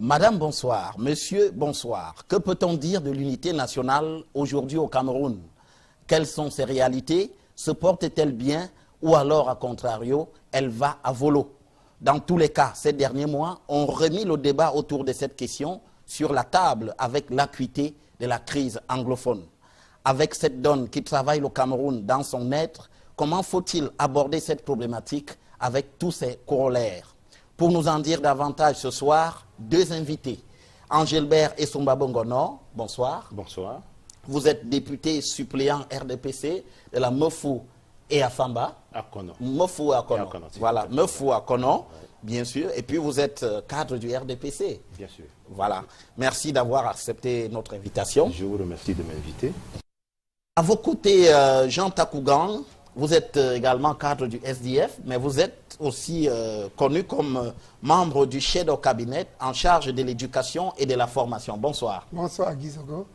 Madame, bonsoir. Monsieur, bonsoir. Que peut-on dire de l'unité nationale aujourd'hui au Cameroun? Quelles sont ses réalités? Se porte-t-elle bien ou alors, à contrario, elle va à volo? Dans tous les cas, ces derniers mois ont remis le débat autour de cette question sur la table avec l'acuité de la crise anglophone. Avec cette donne qui travaille le Cameroun dans son être, comment faut-il aborder cette problématique avec tous ses corollaires? Pour nous en dire davantage ce soir, deux invités. Angélbert Essomba Bongono, bonsoir. Bonsoir. Vous êtes député suppléant RDPC de la Mefou et Afamba. Akono. Mefou et Akono. Voilà, Mefou et Akono, bien sûr. Et puis vous êtes cadre du RDPC. Bien sûr. Voilà. Merci d'avoir accepté notre invitation. Je vous remercie de m'inviter. À vos côtés, Jean Takougan, vous êtes également cadre du SDF, mais vous êtes aussi connu comme membre du Shadow Cabinet en charge de l'éducation et de la formation. Bonsoir. Bonsoir Guy Zogo.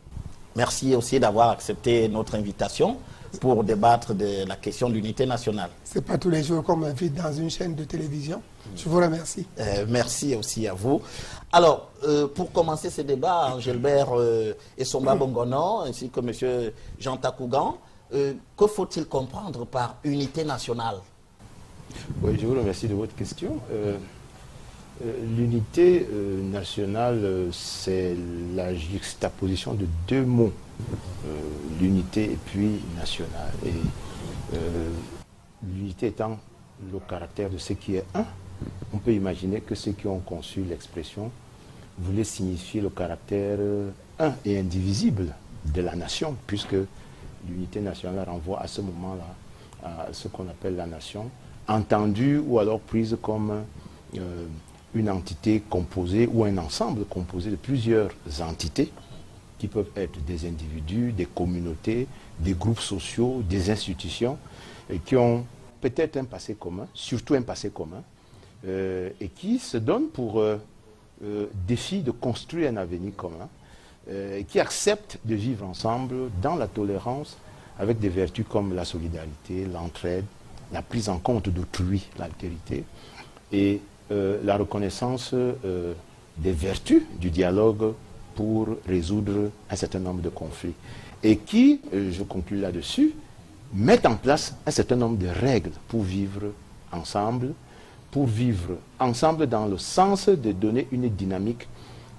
Merci aussi d'avoir accepté notre invitation pour débattre de la question de l'unité nationale. Ce n'est pas tous les jours qu'on m'invite dans une chaîne de télévision. Je vous remercie. Merci aussi à vous. Alors, pour commencer ce débat, Angélbert Essomba Bongono ainsi que M. Jean Takougan, que faut-il comprendre par unité nationale? Oui, je vous remercie de votre question. L'unité nationale, c'est la juxtaposition de deux mots, l'unité et puis nationale. Et l'unité étant le caractère de ce qui est un, on peut imaginer que ceux qui ont conçu l'expression voulaient signifier le caractère un et indivisible de la nation, puisque l'unité nationale renvoie à ce moment-là à ce qu'on appelle la nation, entendue ou alors prise comme une entité composée ou un ensemble composé de plusieurs entités qui peuvent être des individus, des communautés, des groupes sociaux, des institutions et qui ont peut-être un passé commun, surtout un passé commun, et qui se donnent pour défi de construire un avenir commun, qui acceptent de vivre ensemble dans la tolérance avec des vertus comme la solidarité, l'entraide, la prise en compte d'autrui, l'altérité, et la reconnaissance des vertus du dialogue pour résoudre un certain nombre de conflits. Et qui, je conclue là-dessus, mettent en place un certain nombre de règles pour vivre ensemble dans le sens de donner une dynamique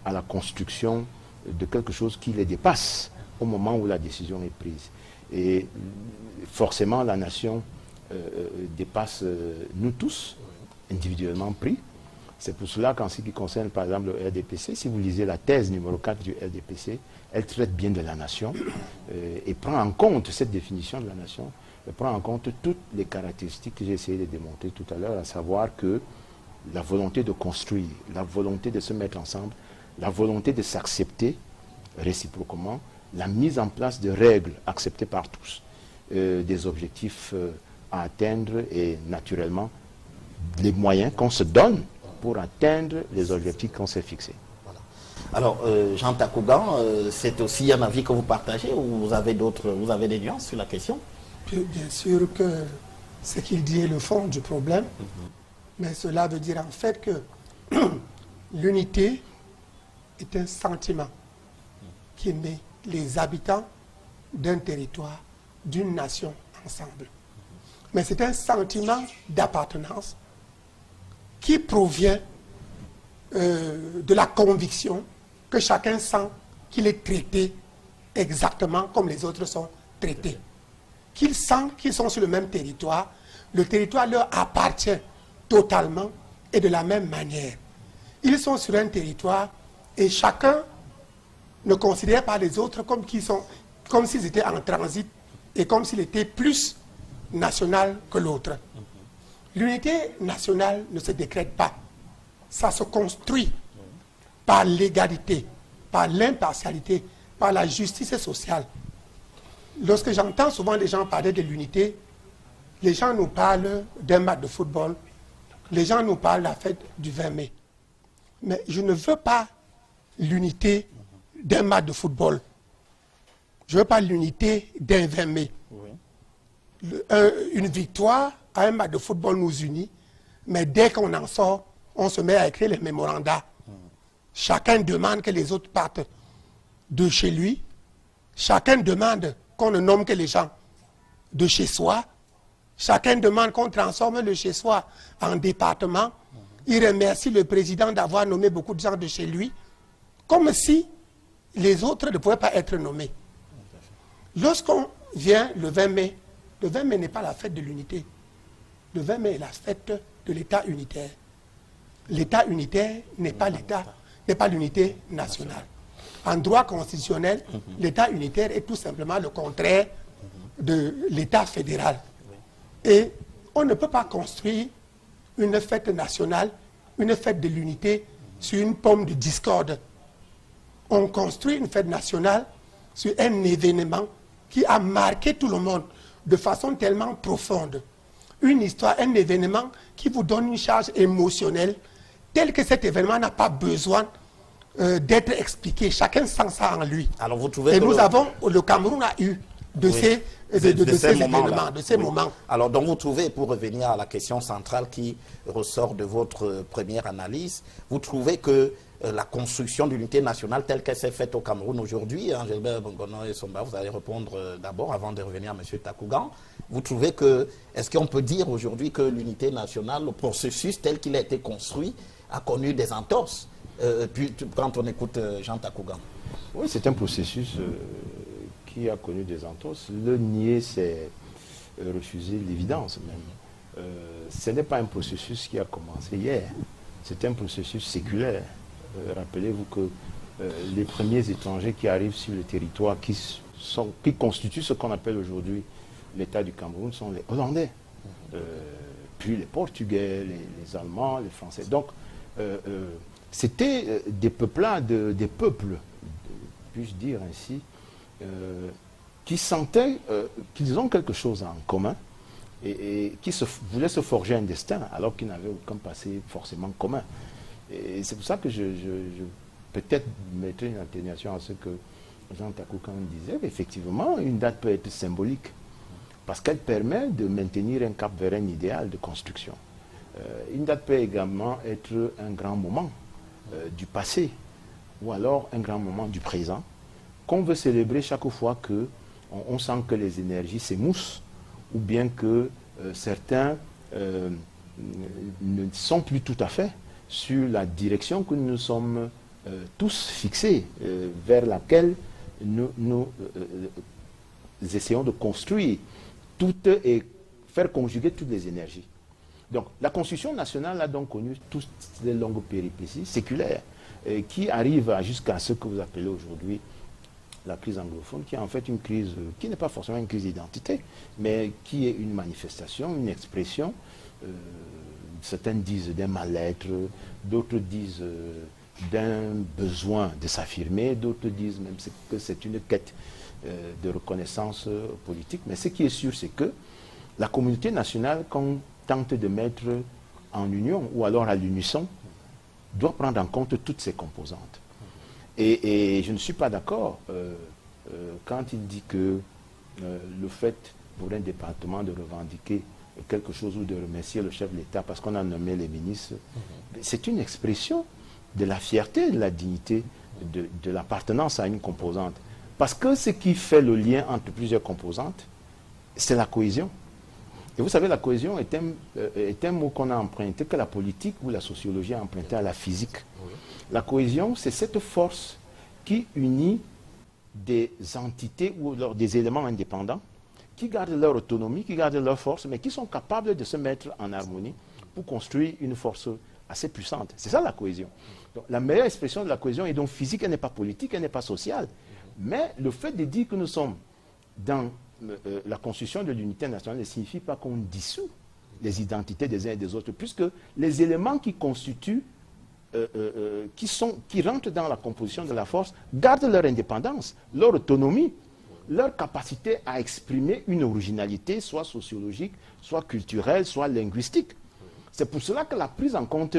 à la construction de quelque chose qui les dépasse au moment où la décision est prise. Et forcément, la nation dépasse nous tous, individuellement pris. C'est pour cela qu'en ce qui concerne par exemple le RDPC, si vous lisez la thèse numéro 4 du RDPC, elle traite bien de la nation et prend en compte cette définition de la nation, elle prend en compte toutes les caractéristiques que j'ai essayé de démontrer tout à l'heure, à savoir que la volonté de construire, la volonté de se mettre ensemble, la volonté de s'accepter réciproquement, la mise en place de règles acceptées par tous, des objectifs à atteindre et naturellement les moyens qu'on se donne pour atteindre les objectifs qu'on s'est fixés. Voilà. Alors, Jean Takougan, c'est aussi un avis que vous partagez ou vous avez des nuances sur la question? Bien sûr que ce qu'il dit est le fond du problème, mais cela veut dire en fait que l'unité est un sentiment qui met les habitants d'un territoire, d'une nation ensemble. Mais c'est un sentiment d'appartenance qui provient de la conviction que chacun sent qu'il est traité exactement comme les autres sont traités. Qu'ils sentent qu'ils sont sur le même territoire, le territoire leur appartient totalement et de la même manière. Ils sont sur un territoire et chacun ne considère pas les autres comme s'ils étaient en transit et comme s'ils étaient plus national que l'autre. L'unité nationale ne se décrète pas. Ça se construit par l'égalité, par l'impartialité, par la justice sociale. Lorsque j'entends souvent les gens parler de l'unité, les gens nous parlent d'un match de football, les gens nous parlent de la fête du 20 mai. Mais je ne veux pas l'unité d'un match de football. Je ne veux pas l'unité d'un 20 mai. Une victoire à un match de football nous unit, mais dès qu'on en sort, on se met à écrire les mémorandas. chacun demande que les autres partent de chez lui. Chacun demande qu'on ne nomme que les gens de chez soi. Chacun demande qu'on transforme le chez soi en département. Il remercie le président d'avoir nommé beaucoup de gens de chez lui, comme si les autres ne pouvaient pas être nommés. Lorsqu'on vient le 20 mai n'est pas la fête de l'unité. Le 20 mai est la fête de l'État unitaire. L'État unitaire n'est pas l'État, n'est pas l'unité nationale. En droit constitutionnel, l'État unitaire est tout simplement le contraire de l'État fédéral. Et on ne peut pas construire une fête nationale, une fête de l'unité sur une pomme de discorde. On construit une fête nationale sur un événement qui a marqué tout le monde de façon tellement profonde. Une histoire, un événement qui vous donne une charge émotionnelle telle que cet événement n'a pas besoin d'être expliqué. Chacun sent ça en lui. Alors vous trouvez et que le Cameroun a eu de ces événements, de ces moments. Alors, donc vous trouvez, pour revenir à la question centrale qui ressort de votre première analyse, vous trouvez que la construction de l'unité nationale telle qu'elle s'est faite au Cameroun aujourd'hui, Gilbert Bongono et Somba, vous allez répondre d'abord avant de revenir à M. Takougan, vous trouvez que, est-ce qu'on peut dire aujourd'hui que l'unité nationale, le processus tel qu'il a été construit, a connu des entorses puis quand on écoute Jean Takougan? Oui, c'est un processus qui a connu des entorses. Le nier, c'est refuser l'évidence même. Ce n'est pas un processus qui a commencé hier. C'est un processus séculaire. Rappelez-vous que les premiers étrangers qui arrivent sur le territoire, qui constituent ce qu'on appelle aujourd'hui l'État du Cameroun, sont les Hollandais. Puis les Portugais, les Allemands, les Français. Donc, c'était des peuplades, des peuples, puis-je dire ainsi, qui sentaient qu'ils ont quelque chose en commun et qui voulaient se forger un destin alors qu'ils n'avaient aucun passé forcément commun. Et c'est pour ça que je peut-être mettrais une atténuation à ce que Jean Takougan disait. Effectivement, une date peut être symbolique parce qu'elle permet de maintenir un cap vers un idéal de construction. Une date peut également être un grand moment du passé ou alors un grand moment du présent qu'on veut célébrer chaque fois que on sent que les énergies s'émoussent ou bien que certains ne sont plus tout à fait sur la direction que nous sommes tous fixés, vers laquelle nous essayons de construire toutes et faire conjuguer toutes les énergies. Donc la Constitution nationale a donc connu toutes les longues péripéties séculaires qui arrivent jusqu'à ce que vous appelez aujourd'hui la crise anglophone, qui est en fait une crise qui n'est pas forcément une crise d'identité, mais qui est une manifestation, une expression. Certains disent d'un mal-être, d'autres disent d'un besoin de s'affirmer, d'autres disent même que c'est une quête de reconnaissance politique. Mais ce qui est sûr, c'est que la communauté nationale qu'on tente de mettre en union ou alors à l'unisson doit prendre en compte toutes ces composantes. Et je ne suis pas d'accord quand il dit que le fait pour un département de revendiquer quelque chose ou de remercier le chef de l'État parce qu'on a nommé les ministres, c'est une expression de la fierté, de la dignité, de l'appartenance à une composante. Parce que ce qui fait le lien entre plusieurs composantes, c'est la cohésion. Et vous savez, la cohésion est un mot qu'on a emprunté, que la politique ou la sociologie a emprunté à la physique. Oui. La cohésion, c'est cette force qui unit des entités ou des éléments indépendants qui gardent leur autonomie, qui gardent leur force, mais qui sont capables de se mettre en harmonie pour construire une force assez puissante. C'est ça la cohésion. Donc, la meilleure expression de la cohésion est donc physique, elle n'est pas politique, elle n'est pas sociale. Mais le fait de dire que nous sommes dans la construction de l'unité nationale ne signifie pas qu'on dissout les identités des uns et des autres, puisque les éléments qui constituent, qui rentrent dans la composition de la force, gardent leur indépendance, leur autonomie, leur capacité à exprimer une originalité, soit sociologique, soit culturelle, soit linguistique. C'est pour cela que la prise en compte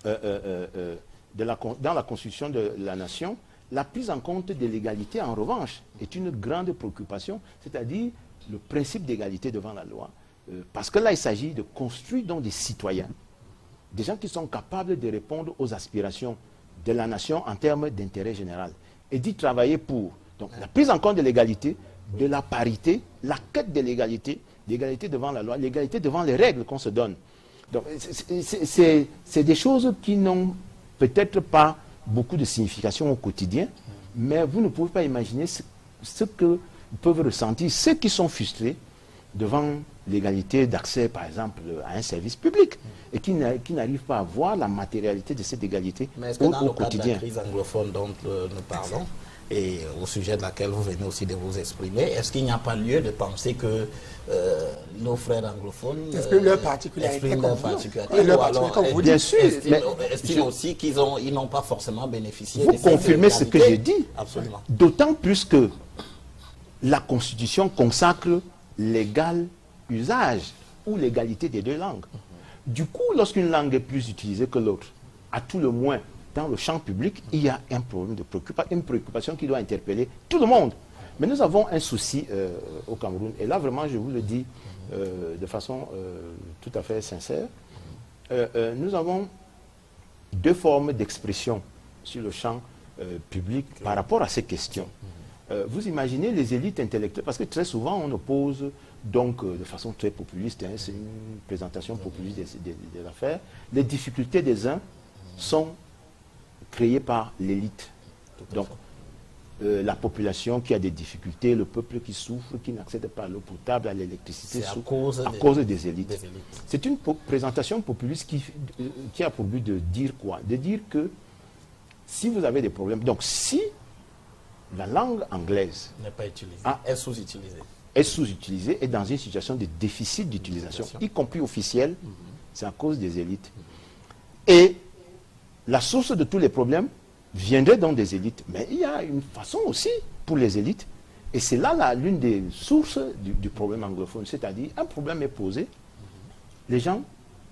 dans la constitution de la nation, la prise en compte de l'égalité, en revanche, est une grande préoccupation, c'est-à-dire le principe d'égalité devant la loi. Parce que là, il s'agit de construire donc des citoyens, des gens qui sont capables de répondre aux aspirations de la nation en termes d'intérêt général et d'y travailler pour donc, la prise en compte de l'égalité, de la parité, la quête de l'égalité, l'égalité devant la loi, l'égalité devant les règles qu'on se donne. Donc, c'est des choses qui n'ont peut-être pas beaucoup de signification au quotidien, mais vous ne pouvez pas imaginer ce que peuvent ressentir ceux qui sont frustrés devant l'égalité d'accès, par exemple, à un service public et qui n'arrivent pas à voir la matérialité de cette égalité Mais est-ce que au dans le cadre quotidien. de la crise anglophone dont nous parlons, et au sujet de laquelle vous venez aussi de vous exprimer, est-ce qu'il n'y a pas lieu de penser que nos frères anglophones expriment leur particularité expriment comme leur vous. particularité, Oui, leur ou alors particularité, comme vous Bien dites. sûr, mais estiment aussi qu'ils n'ont pas forcément bénéficié vous de cette confirmez ce que égalité. j'ai dit. Absolument. D'autant plus que la Constitution consacre l'égal usage ou l'égalité des deux langues. Du coup, lorsqu'une langue est plus utilisée que l'autre, à tout le moins dans le champ public, il y a un problème de préoccupation, une préoccupation qui doit interpeller tout le monde. Mais nous avons un souci au Cameroun, et là vraiment je vous le dis de façon tout à fait sincère, nous avons deux formes d'expression sur le champ public par rapport à ces questions. Vous imaginez les élites intellectuelles, parce que très souvent on oppose donc de façon très populiste, hein, c'est une présentation populiste des affaires, les difficultés des uns sont créées par l'élite. Donc la population qui a des difficultés, le peuple qui souffre, qui n'accède pas à l'eau potable, à l'électricité, C'est à cause des élites. des élites. C'est une présentation populiste qui a pour but de dire quoi? De dire que si vous avez des problèmes, donc si la langue anglaise N'est pas utilisée, Ah. est sous-utilisée. est sous-utilisée et dans une situation de déficit d'utilisation, y compris officielle, c'est à cause des élites. Et la source de tous les problèmes viendrait donc des élites. Mais il y a une façon aussi pour les élites, et c'est là l'une des sources du problème anglophone, c'est-à-dire un problème est posé, les gens,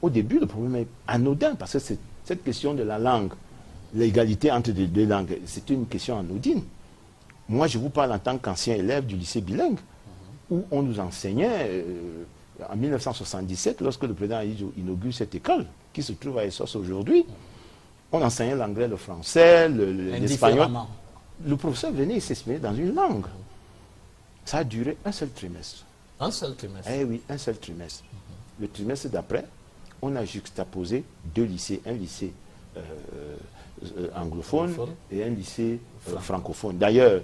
au début, le problème est anodin, parce que cette question de la langue, l'égalité entre les deux langues, c'est une question anodine. Moi, je vous parle en tant qu'ancien élève du lycée bilingue, où on nous enseignait, en 1977, lorsque le président inaugure cette école, qui se trouve à Essos aujourd'hui, on enseignait l'anglais, le français, l'espagnol. Indifféremment. Le professeur venait s'exprimer dans une langue. Ça a duré un seul trimestre. Un seul trimestre. Eh oui, un seul trimestre. Le trimestre d'après, on a juxtaposé deux lycées, un lycée anglophone et un lycée francophone. D'ailleurs,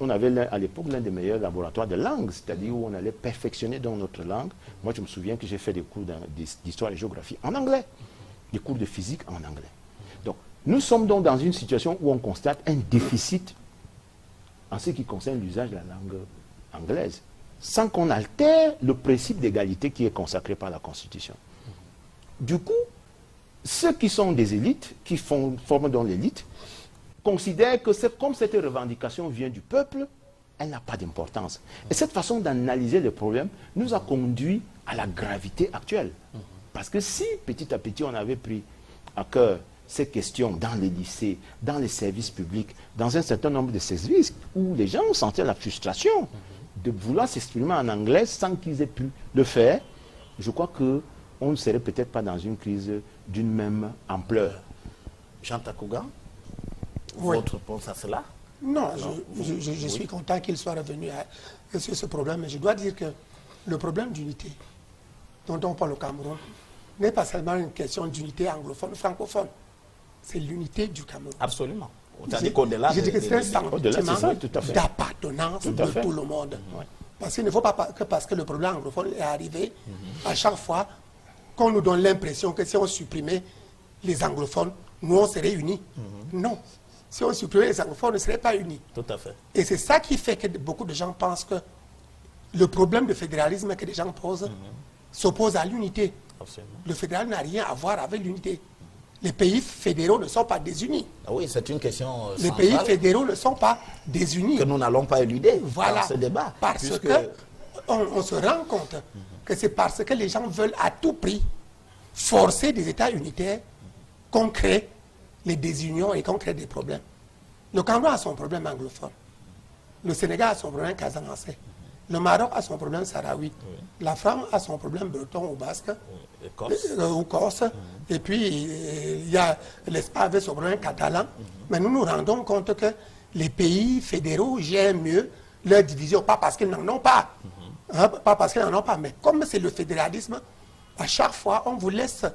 on avait à l'époque l'un des meilleurs laboratoires de langue, c'est-à-dire où on allait perfectionner dans notre langue. Moi, je me souviens que j'ai fait des cours d'histoire et géographie en anglais, des cours de physique en anglais. Donc, nous sommes donc dans une situation où on constate un déficit en ce qui concerne l'usage de la langue anglaise, sans qu'on altère le principe d'égalité qui est consacré par la Constitution. Du coup, ceux qui sont des élites, qui forment donc l'élite, considèrent que comme cette revendication vient du peuple, elle n'a pas d'importance. Et cette façon d'analyser les problèmes nous a conduit à la gravité actuelle. Parce que si, petit à petit, on avait pris à cœur ces questions dans les lycées, dans les services publics, dans un certain nombre de services où les gens sentaient la frustration de vouloir s'exprimer en anglais sans qu'ils aient pu le faire, je crois qu'on ne serait peut-être pas dans une crise d'une même ampleur. Jean Takouga, Oui. votre réponse à cela? Non, je suis content qu'il soit revenu sur ce problème, mais je dois dire que le problème d'unité dont on parle au Cameroun n'est pas seulement une question d'unité anglophone, francophone. C'est l'unité du Cameroun. Absolument. C'est-à-dire qu'au-delà Je dis que c'est un sentiment tout à fait. d'appartenance de fait. tout le monde. Parce qu'il ne faut pas que parce que le problème anglophone est arrivé, à chaque fois qu'on nous donne l'impression que si on supprimait les anglophones, nous on serait unis. Non. Si on supprimait les anglophones, on ne serait pas unis. Tout à fait. Et c'est ça qui fait que beaucoup de gens pensent que le problème de fédéralisme que les gens posent s'oppose à l'unité. Absolument. Le fédéralisme n'a rien à voir avec l'unité. Les pays fédéraux ne sont pas désunis. Ah oui, c'est une question Les centrale pays fédéraux ne sont pas désunis. que nous n'allons pas éluder Voilà. dans ce débat. Parce puisque- que on se rend compte que c'est parce que les gens veulent à tout prix forcer des États unitaires qu'on crée les désunions et qu'on crée des problèmes. Le Cameroun a son problème anglophone. Le Sénégal a son problème casamançais. Le Maroc a son problème sahraoui. La France a son problème breton ou basque. Ou corse. Et puis, il y a l'Espagne avec son problème catalan. Mais nous nous rendons compte que les pays fédéraux gèrent mieux leur division, pas parce qu'ils n'en ont pas. Hein, pas parce qu'ils n'en ont pas, mais comme c'est le fédéralisme, à chaque fois, on vous laisse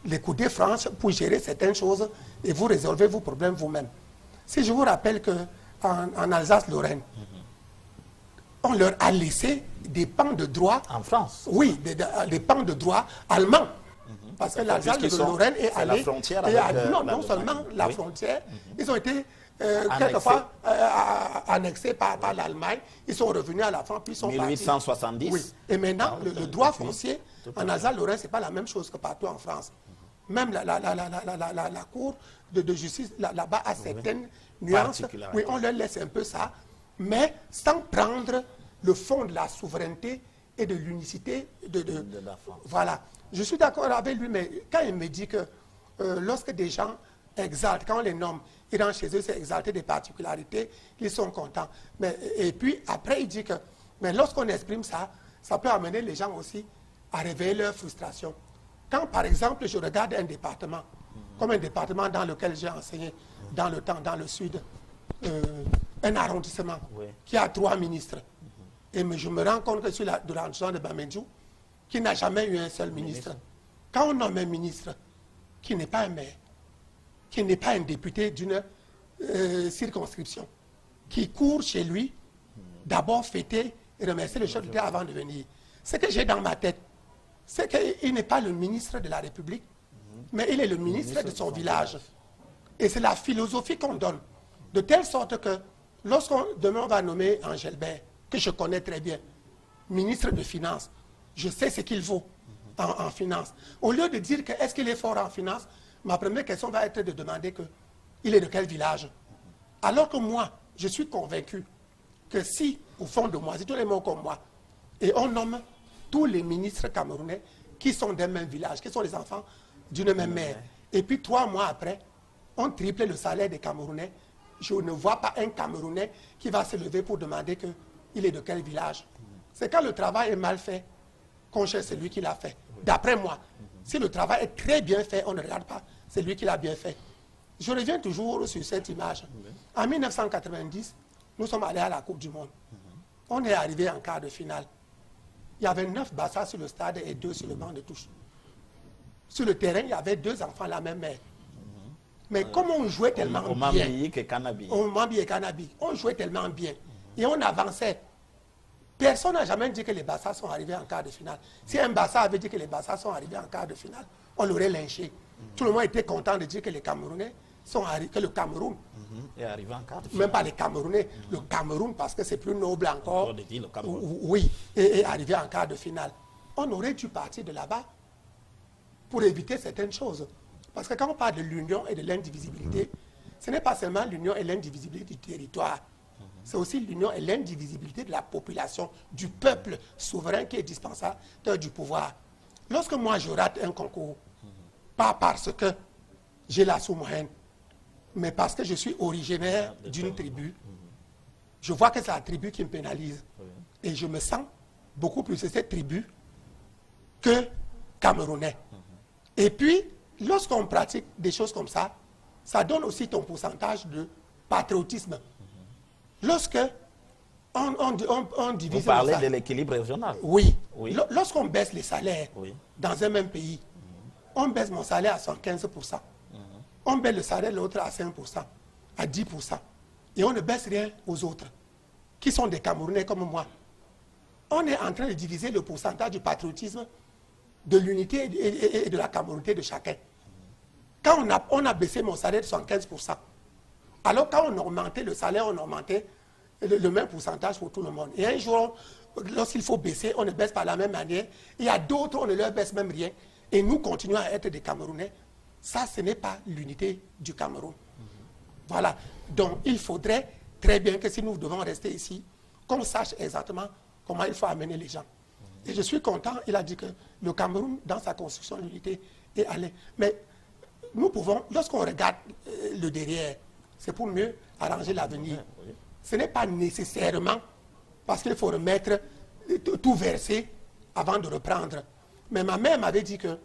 les coudées franches pour gérer certaines choses et vous résolvez vos problèmes vous-même. Si je vous rappelle qu'en Alsace-Lorraine, on leur a laissé des pans de droit. En France? Oui, des pans de droit allemands. Parce que l'Alsace-Lorraine est allée. La frontière avec non seulement la frontière, ils ont été quelquefois annexés par l'Allemagne, ils sont revenus à la France, puis ils sont 1870. partis. Oui. Et maintenant, le droit foncier en Alsace-Lorraine, ce n'est pas la même chose que partout en France. Même la Cour de justice là-bas a certaines nuances. Oui, on leur laisse un peu ça, mais sans prendre le fond de la souveraineté et de l'unicité de la France. Voilà. Je suis d'accord avec lui, mais quand il me dit que lorsque des gens exaltent, quand on les nomme, ils rentrent chez eux, c'est exalter des particularités, ils sont contents. Mais, et puis après, il dit que mais lorsqu'on exprime ça, ça peut amener les gens aussi à réveiller leur frustration. Quand, par exemple, je regarde un département, comme un département dans lequel j'ai enseigné dans le temps, dans le sud, un arrondissement qui a 3 ministres. Et je me rends compte que sur l'arrondissement de Bamendjou, qui n'a jamais eu un seul ministre. Quand on nomme un ministre qui n'est pas un maire, qui n'est pas un député d'une circonscription, qui court chez lui, d'abord fêter et remercier le chef d'État avant de venir. Ce que j'ai dans ma tête, c'est qu'il n'est pas le ministre de la République, mais il est le ministre de son village. Et c'est la philosophie qu'on donne. De telle sorte que, demain on va nommer Angèle Baird, que je connais très bien, ministre de Finances, je sais ce qu'il vaut en finance. Au lieu de dire que est-ce qu'il est fort en finance, ma première question va être de demander qu'il est de quel village. Alors que moi, je suis convaincu que si, au fond de moi, si tous les mots comme moi, et on nomme tous les ministres camerounais qui sont d'un même village, qui sont les enfants d'une même mère, et puis 3 mois après, on triple le salaire des Camerounais, je ne vois pas un Camerounais qui va se lever pour demander qu'il est de quel village. C'est quand le travail est mal fait qu'on cherche celui qui l'a fait. D'après moi, si le travail est très bien fait, on ne regarde pas celui qui l'a bien fait. Je reviens toujours sur cette image. En 1990, nous sommes allés à la Coupe du Monde. On est arrivé en quart de finale. Il y avait 9 bassas sur le stade et 2 sur le banc de touche. Sur le terrain, il y avait 2 enfants, la même mère. Mais comme on jouait tellement bien, Mambi et Canabi, on jouait tellement bien, et on avançait. Personne n'a jamais dit que les Bassas sont arrivés en quart de finale. Si un Bassa avait dit que les Bassas sont arrivés en quart de finale, on l'aurait lynché. Tout le monde était content de dire que les Camerounais sont arrivés, que le Cameroun est arrivé en quart de finale. Même pas les Camerounais, le Cameroun, parce que c'est plus noble encore. De dire le Cameroun. Oui, est arrivé en quart de finale. On aurait dû partir de là-bas pour éviter certaines choses. Parce que quand on parle de l'union et de l'indivisibilité, ce n'est pas seulement l'union et l'indivisibilité du territoire. C'est aussi l'union et l'indivisibilité de la population, du peuple souverain qui est dispensateur du pouvoir. Lorsque moi je rate un concours, pas parce que j'ai la sous-moyenne, mais parce que je suis originaire d'une tribu, je vois que c'est la tribu qui me pénalise. Et je me sens beaucoup plus de cette tribu que Camerounais. Et puis, lorsqu'on pratique des choses comme ça, ça donne aussi ton pourcentage de patriotisme. Lorsque on divise... Vous parlez de l'équilibre régional. Oui. Oui. Lorsqu'on baisse les salaires dans un même pays, on baisse mon salaire à 115%. On baisse le salaire de l'autre à 5%, à 10%. Et on ne baisse rien aux autres, qui sont des Camerounais comme moi. On est en train de diviser le pourcentage du patriotisme, de l'unité et de la communauté de chacun. Quand on a baissé mon salaire de 75%, alors quand on augmentait le salaire, on augmentait le même pourcentage pour tout le monde. Et un jour, lorsqu'il faut baisser, on ne baisse pas de la même manière. Il y a d'autres, on ne leur baisse même rien. Et nous continuons à être des Camerounais. Ça, ce n'est pas l'unité du Cameroun. Voilà. Donc, il faudrait très bien que si nous devons rester ici, qu'on sache exactement comment il faut amener les gens. Et je suis content, il a dit que le Cameroun, dans sa construction de l'unité, est allé. Mais nous pouvons, lorsqu'on regarde le derrière, c'est pour mieux arranger l'avenir. Ce n'est pas nécessairement parce qu'il faut remettre tout verser avant de reprendre. Mais ma mère m'avait dit que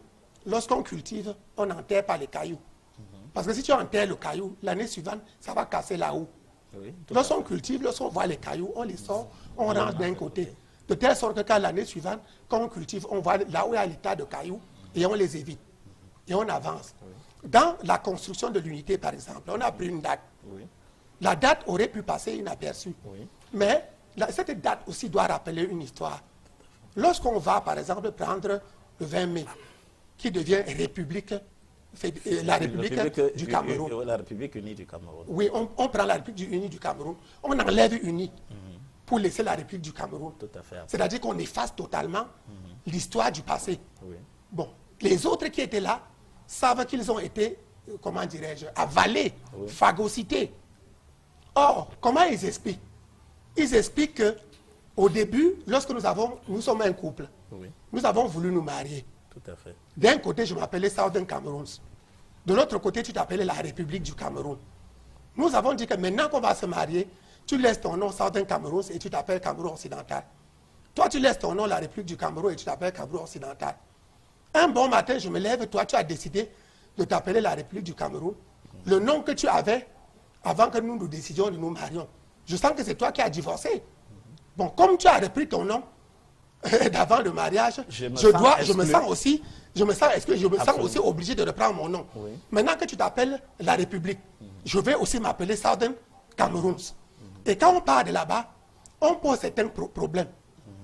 lorsqu'on cultive, on n'enterre pas les cailloux. Parce que si tu enterres le caillou, l'année suivante, ça va casser là-haut. Oui, Lorsqu'on cultive, lorsqu'on voit les cailloux, on les sort, on range d'un côté. De telle sorte que quand l'année suivante, quand on cultive, on voit là où il y a l'état de cailloux et on les évite. Et on avance. Dans la construction de l'unité, par exemple, on a pris une date. Oui. La date aurait pu passer inaperçue. Oui. Mais cette date aussi doit rappeler une histoire. Lorsqu'on va, par exemple, prendre le 20 mai, qui devient la République du Cameroun. La République unie du Cameroun. Oui, on prend la République unie du Cameroun, on enlève unie pour laisser la République du Cameroun. Tout à fait. C'est-à-dire qu'on efface totalement l'histoire du passé. Oui. Bon, les autres qui étaient là savent qu'ils ont été, comment dirais-je, avalés, phagocytés. Or, comment ils expliquent? Ils expliquent que au début, lorsque nous sommes un couple, nous avons voulu nous marier. Tout à fait. D'un côté, je m'appelais Southern Cameroons. De l'autre côté, tu t'appelais la République du Cameroun. Nous avons dit que maintenant qu'on va se marier, tu laisses ton nom Southern Cameroons et tu t'appelles Cameroun occidental. Toi, tu laisses ton nom la République du Cameroun et tu t'appelles Cameroun occidental. Un bon matin, je me lève, toi, tu as décidé de t'appeler la République du Cameroun. Le nom que tu avais avant que nous nous décidions de nous marier. Je sens que c'est toi qui as divorcé. Bon, comme tu as repris ton nom d'avant le mariage, je me sens aussi obligé de reprendre mon nom. Oui. Maintenant que tu t'appelles la République, je vais aussi m'appeler Southern Cameroons. Et quand on part de là-bas, on pose certains problèmes.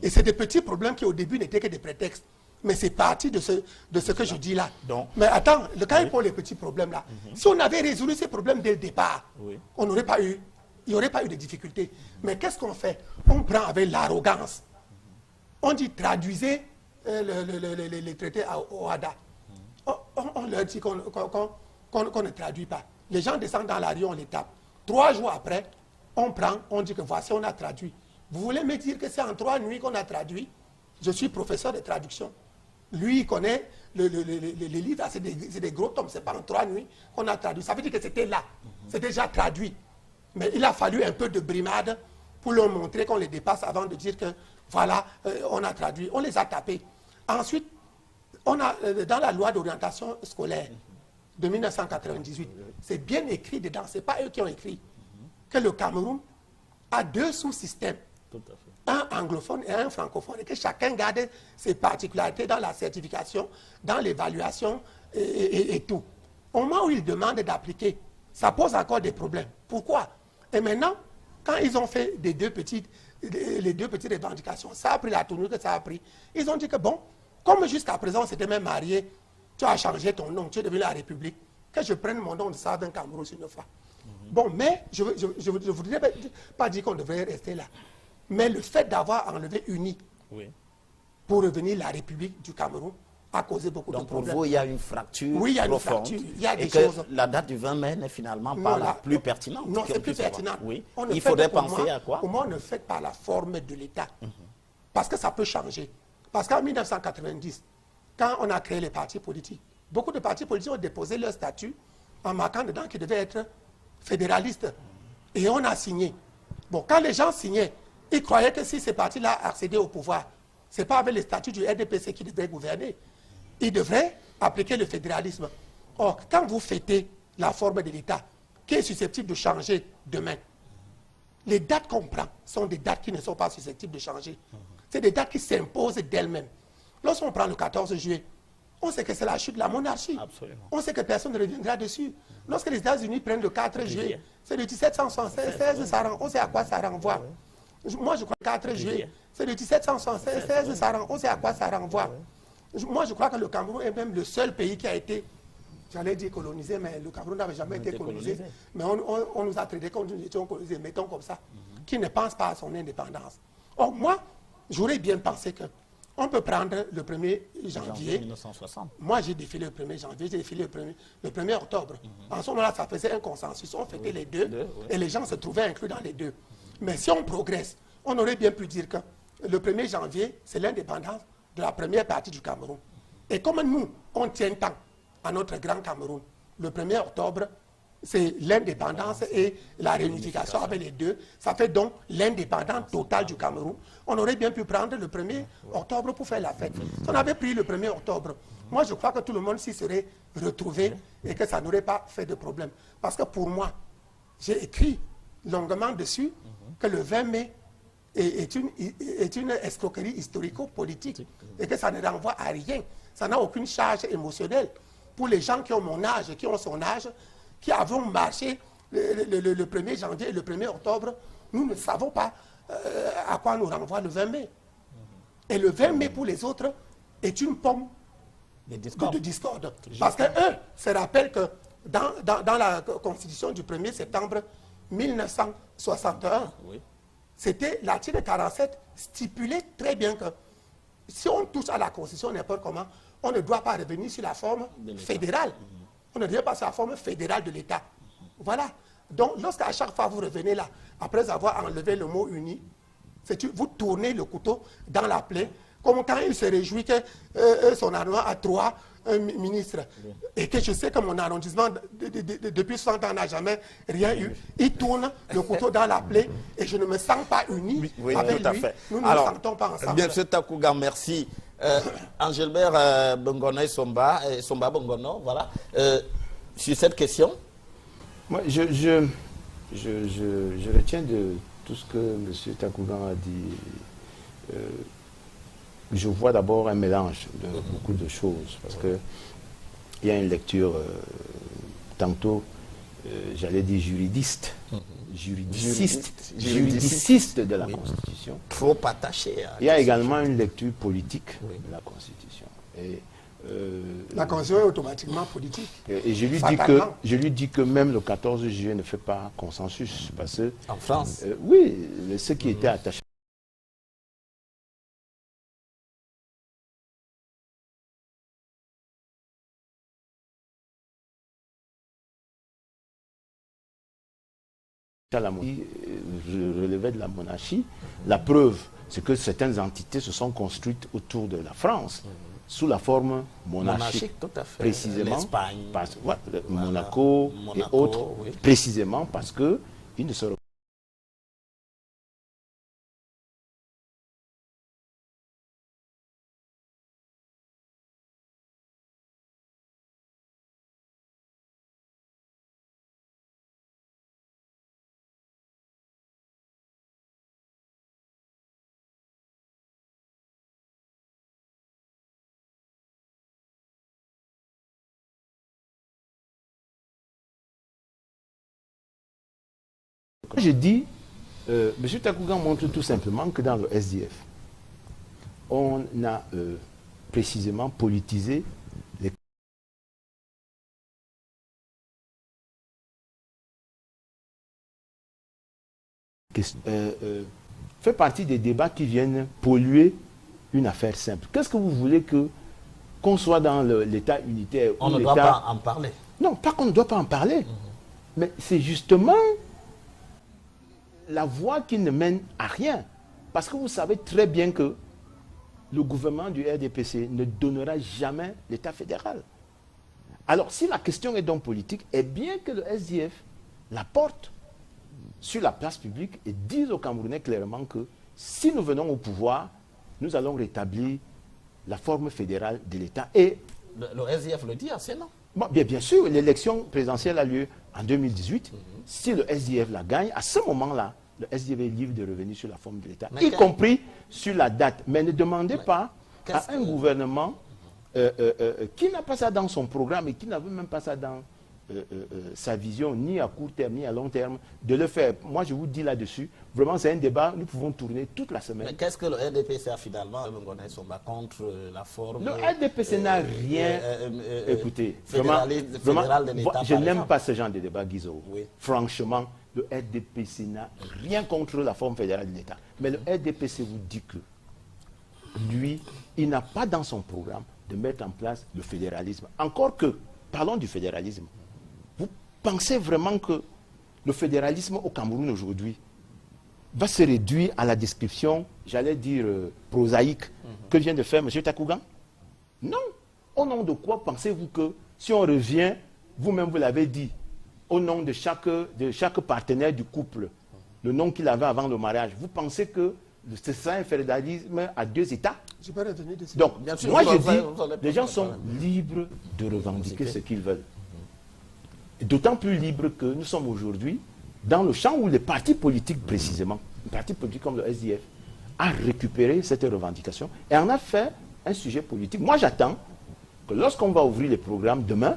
Et c'est des petits problèmes qui au début n'étaient que des prétextes. Mais c'est parti de ce que je dis là. Donc, mais attends, quand il pose les petits problèmes là, si on avait résolu ces problèmes dès le départ, on n'aurait pas eu, il n'y aurait pas eu de difficultés. Mais qu'est-ce qu'on fait? On prend avec l'arrogance. On dit traduisez les traités au HADA. On leur dit qu'on ne traduit pas. Les gens descendent dans la rue, on les tape. 3 jours après, on prend, on dit que voici, on a traduit. Vous voulez me dire que c'est en 3 nuits qu'on a traduit? Je suis professeur de traduction. Lui, il connaît les livres, c'est des gros tomes, c'est pas en 3 nuits qu'on a traduit. Ça veut dire que c'était là, c'est déjà traduit. Mais il a fallu un peu de brimade pour leur montrer qu'on les dépasse avant de dire que voilà, on a traduit, on les a tapés. Ensuite, on a, dans la loi d'orientation scolaire de 1998, c'est bien écrit dedans, c'est pas eux qui ont écrit, que le Cameroun a 2 sous-systèmes. Tout à fait. Un anglophone et un francophone, et que chacun garde ses particularités dans la certification, dans l'évaluation et tout. Au moment où ils demandent d'appliquer, ça pose encore des problèmes. Pourquoi? Et maintenant, quand ils ont fait les deux petites revendications, ça a pris la tournure que ça a pris. Ils ont dit que bon, comme jusqu'à présent on s'était même marié, tu as changé ton nom, tu es devenu la République, que je prenne mon nom de Southern Cameroun une fois. Bon, mais je ne voudrais pas dire qu'on devrait rester là. Mais le fait d'avoir enlevé UNI pour revenir la République du Cameroun a causé beaucoup de problèmes. Donc pour vous, il y a une fracture oui, il y a profonde. Une fracture. Il y a des et que choses. la date du 20 mai n'est finalement pas la plus pertinente. Non, c'est plus pertinent. Oui. Il faudrait penser moi, à quoi? Pour moi, on ne fait pas la forme de l'État. Parce que ça peut changer. Parce qu'en 1990, quand on a créé les partis politiques, beaucoup de partis politiques ont déposé leur statut en marquant dedans qu'ils devaient être fédéralistes. Et on a signé. Bon, quand les gens signaient, ils croyaient que si ces partis-là accédaient au pouvoir, ce n'est pas avec les statuts du RDPC qui devaient gouverner. Ils devraient appliquer le fédéralisme. Or, quand vous fêtez la forme de l'État, qui est susceptible de changer demain, les dates qu'on prend sont des dates qui ne sont pas susceptibles de changer. C'est des dates qui s'imposent d'elles-mêmes. Lorsqu'on prend le 14 juillet, on sait que c'est la chute de la monarchie. Absolument. On sait que personne ne reviendra dessus. Lorsque les États-Unis prennent le 4 juillet, c'est le 1776, on sait à quoi ça renvoie. Moi, je crois que le 4 juillet, c'est le 1776, on sait à quoi ça renvoie. Moi, je crois que le Cameroun est même le seul pays qui a été, j'allais dire colonisé, mais le Cameroun n'avait jamais été colonisé. Mais on nous a traités comme nous étions colonisés, mettons comme ça, qui ne pense pas à son indépendance. Or, moi, j'aurais bien pensé que on peut prendre le 1er janvier. 1960. Moi, j'ai défilé le 1er janvier, j'ai défilé le 1er octobre. En ce moment-là, ça faisait un consensus. On fêtait les deux et les gens se trouvaient inclus dans les deux. Mais si on progresse, on aurait bien pu dire que le 1er janvier, c'est l'indépendance de la première partie du Cameroun. Et comme nous, on tient tant à notre grand Cameroun, le 1er octobre, c'est l'indépendance et la réunification avec les deux. Ça fait donc l'indépendance totale du Cameroun. On aurait bien pu prendre le 1er octobre pour faire la fête. Si on avait pris le 1er octobre, moi je crois que tout le monde s'y serait retrouvé et que ça n'aurait pas fait de problème. Parce que pour moi, j'ai écrit longuement dessus que le 20 mai est une escroquerie historico-politique et que ça ne renvoie à rien. Ça n'a aucune charge émotionnelle. Pour les gens qui ont mon âge, qui ont son âge, qui avons marché le 1er janvier et le 1er octobre, nous ne savons pas à quoi nous renvoie le 20 mai. Et le 20 mai pour les autres est une pomme de discorde. Parce qu'eux se rappellent que dans la constitution du 1er septembre 1961, c'était l'article 47 stipulait très bien que si on touche à la constitution n'importe comment, on ne doit pas revenir sur la forme fédérale. On ne revient pas sur la forme fédérale de l'État. Voilà. Donc, lorsqu'à chaque fois vous revenez là, après avoir enlevé le mot uni, vous tournez le couteau dans la plaie, comme quand il se réjouit que son arrondissement a 3 ministres, et que je sais que mon arrondissement, depuis 60 ans, n'a jamais rien eu. Il tourne le couteau dans la plaie, et je ne me sens pas uni avec lui. Nous ne nous sentons pas ensemble. Bien, M. Takougan, merci. Angelbert Bongono et Somba Bongono, voilà. Sur cette question, moi, je retiens de tout ce que M. Takougan a dit. Je vois d'abord un mélange de beaucoup de choses, parce que il y a une lecture tantôt, j'allais dire juridiste, juridiciste de la Constitution. trop attaché à... Il y a également une lecture politique de la Constitution. Et, la Constitution est automatiquement politique. Et je lui dis que même le 14 juillet ne fait pas consensus, parce que... En France oui, ceux qui étaient attachés à la monarchie, relevait de la monarchie. La preuve, c'est que certaines entités se sont construites autour de la France sous la forme monarchique, tout à fait. Précisément, l'Espagne, Monaco et autres, précisément parce que ils ne se Je dis, M. Takougan montre tout simplement que dans le SDF, on a précisément politisé les questions. Fait partie des débats qui viennent polluer une affaire simple. Qu'est-ce que vous voulez qu'on soit dans l'État unitaire? On ne doit pas en parler. Non, pas qu'on ne doit pas en parler. Mais c'est justement la voie qui ne mène à rien. Parce que vous savez très bien que le gouvernement du RDPC ne donnera jamais l'État fédéral. Alors, si la question est donc politique, est bien que le SDF la porte sur la place publique et dise aux Camerounais clairement que si nous venons au pouvoir, nous allons rétablir la forme fédérale de l'État. Et le SDF le dit assez, non? Bon, bien sûr, l'élection présidentielle a lieu en 2018. Si le SDF la gagne, à ce moment-là, le SDF est libre de revenir sur la forme de l'État, y compris sur la date. Mais ne demandez pas à un gouvernement qui n'a pas ça dans son programme et qui n'a même pas ça dans sa vision, ni à court terme, ni à long terme, de le faire. Moi, je vous dis là-dessus, vraiment, c'est un débat, nous pouvons tourner toute la semaine. Mais qu'est-ce que le RDPC a finalement contre la forme... Le RDPC n'a rien... écoutez, vraiment, je n'aime pas ce genre de débat, Guizot. Oui. Franchement, le RDPC n'a rien contre la forme fédérale de l'État. Mais le RDPC vous dit que lui, il n'a pas dans son programme de mettre en place le fédéralisme. Encore que, parlons du fédéralisme. Vous pensez vraiment que le fédéralisme au Cameroun aujourd'hui va se réduire à la description, j'allais dire, prosaïque que vient de faire M. Takougan? Non. Au nom de quoi pensez-vous que, si on revient, vous-même vous l'avez dit, au nom de chaque partenaire du couple, le nom qu'il avait avant le mariage, vous pensez que c'est ça un fédéralisme à 2 États? Je peux revenir dessus. Donc, Bien sûr, moi vous je allez dis, les gens sont libres de revendiquer ce qu'ils veulent. D'autant plus libres que nous sommes aujourd'hui dans le champ où les partis politiques précisément, les partis politiques comme le SDF, a récupéré cette revendication et en a fait un sujet politique. Moi j'attends que lorsqu'on va ouvrir les programmes demain,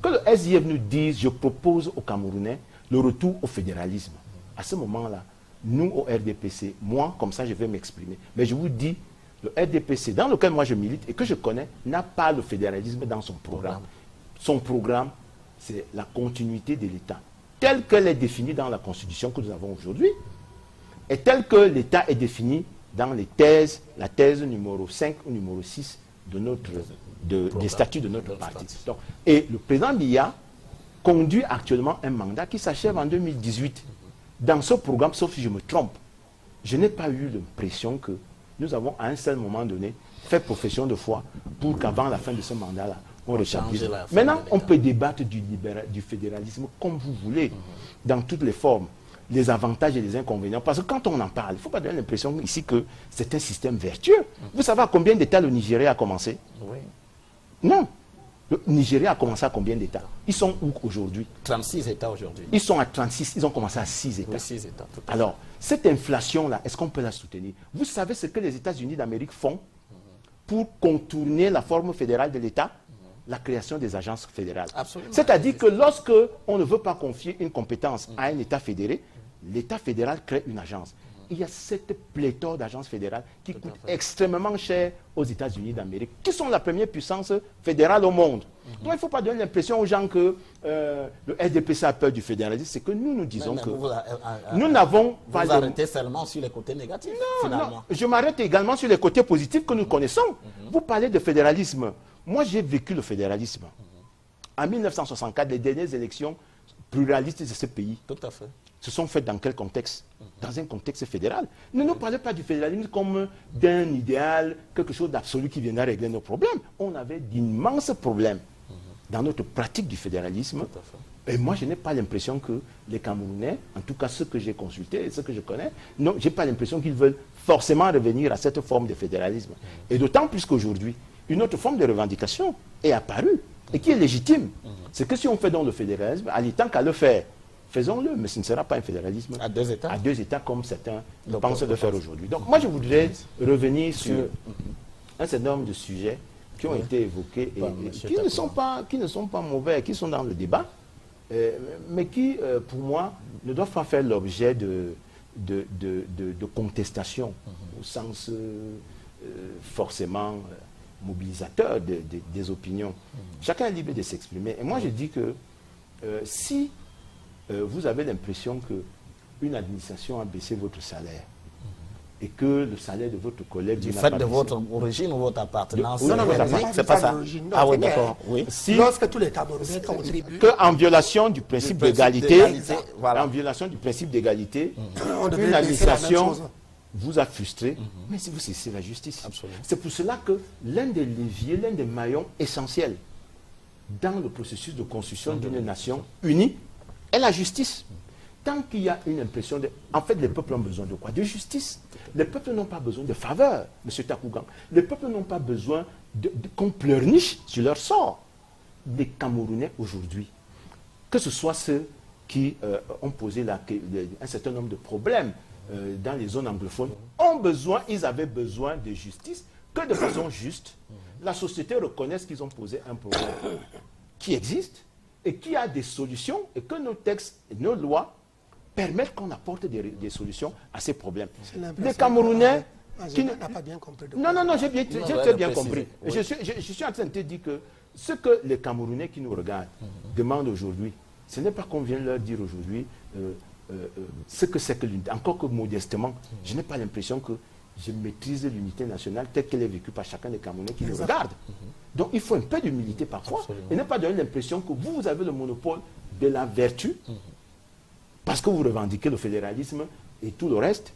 que le SDF nous dise, je propose aux Camerounais le retour au fédéralisme. À ce moment-là, nous au RDPC, moi comme ça je vais m'exprimer, mais je vous dis, le RDPC dans lequel moi je milite et que je connais, n'a pas le fédéralisme dans son programme. Son programme, c'est la continuité de l'État, telle qu'elle est définie dans la Constitution que nous avons aujourd'hui, et telle que l'État est défini dans les thèses, la thèse numéro 5 ou numéro 6 des statuts de notre parti. Donc, et le président Biya conduit actuellement un mandat qui s'achève en 2018. Dans ce programme, sauf si je me trompe, je n'ai pas eu l'impression que nous avons à un seul moment donné fait profession de foi pour qu'avant la fin de ce mandat-là, on rétablisse. Maintenant, on peut débattre du fédéralisme comme vous voulez, dans toutes les formes, les avantages et les inconvénients. Parce que quand on en parle, il ne faut pas donner l'impression ici que c'est un système vertueux. Vous savez à combien d'États le Nigeria a commencé? Oui. Non. Le Nigeria a commencé à combien d'États? Ils sont où aujourd'hui? 36 États aujourd'hui. Ils sont à 36, ils ont commencé à 6 États. Oui, 6 États. Tout à fait. Alors, cette inflation-là, est-ce qu'on peut la soutenir? Vous savez ce que les États-Unis d'Amérique font pour contourner la forme fédérale de l'État? La création des agences fédérales. C'est-à-dire que lorsque on ne veut pas confier une compétence à un État fédéré, l'État fédéral crée une agence. Il y a cette pléthore d'agences fédérales qui coûtent extrêmement cher aux États-Unis d'Amérique, qui sont la première puissance fédérale au monde. Donc il ne faut pas donner l'impression aux gens que le SDPC a peur du fédéralisme. C'est que nous disons que nous n'avons pas... Vous arrêtez seulement sur les côtés négatifs, finalement. Non, je m'arrête également sur les côtés positifs que nous connaissons. Vous parlez de fédéralisme. Moi, j'ai vécu le fédéralisme. En 1964, les dernières élections pluralistes de ce pays se sont faites dans quel contexte? Dans un contexte fédéral. Ne nous parlez pas du fédéralisme comme d'un idéal, quelque chose d'absolu qui viendra régler nos problèmes. On avait d'immenses problèmes dans notre pratique du fédéralisme. Et moi, je n'ai pas l'impression que les Camerounais, en tout cas ceux que j'ai consultés et ceux que je connais, non, je n'ai pas l'impression qu'ils veulent forcément revenir à cette forme de fédéralisme. Et d'autant plus qu'aujourd'hui, une autre forme de revendication est apparue et qui est légitime. C'est que si on fait donc le fédéralisme, tant qu'à le faire, faisons-le, mais ce ne sera pas un fédéralisme à 2 États. À 2 États comme certains pensent le faire aujourd'hui. Donc moi je voudrais revenir sur un certain nombre de sujets qui ont été évoqués et qui ne sont pas mauvais, qui sont dans le débat, mais qui, pour moi, ne doivent pas faire l'objet de contestation au sens forcément mobilisateur des opinions. Chacun est libre de s'exprimer. Et moi je dis que si vous avez l'impression qu'une administration a baissé votre salaire et que le salaire de votre collègue... Du fait de votre origine ou votre appartenance? Non, c'est pas ça. Ah oui, d'accord. Oui. Lorsque tous les Camerounais contribuent... Qu'en violation du principe d'égalité, voilà. En violation du principe d'égalité, une administration vous a frustré, mais si vous cessez la justice. C'est pour cela que l'un des leviers, l'un des maillons essentiels dans le processus de construction d'une nation unie est la justice. Tant qu'il y a une impression de... En fait, les peuples ont besoin de quoi? De justice. Les peuples n'ont pas besoin de faveur, M. Takougan. Les peuples n'ont pas besoin qu'on pleurniche sur leur sort. Les Camerounais aujourd'hui, que ce soit ceux qui ont posé un certain nombre de problèmes dans les zones anglophones, ils avaient besoin de justice, que de façon juste, la société reconnaisse qu'ils ont posé un problème qui existe et qui a des solutions et que nos textes et nos lois permettent qu'on apporte des solutions à ces problèmes. Les Camerounais... qui n'a pas bien compris. Non, j'ai très bien compris. Je suis en train de te dire que ce que les Camerounais qui nous regardent demandent aujourd'hui, ce n'est pas qu'on vient leur dire aujourd'hui ce que c'est que l'unité. Encore que modestement, je n'ai pas l'impression que je maîtrise l'unité nationale telle qu'elle est vécue par chacun des Camerounais qui nous regardent. Donc il faut un peu d'humilité parfois et ne pas donner l'impression que vous avez le monopole de la vertu parce que vous revendiquez le fédéralisme et tout le reste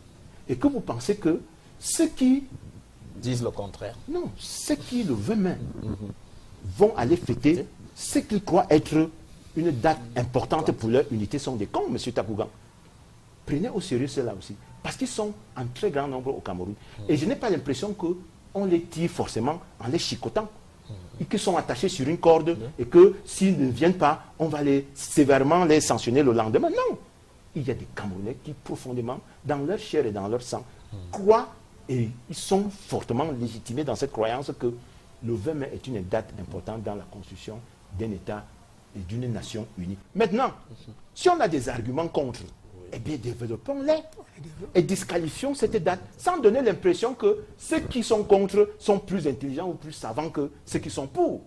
et que vous pensez que ceux qui disent le contraire. Non, ceux qui le veulent même vont aller fêter ce qu'ils croient être une date importante pour leur unité sont des cons, M. Takougan. Prenez au sérieux cela aussi. Parce qu'ils sont en très grand nombre au Cameroun. Et je n'ai pas l'impression qu'on les tire forcément en les chicotant. Et qu'ils sont attachés sur une corde et que s'ils ne viennent pas, on va sévèrement les sanctionner le lendemain. Non. Il y a des Camerounais qui profondément, dans leur chair et dans leur sang, croient et ils sont fortement légitimés dans cette croyance que le 20 mai est une date importante dans la construction d'un État et d'une nation unie. Maintenant, si on a des arguments contre, eh bien développons-les et disqualifions cette date sans donner l'impression que ceux qui sont contre sont plus intelligents ou plus savants que ceux qui sont pour.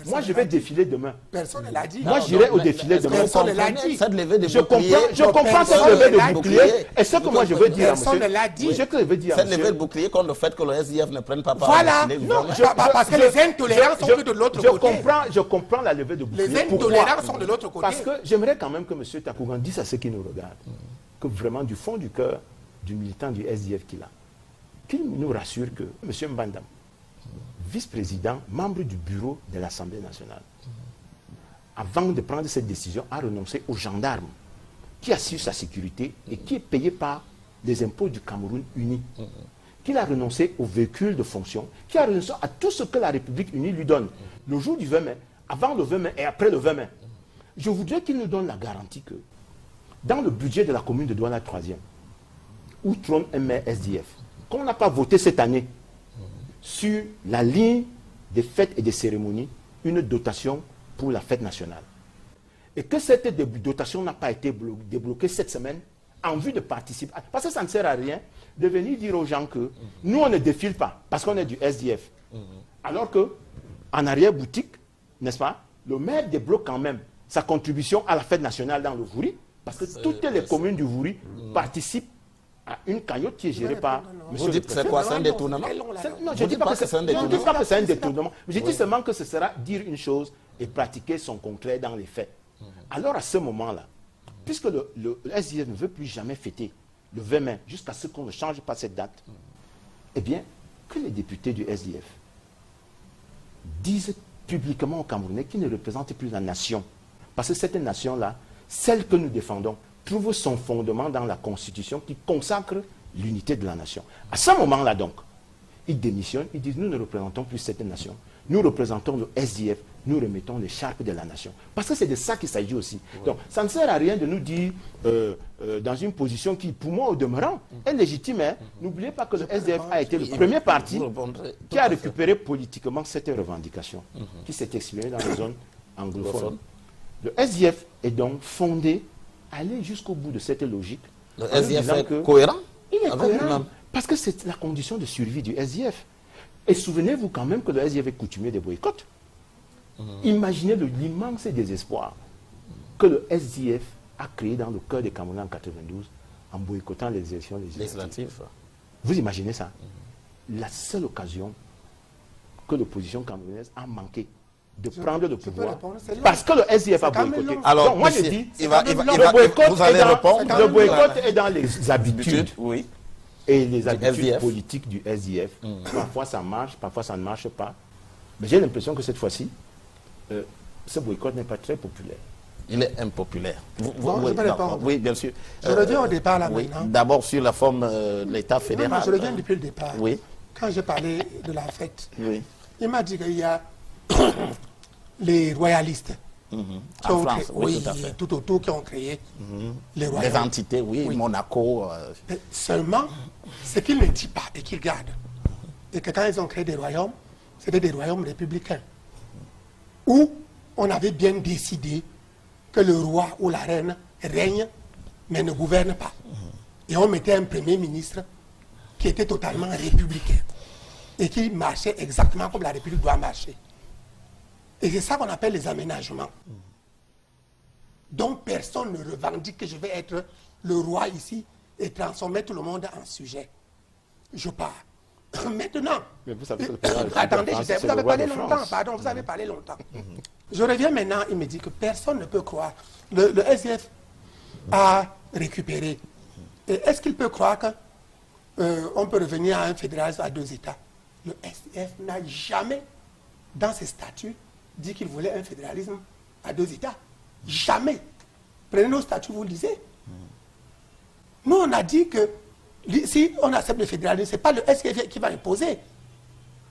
Moi, je vais défiler demain. Personne ne l'a dit. Moi, j'irai au défilé demain. Personne ne l'a dit. Cette levée de Je comprends cette levée de bouclier. Et ce que moi, je veux dire à monsieur... Personne ne l'a dit. Ce que je veux dire à Cette monsieur... levée de bouclier contre le fait que le SDF ne prenne pas part Voilà. au défilé. Non, parce que les intolérants sont que de l'autre côté. Je comprends la levée de bouclier. Les intolérants sont de l'autre côté. Parce que j'aimerais quand même que M. Takougan dise à ceux qui nous regardent que vraiment, du fond du cœur du militant du SDF qu'il a, qu'il nous rassure que M. Mbandam, vice-président, membre du bureau de l'Assemblée nationale, avant de prendre cette décision, a renoncé aux gendarmes qui assurent sa sécurité et qui est payé par les impôts du Cameroun uni. Qu'il a renoncé aux véhicules de fonction, qui a renoncé à tout ce que la République unie lui donne. Le jour du 20 mai, avant le 20 mai et après le 20 mai. Je voudrais qu'il nous donne la garantie que dans le budget de la commune de Douala 3e, où trône un maire SDF, qu'on n'a pas voté cette année sur la ligne des fêtes et des cérémonies, une dotation pour la fête nationale. Et que cette dotation n'a pas été débloquée cette semaine en vue de participer. Parce que ça ne sert à rien de venir dire aux gens que nous, on ne défile pas parce qu'on est du SDF. Alors que, en arrière-boutique, n'est-ce pas, le maire débloque quand même sa contribution à la fête nationale dans le Vouri, parce que toutes les communes du Vouri participent à une cagnotte qui est gérée par Vous dites que c'est quoi, c'est un détournement? Non, je ne dis pas que c'est un détournement. Je dis seulement que ce sera dire une chose et pratiquer son contraire dans les faits. Alors à ce moment-là, puisque le SDF ne veut plus jamais fêter le 20 mai jusqu'à ce qu'on ne change pas cette date, eh bien, que les députés du SDF disent publiquement aux Camerounais qu'ils ne représentent plus la nation. Parce que cette nation-là, celle que nous défendons, trouve son fondement dans la Constitution qui consacre l'unité de la nation. À ce moment-là donc, ils démissionnent, ils disent nous ne représentons plus cette nation, nous représentons le SDF, nous remettons l'écharpe de la nation. Parce que c'est de ça qu'il s'agit aussi. Oui. Donc ça ne sert à rien de nous dire dans une position qui, pour moi au demeurant, est légitime. Hein. N'oubliez pas que le SDF a été le premier parti qui a récupéré politiquement cette revendication, qui s'est exprimée dans les zones anglophones. Le SDF est donc fondé à aller jusqu'au bout de cette logique. Le SDF est cohérent? Il est cohérent. Parce que c'est la condition de survie du SDF. Et souvenez-vous quand même que le SDF est coutumier des boycotts. Imaginez l'immense désespoir que le SDF a créé dans le cœur des Camerounais en 92 en boycottant les élections législatives. Vous imaginez ça? La seule occasion que l'opposition camerounaise a manqué de prendre le pouvoir parce que le SDF a boycotté. Alors, donc, moi je dis, le boycott est dans les habitudes. Oui. Et les habitudes politiques du SDF. Parfois ça marche, parfois ça ne marche pas. Mais j'ai l'impression que cette fois-ci, ce boycott n'est pas très populaire. Il est impopulaire. Oui, bien sûr. Je reviens au départ là maintenant. D'abord sur la forme de l'État fédéral. Je reviens depuis le départ. Oui. Quand j'ai parlé de la fête, oui. Il m'a dit qu'il y a les royalistes qui ont créé, tout autour qui ont créé les royaumes. Les entités, oui. Monaco. Seulement, ce qu'il ne dit pas et qu'il garde, et que quand ils ont créé des royaumes, c'était des royaumes républicains, où on avait bien décidé que le roi ou la reine règne, mais ne gouverne pas. Et on mettait un premier ministre qui était totalement républicain et qui marchait exactement comme la République doit marcher. Et c'est ça qu'on appelle les aménagements. Donc personne ne revendique que je vais être le roi ici et transformer tout le monde en sujet. Je pars. Maintenant, mais vous savez attendez, vous avez parlé longtemps, pardon, vous avez parlé longtemps. Je reviens maintenant, il me dit que personne ne peut croire. Le SDF a récupéré. Et est-ce qu'il peut croire qu'on peut revenir à un fédéralisme à 2 États? Le SDF n'a jamais, dans ses statuts, dit qu'il voulait un fédéralisme à 2 États. Jamais. Prenez nos statuts, vous le lisez. Nous, on a dit que si on accepte le fédéralisme, ce n'est pas le SDF qui va imposer.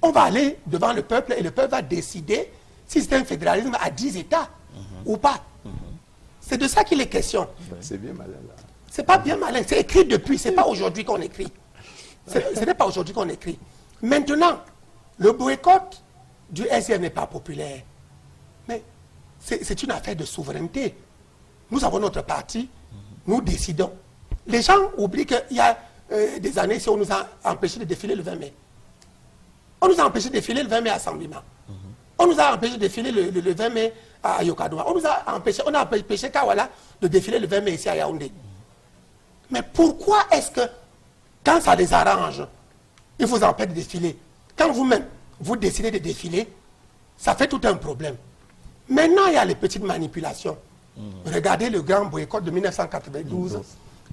On va aller devant le peuple et le peuple va décider si c'est un fédéralisme à 10 États ou pas. C'est de ça qu'il est question. C'est bien malin là. C'est pas bien malin, c'est écrit depuis, c'est pas aujourd'hui qu'on écrit. Ce n'est pas aujourd'hui qu'on écrit. Maintenant, le boycott du SDF n'est pas populaire. Mais c'est une affaire de souveraineté. Nous avons notre parti, nous décidons. Les gens oublient qu'il y a des années, si on nous a empêché de défiler le 20 mai. On nous a empêché de défiler le 20 mai à Sambima. On nous a empêché de défiler le 20 mai à Yokadoua. On a empêché Kawala de défiler le 20 mai ici à Yaoundé. Mais pourquoi est-ce que, quand ça les arrange, ils vous empêchent de défiler? Quand vous-même, vous décidez de défiler, ça fait tout un problème. Maintenant, il y a les petites manipulations. Regardez le grand boycott de 1992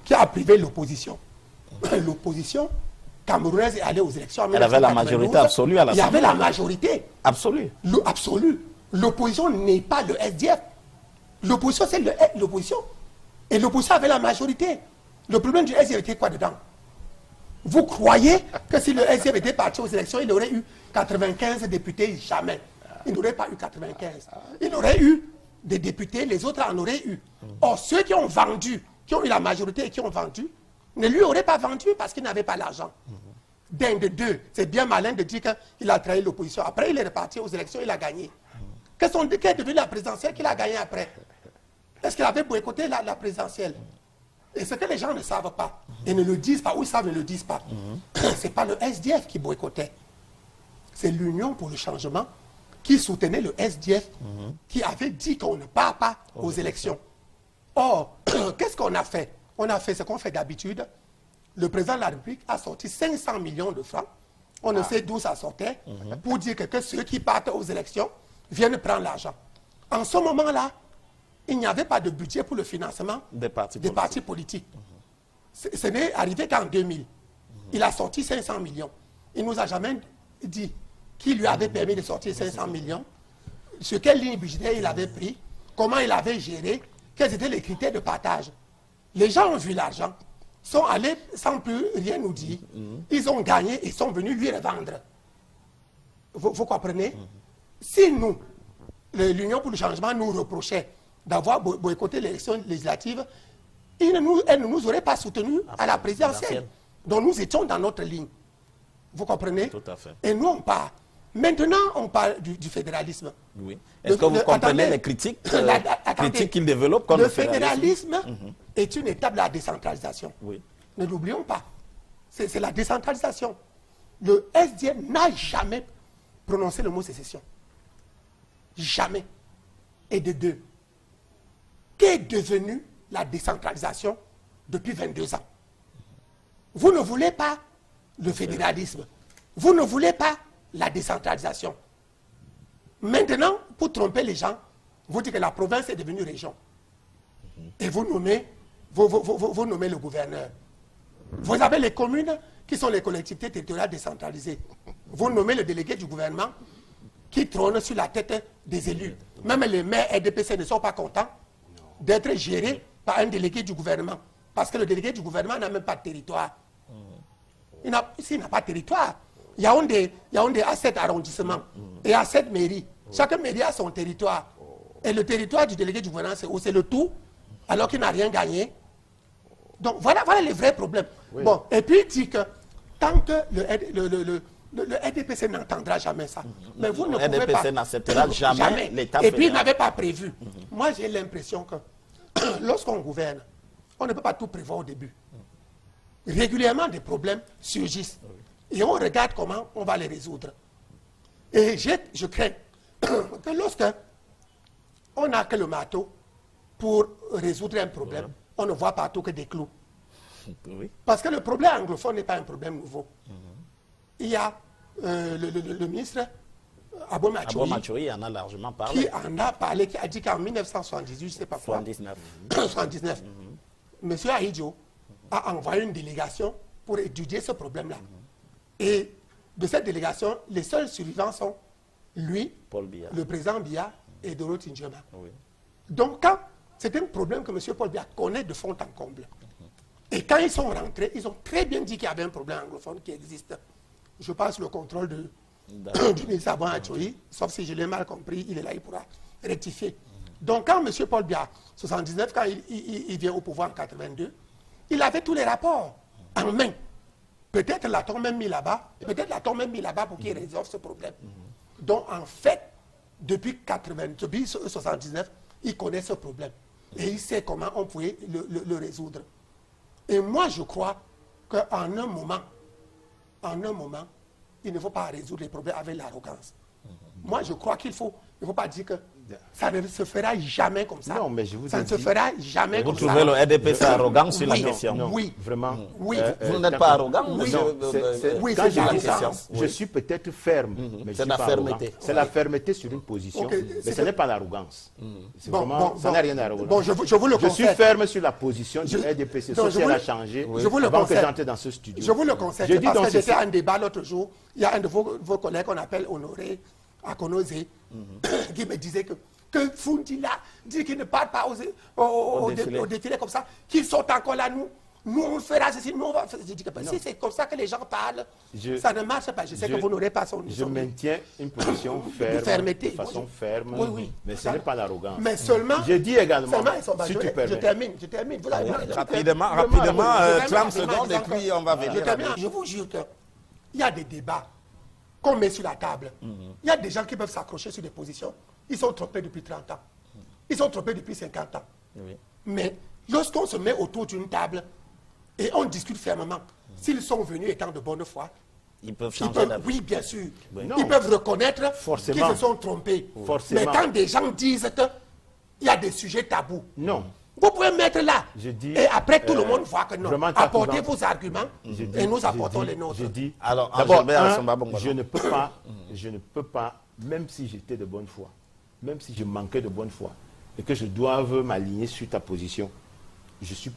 qui a privé l'opposition. L'opposition camerounaise est allée aux élections en 1992. Elle avait la majorité absolue à l'Assemblée. Il y avait la majorité. Absolue. Absolue. L'opposition n'est pas le SDF. L'opposition, c'est l'opposition. Et l'opposition avait la majorité. Le problème du SDF était quoi dedans? Vous croyez que si le SDF était parti aux élections, il aurait eu 95 députés? Jamais. Il n'aurait pas eu 95. Il aurait eu des députés, les autres en auraient eu. Or, ceux qui ont vendu, qui ont eu la majorité et qui ont vendu, ne lui auraient pas vendu parce qu'il n'avait pas l'argent. D'un de deux, c'est bien malin de dire qu'il a trahi l'opposition. Après, il est reparti aux élections, il a gagné. Qu'est-ce qu'est devenu la présidentielle qu'il a gagné après? Est-ce qu'il avait boycotté la présidentielle? Et ce que les gens ne savent pas, et ne le disent pas, ou ils savent, ne le disent pas, c'est pas le SDF qui boycottait. C'est l'Union pour le changement qui soutenait le SDF, qui avait dit qu'on ne part pas aux élections. Or, qu'est-ce qu'on a fait? On a fait ce qu'on fait d'habitude. Le président de la République a sorti 500 millions de francs. On ne sait d'où ça sortait, pour dire que ceux qui partent aux élections viennent prendre l'argent. En ce moment-là, il n'y avait pas de budget pour le financement des partis politiques. Ce n'est arrivé qu'en 2000. Il a sorti 500 millions. Il ne nous a jamais dit qui lui avait permis de sortir 500 millions, sur quelle ligne budgétaire il avait pris, comment il avait géré, quels étaient les critères de partage. Les gens ont vu l'argent, sont allés sans plus rien nous dire. Ils ont gagné et sont venus lui revendre. Vous comprenez? Si nous, l'Union pour le changement, nous reprochait d'avoir boycotté l'élection législative, elle ne nous aurait pas soutenus à la présidentielle. Donc nous étions dans notre ligne. Vous comprenez? Tout à fait. Et nous, on part. Maintenant, on parle du fédéralisme. Oui. Est-ce que vous comprenez les critiques qu'il développe contre le fédéralisme est une étape de la décentralisation. Oui. Ne l'oublions pas. C'est la décentralisation. Le SDF n'a jamais prononcé le mot sécession. Jamais. Et de deux. Qu'est devenue la décentralisation depuis 22 ans? Vous ne voulez pas le fédéralisme. Vous ne voulez pas la décentralisation. Maintenant, pour tromper les gens, vous dites que la province est devenue région. Et vous nommez le gouverneur. Vous avez les communes qui sont les collectivités territoriales décentralisées. Vous nommez le délégué du gouvernement qui trône sur la tête des élus. Même les maires RDPC ne sont pas contents d'être gérés par un délégué du gouvernement. Parce que le délégué du gouvernement n'a même pas de territoire. Ici, il n'a pas de territoire. Yaoundé a 7 arrondissements et a 7 mairies. Chaque mairie a son territoire. Et le territoire du délégué du gouvernement, c'est le tout, alors qu'il n'a rien gagné. Donc voilà les vrais problèmes. Oui. Bon, et puis il dit que tant que le RDPC n'entendra jamais ça. Mais vous ne pouvez pas. Le RDPC n'acceptera jamais l'État. Et puis il n'avait pas prévu. Moi j'ai l'impression que lorsqu'on gouverne, on ne peut pas tout prévoir au début. Régulièrement des problèmes surgissent. Et on regarde comment on va les résoudre. Et je crains que lorsque on n'a que le marteau pour résoudre un problème, on ne voit partout que des clous. Oui. Parce que le problème anglophone n'est pas un problème nouveau. Il y a le ministre Abo Matchouri en a largement parlé. Qui en a parlé, qui a dit qu'en 1978, je ne sais pas quoi. 79. Monsieur Ahidjo a envoyé une délégation pour étudier ce problème-là. Et de cette délégation, les seuls survivants sont lui, Paul Biya, le président Biya et Dorothy Ndjema. Oui. Donc, quand c'est un problème que M. Paul Biya connaît de fond en comble. Et quand ils sont rentrés, ils ont très bien dit qu'il y avait un problème anglophone qui existe. Je passe le contrôle du ministre Abouan Achoui, sauf si je l'ai mal compris, il est là, il pourra rectifier. Donc, quand M. Paul Biya, 79, quand il vient au pouvoir en 82, il avait tous les rapports en main. Peut-être l'a-t-on même mis là-bas, pour qu'il résolve ce problème. Donc, en fait, depuis 79, il connaît ce problème. Et il sait comment on pouvait le résoudre. Et moi, je crois qu'en un moment, il ne faut pas résoudre les problèmes avec l'arrogance. Moi, je crois qu'il ne faut pas dire que ça ne se fera jamais comme ça. Non, mais je vous ça ne se fera jamais comme ça. Vous trouvez le RDPC arrogant sur la question? Non, oui. Vraiment. Oui. Vous n'êtes pas arrogant, Oui. monsieur? Oui, quand c'est je la dis ça, question. je suis peut-être ferme, mais je C'est suis la pas fermeté. arrogant. C'est la fermeté sur une position, Ok, mais c'est ce n'est pas l'arrogance. C'est vraiment, ça n'a rien à voir. Bon, je vous le Je suis concède. ferme sur la position du Je- RDPC, non, sauf je si elle vous- a changé je vous le avant que concède. j'entre dans ce studio. Je vous le concède. Je dis Parce donc que j'étais ceci. à un débat l'autre jour. Il y a un de vos collègues qu'on appelle Honoré Akonoze qui me disait que Fundi là dit qu'il ne part pas au défilé comme ça, qu'ils sont encore là, nous on fera ceci, nous on va faire. Je dis que si c'est comme ça que les gens parlent, ça ne marche pas. Je sais que vous n'aurez pas son Je maintiens une position ferme, fermeté, de façon ferme, oui. mais ce n'est pas l'arrogance. Mais seulement. Je dis également, Seulement, ils sont si tu majorés. permets. Je termine. Vous avez- Rapidement, je 30 termine, secondes et puis on va Je venir. termine. Je vous jure qu'il y a des débats qu'on met sur la table. Il y a des gens qui peuvent s'accrocher sur des positions. Ils sont trompés depuis 30 ans. Ils sont trompés depuis 50 ans. Mais lorsqu'on se met autour d'une table et on discute fermement, s'ils sont venus étant de bonne foi, Ils peuvent ils changer peuvent, d'avis. oui, bien sûr, Non. ils peuvent reconnaître Forcément. qu'ils se sont trompés. Forcément. Mais quand des gens disent qu'il y a des sujets tabous, Non. vous pouvez mettre là. Je dis, et après, tout le monde voit que non. vraiment, Apportez Takuban, vos arguments Je dis- et nous je apportons dis- les nôtres. Je dis, Alors, d'abord, Gilbert Assomba Bongolan. je ne peux pas, même si j'étais de bonne foi, même si je manquais de bonne foi, et que je doive m'aligner sur ta position, je suis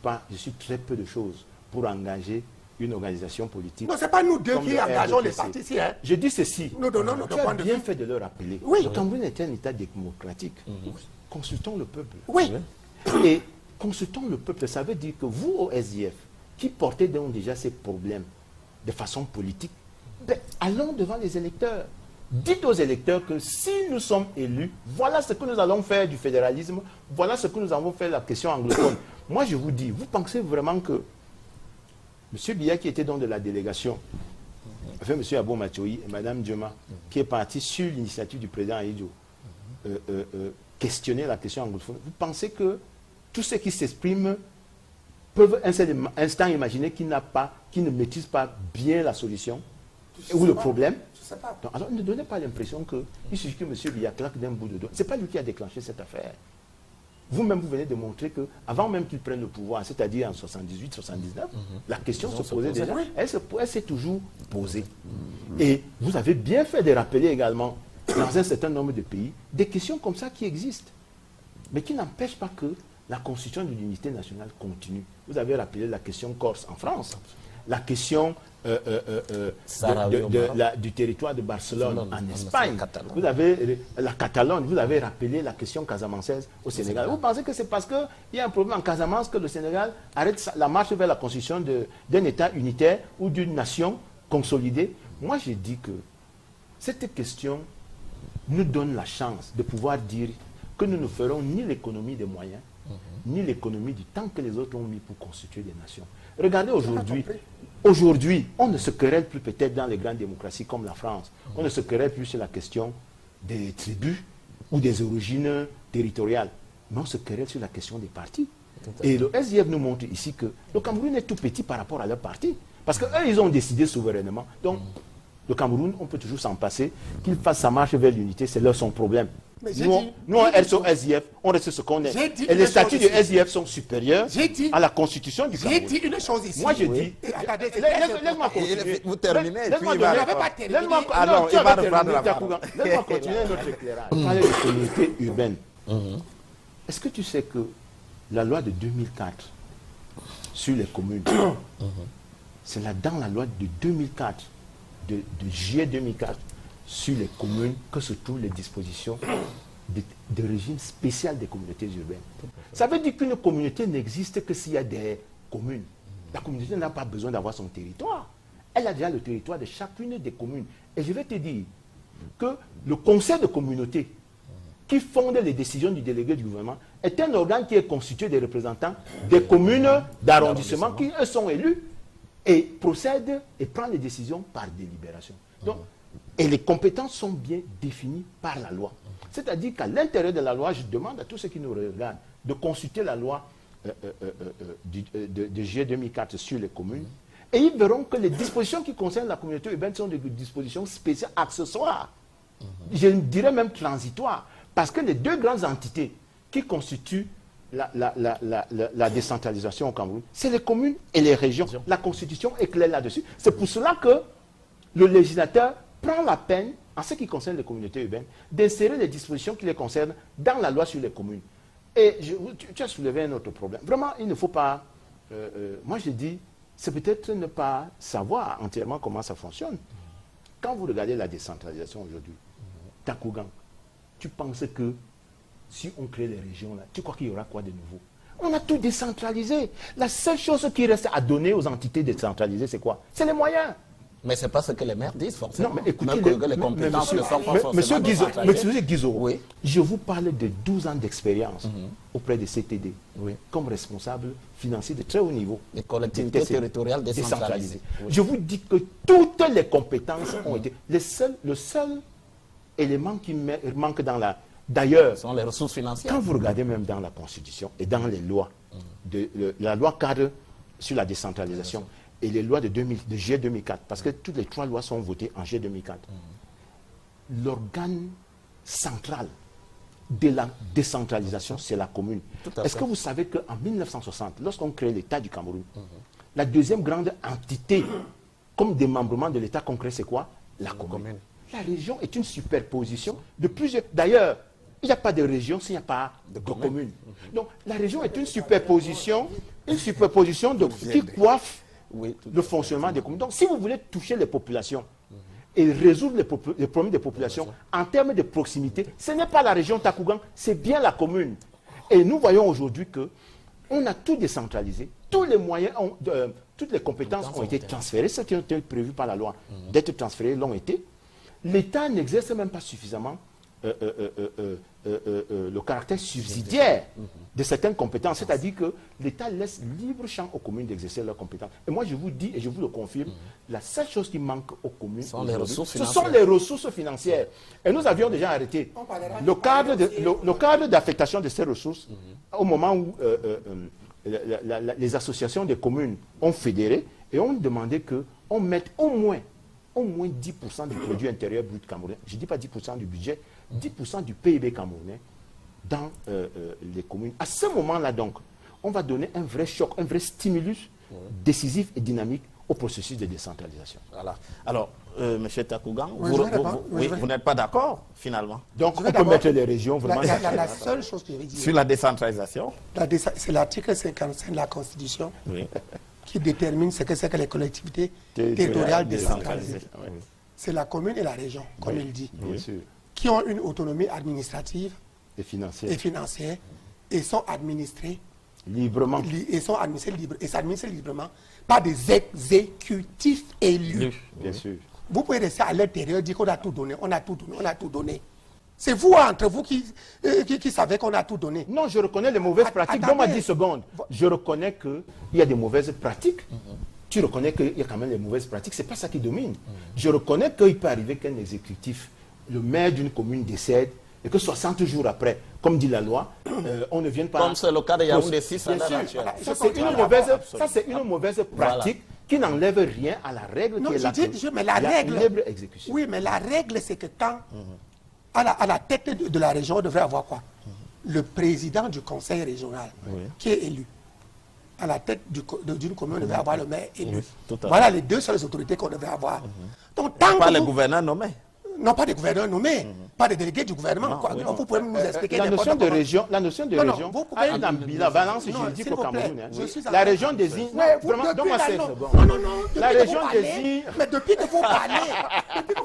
très peu de choses pour engager une organisation politique. Non, ce n'est pas nous deux comme qui le engageons les RDPC. partis ici. Hein. Je dis ceci. Nous donnons notre Tu as point de bien vue. fait de le rappeler. Oui. Le Cameroun est un État démocratique. Consultons le peuple. Oui. Et consultons le peuple, ça veut dire que vous, au SDF, qui portez donc déjà ces problèmes de façon politique, ben, allons devant les électeurs. Dites aux électeurs que si nous sommes élus, voilà ce que nous allons faire du fédéralisme, voilà ce que nous allons faire de la question anglophone. Moi, je vous dis, vous pensez vraiment que M. Biya, qui était donc de la délégation, avec M. Abou Machoui et Mme Dioma, qui est parti sur l'initiative du président Aïdjo, questionner la question anglophone, vous pensez que tous ceux qui s'expriment peuvent un seul instant imaginer qu'ils ne maîtrisent pas bien la solution ou le problème? Je sais pas. Donc, alors ne donnez pas l'impression qu'il suffit que M. Biya claque d'un bout de doigt. Ce n'est pas lui qui a déclenché cette affaire. Vous-même, vous venez de montrer qu'avant même qu'il prenne le pouvoir, c'est-à-dire en 78, 79, la question se posait déjà. Elle s'est toujours posée. Et vous avez bien fait de rappeler également, dans un certain nombre de pays, des questions comme ça qui existent, mais qui n'empêchent pas que la constitution de l'unité nationale continue. Vous avez rappelé la question corse en France, la question du territoire de Barcelone en Espagne. Vous avez la Catalogne, vous avez rappelé la question casamançaise au Sénégal. Vous pensez que c'est parce qu'il y a un problème en Casamance que le Sénégal arrête la marche vers la constitution d'un État unitaire ou d'une nation consolidée? Moi, j'ai dit que cette question nous donne la chance de pouvoir dire que nous ne ferons ni l'économie des moyens, ni l'économie du temps que les autres ont mis pour constituer des nations. Regardez aujourd'hui, on ne se querelle plus peut-être dans les grandes démocraties comme la France. On ne se querelle plus sur la question des tribus ou des origines territoriales. Mais on se querelle sur la question des partis. Et le SDF nous montre ici que le Cameroun est tout petit par rapport à leur parti. Parce qu'eux, ils ont décidé souverainement. Donc, le Cameroun, on peut toujours s'en passer. Qu'il fasse sa marche vers l'unité, c'est leur son problème. Nous, en SDF, on reste ce qu'on est. Et les statuts du SDF sont supérieurs à la constitution du Cameroun. J'ai dit une chose ici. Moi, je dis... Laisse-moi continuer. Vous terminez et puis il Laisse-moi continuer notre éclairage. On parlait de communauté urbaine. Est-ce que tu sais que la loi de 2004 sur les communes, c'est là dans la loi de 2004, de juillet 2004, sur les communes que se trouvent les dispositions de régime spécial des communautés urbaines. Ça veut dire qu'une communauté n'existe que s'il y a des communes. La communauté n'a pas besoin d'avoir son territoire. Elle a déjà le territoire de chacune des communes. Et je vais te dire que le conseil de communauté qui fonde les décisions du délégué du gouvernement est un organe qui est constitué des représentants des communes d'arrondissement qui eux sont élus et procèdent et prennent les décisions par délibération. Donc, et les compétences sont bien définies par la loi. C'est-à-dire qu'à l'intérieur de la loi, je demande à tous ceux qui nous regardent de consulter la loi de juillet 2004 sur les communes. Et ils verront que les dispositions qui concernent la communauté urbaine sont des dispositions spéciales, accessoires. Je dirais même transitoires. Parce que les deux grandes entités qui constituent la décentralisation au Cameroun, c'est les communes et les régions. La Constitution est claire là-dessus. C'est pour cela que le législateur prend la peine, en ce qui concerne les communautés urbaines, d'insérer les dispositions qui les concernent dans la loi sur les communes. Et tu as soulevé un autre problème. Vraiment, il ne faut pas... moi, je dis, c'est peut-être ne pas savoir entièrement comment ça fonctionne. Quand vous regardez la décentralisation aujourd'hui, Takougan, tu penses que si on crée les régions, là, tu crois qu'il y aura quoi de nouveau? On a tout décentralisé. La seule chose qui reste à donner aux entités décentralisées, c'est quoi? C'est les moyens. Mais ce n'est pas ce que les maires disent forcément. Non, mais écoutez, les compétences ne sont pas forcément Monsieur Guizot, oui. Je vous parle de 12 ans d'expérience auprès des CTD, oui, comme responsable financier de très haut niveau. Les collectivités territoriales décentralisées. Oui. Je vous dis que toutes les compétences ont été... Le seul élément qui manque dans la... D'ailleurs, ce sont les ressources financières. Quand vous regardez même dans la Constitution et dans les lois, la loi cadre sur la décentralisation, et les lois de juillet 2004, parce que toutes les trois lois sont votées en juillet 2004. L'organe central de la décentralisation, c'est la commune. Est-ce que vous savez qu'en 1960, lorsqu'on crée l'État du Cameroun, la deuxième grande entité comme démembrement de l'État qu'on crée, c'est quoi? La commune. La région est une superposition de plusieurs... D'ailleurs, il n'y a pas de région s'il n'y a pas de commune. Donc, la région est une superposition qui coiffe le fonctionnement des communes. Donc, si vous voulez toucher les populations et résoudre les problèmes des populations en termes de proximité, ce n'est pas la région Takougan, c'est bien la commune. Et nous voyons aujourd'hui qu'on a tout décentralisé, tous les moyens, toutes les compétences ont été transférées, ce qui était prévu par la loi d'être transférées l'ont été. L'État n'exerce même pas suffisamment le caractère subsidiaire de certaines compétences, c'est-à-dire que l'État laisse libre champ aux communes d'exercer leurs compétences. Et moi, je vous dis, et je vous le confirme, la seule chose qui manque aux communes, ce sont les ressources financières. Et nous avions déjà arrêté le cadre d'affectation de ces ressources au moment où les associations des communes ont fédéré et ont demandé qu'on mette au moins 10% du produit intérieur brut camerounais, je ne dis pas 10% du budget, 10% du PIB camerounais dans les communes. À ce moment-là, donc, on va donner un vrai choc, un vrai stimulus décisif et dynamique au processus de décentralisation. Voilà. Alors, M. Takougan, vous n'êtes pas d'accord, finalement? Donc, on peut mettre les régions vraiment... La seule chose que je vais dire... Sur la décentralisation? C'est l'article 55 de la Constitution qui détermine ce que c'est que les collectivités territoriales décentralisées. C'est la commune et la région, comme il dit, qui ont une autonomie administrative et financière et sont administrées librement. Et s'administrent librement par des exécutifs élus. Bien sûr. Vous pouvez rester à l'intérieur, dire qu'on a tout donné, on a tout donné. C'est vous, entre vous, qui savez qu'on a tout donné. Non, je reconnais les mauvaises pratiques. Donne-moi 10 secondes. Je reconnais qu'il y a des mauvaises pratiques. Tu reconnais qu'il y a quand même des mauvaises pratiques. Ce n'est pas ça qui domine. Je reconnais qu'il peut arriver qu'un exécutif, le maire d'une commune décède, et que 60 jours après, comme dit la loi, on ne vienne pas... Comme c'est le cas de Yaoundé 6 à l'heure actuelle. Ça, c'est une mauvaise pratique qui n'enlève rien à la règle qui est là. Mais la règle... libre exécution. Oui, mais la règle, c'est que quand... À la tête de la région, on devrait avoir quoi? Le président du conseil régional, qui est élu. À la tête d'une commune, on devrait avoir le maire élu. Voilà les deux seules autorités qu'on devrait avoir. Donc, pas les gouverneurs nommés. Non, pas des gouverneurs nommés, pas des délégués du gouvernement. Quoi. oui, Non, vous pouvez nous expliquer La notion de région, vous pouvez- la balance Non, juridique s'il au vous plaît, Cameroun. je suis en La train- région désigne. Ouais, vous, Vraiment, depuis donne-moi là, 16 non. secondes. Non, depuis La que région vous parlez, désigne. mais depuis que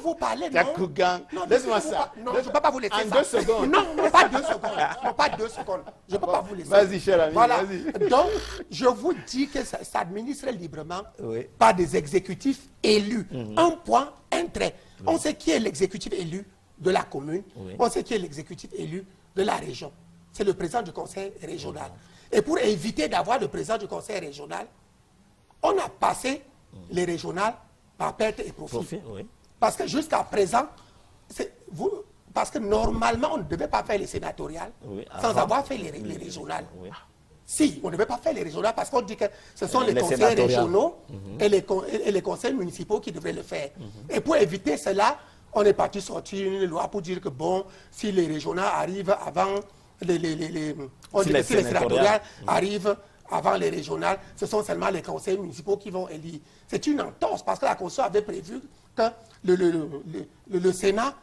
vous parlez, non. Kakougan. Non, Laisse-moi depuis que ça. vous non, je ne peux pas vous laisser En ça. 2 secondes. Non, pas 2 secondes. Non, pas 2 secondes. Je ne peux pas vous laisser. Vas-y, cher ami, Voilà. vas-y. Donc, je vous dis que ça s'administre librement Oui. par des exécutifs élus. Un point, un trait. On sait qui est l'exécutif élu de la commune. Oui. On sait qui est l'exécutif élu de la région. C'est le président du conseil régional. Et pour éviter d'avoir le président du conseil régional, on a passé les régionales par perte et profit. Profit, oui. Parce que jusqu'à présent, parce que normalement, on ne devait pas faire les sénatoriales Oui, sans avant. avoir fait les régionales. Oui. Si, on ne devait pas faire les régionales parce qu'on dit que ce sont les Les conseils sénatoriales. régionaux et les conseils municipaux qui devraient le faire. Et pour éviter cela, on est parti sortir une loi pour dire que bon, si les régionales arrivent avant on Si dit les que si les sénatoriales. sénatoriales arrivent avant les régionales, ce sont seulement les conseils municipaux qui vont élire. C'est une entorse parce que la Constitution avait prévu que le Sénat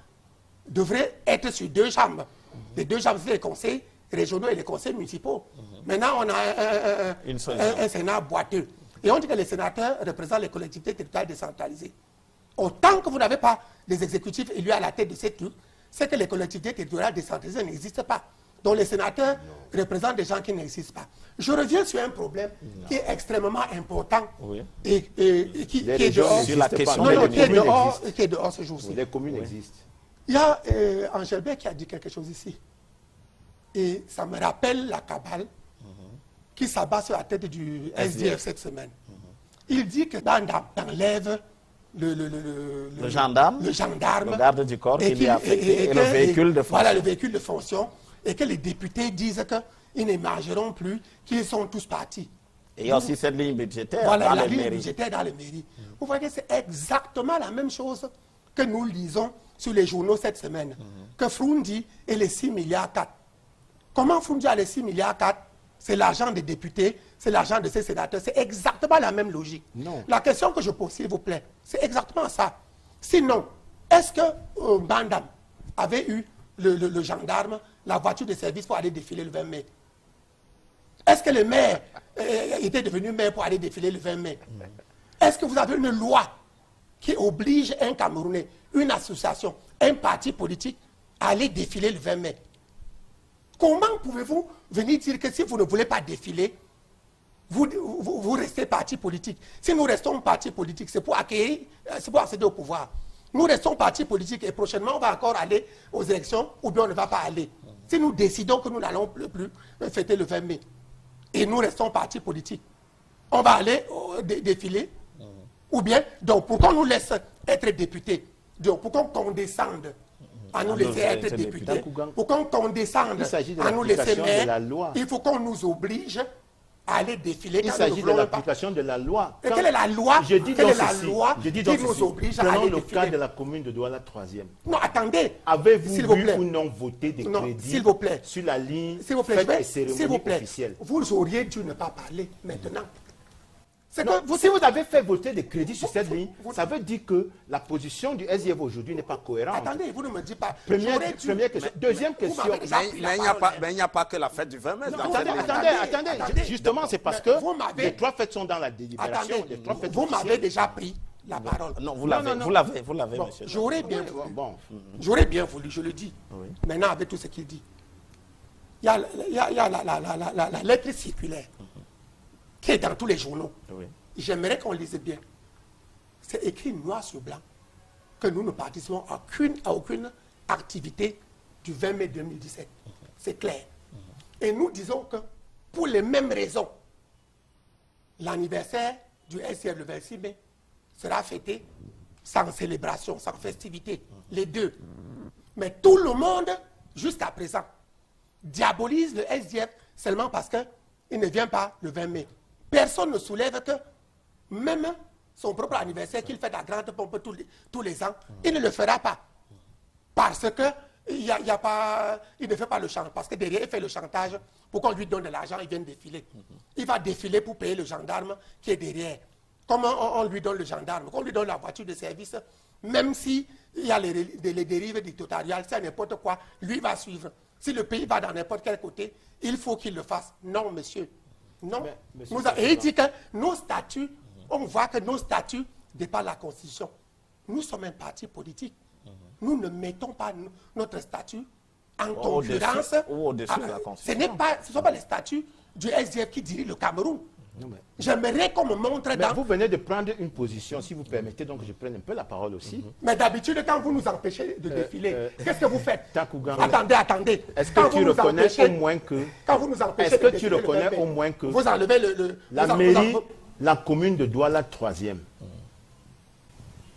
devrait être sur 2 chambres. Les 2 chambres, c'est les conseils régionaux et les conseils municipaux. Maintenant, on a Une seule un Sénat boiteux. Et on dit que les sénateurs représentent les collectivités territoriales décentralisées. Autant que vous n'avez pas des exécutifs élus à la tête de ces trucs, c'est que les collectivités territoriales décentralisées n'existent pas. Donc les sénateurs représentent des gens qui n'existent pas. Je reviens sur un problème qui est extrêmement important Oui. et qui Les est régions dehors. Sur la n'existent question pas. Non, non, Les qui est communes dehors, existent. qui est dehors ce jour-ci. Les communes existent. Il y a Angèle qui a dit quelque chose ici. Et ça me rappelle la cabale qui s'abat sur la tête du SDF cette semaine. Il dit que Bandam enlève le gendarme, le garde du corps et qui lui a affecté, et le véhicule de fonction. Voilà, le véhicule de fonction. Et que les députés disent qu'ils n'émergeront plus, qu'ils sont tous partis. Et il y a aussi cette ligne budgétaire Voilà, dans la les ligne mairies. budgétaire dans les mairies. Vous voyez, c'est exactement la même chose que nous lisons sur les journaux cette semaine. Que Frundi et les 6 milliards 4. Comment Frundi a les 6 milliards 4? C'est l'argent des députés, c'est l'argent de ces sénateurs. C'est exactement la même logique. Non. La question que je pose, s'il vous plaît, c'est exactement ça. Sinon, est-ce que Bandam avait eu le gendarme, la voiture de service pour aller défiler le 20 mai? Est-ce que le maire était devenu maire pour aller défiler le 20 mai? Est-ce que vous avez une loi qui oblige un Camerounais, une association, un parti politique à aller défiler le 20 mai? Comment pouvez-vous venir dire que si vous ne voulez pas défiler, vous restez parti politique? Si nous restons parti politique, c'est pour acquérir, c'est pour accéder au pouvoir. Nous restons parti politique et prochainement on va encore aller aux élections ou bien on ne va pas aller. Si nous décidons que nous n'allons plus fêter le 20 mai et nous restons parti politique, on va aller défiler ou bien, donc pourquoi on nous laisse être députés? Donc pourquoi on condescende à nous laisser être députés? Pourquoi on condescende Il s'agit de à nous laisser l'application de la maire? loi. Il faut qu'on nous oblige à aller défiler. Il quand s'agit nous de voulons pas. l'application de la loi. Et quelle est la loi? Je dis Quelle donc est la ceci. loi Je dis qui donc nous ceci. oblige à Prenons aller le défiler? cas de la commune de Douala 3e. Non, attendez. Avez-vous S'il vous vu plaît. ou non voté des Non, crédits s'il vous plaît. sur la ligne S'il vous plaît, fête et s'il vous cérémonie plaît, officielle? vous auriez dû ne pas parler maintenant. C'est Non, que si vous avez fait voter des crédits sur cette ligne, vous- ça veut dire que la position du SDF aujourd'hui n'est pas cohérente. Attendez, vous ne me dites pas. Première J'aurais dû- question. Deuxième Vous question. m'avez déjà pris la parole. Mais il n'y a pas que la fête du 20 mai. Non, dans attendez, cette attendez, ligne. attendez. Justement, c'est parce Mais que vous m'avez- les 3 fêtes sont dans la délibération. Attendez, Les 3 fêtes vous m'avez officielles. déjà pris la parole. Non, vous Non, l'avez, non, non. vous l'avez, Bon, monsieur. j'aurais bien voulu. Bon, J'aurais bien voulu, je le dis. Maintenant, avec tout ce qu'il dit. Il y a la lettre circulaire qui est dans tous les journaux. Oui. J'aimerais qu'on lise bien. C'est écrit noir sur blanc que nous ne participons à aucune activité du 20 mai 2017. C'est clair. Et nous disons que pour les mêmes raisons, l'anniversaire du SCF le 26 mai sera fêté sans célébration, sans festivité. Les deux. Mais tout le monde, jusqu'à présent, diabolise le SDF seulement parce qu'il ne vient pas le 20 mai. Personne ne soulève que même son propre anniversaire qu'il fait à grande pompe tous les ans, il ne le fera pas. Parce que il ne fait pas le chantage. Parce que derrière, il fait le chantage pour qu'on lui donne de l'argent, il vient défiler. Il va défiler pour payer le gendarme qui est derrière. Comment on lui donne le gendarme? Qu'on lui donne la voiture de service Même si il y a les dérives dictatoriales, c'est n'importe quoi, lui va suivre. Si le pays va dans n'importe quel côté, il faut qu'il le fasse. Non, monsieur. Non. Et il dit que nos statuts, on voit que nos statuts dépassent la Constitution. Nous sommes un parti politique. Nous ne mettons pas notre statut en concurrence. Au-dessus de la Constitution. Ce ne sont pas les statuts du SDF qui dirigent le Cameroun. J'aimerais qu'on me montre dans... Vous venez de prendre une position, si vous permettez, donc je prenne un peu la parole aussi. Mais d'habitude, quand vous nous empêchez de défiler, qu'est-ce que vous faites? Takougan, attendez. Est-ce que tu reconnais au moins que... Quand vous nous empêchez Est-ce que tu reconnais au moins que... Vous enlevez la mairie, la commune de Douala 3e,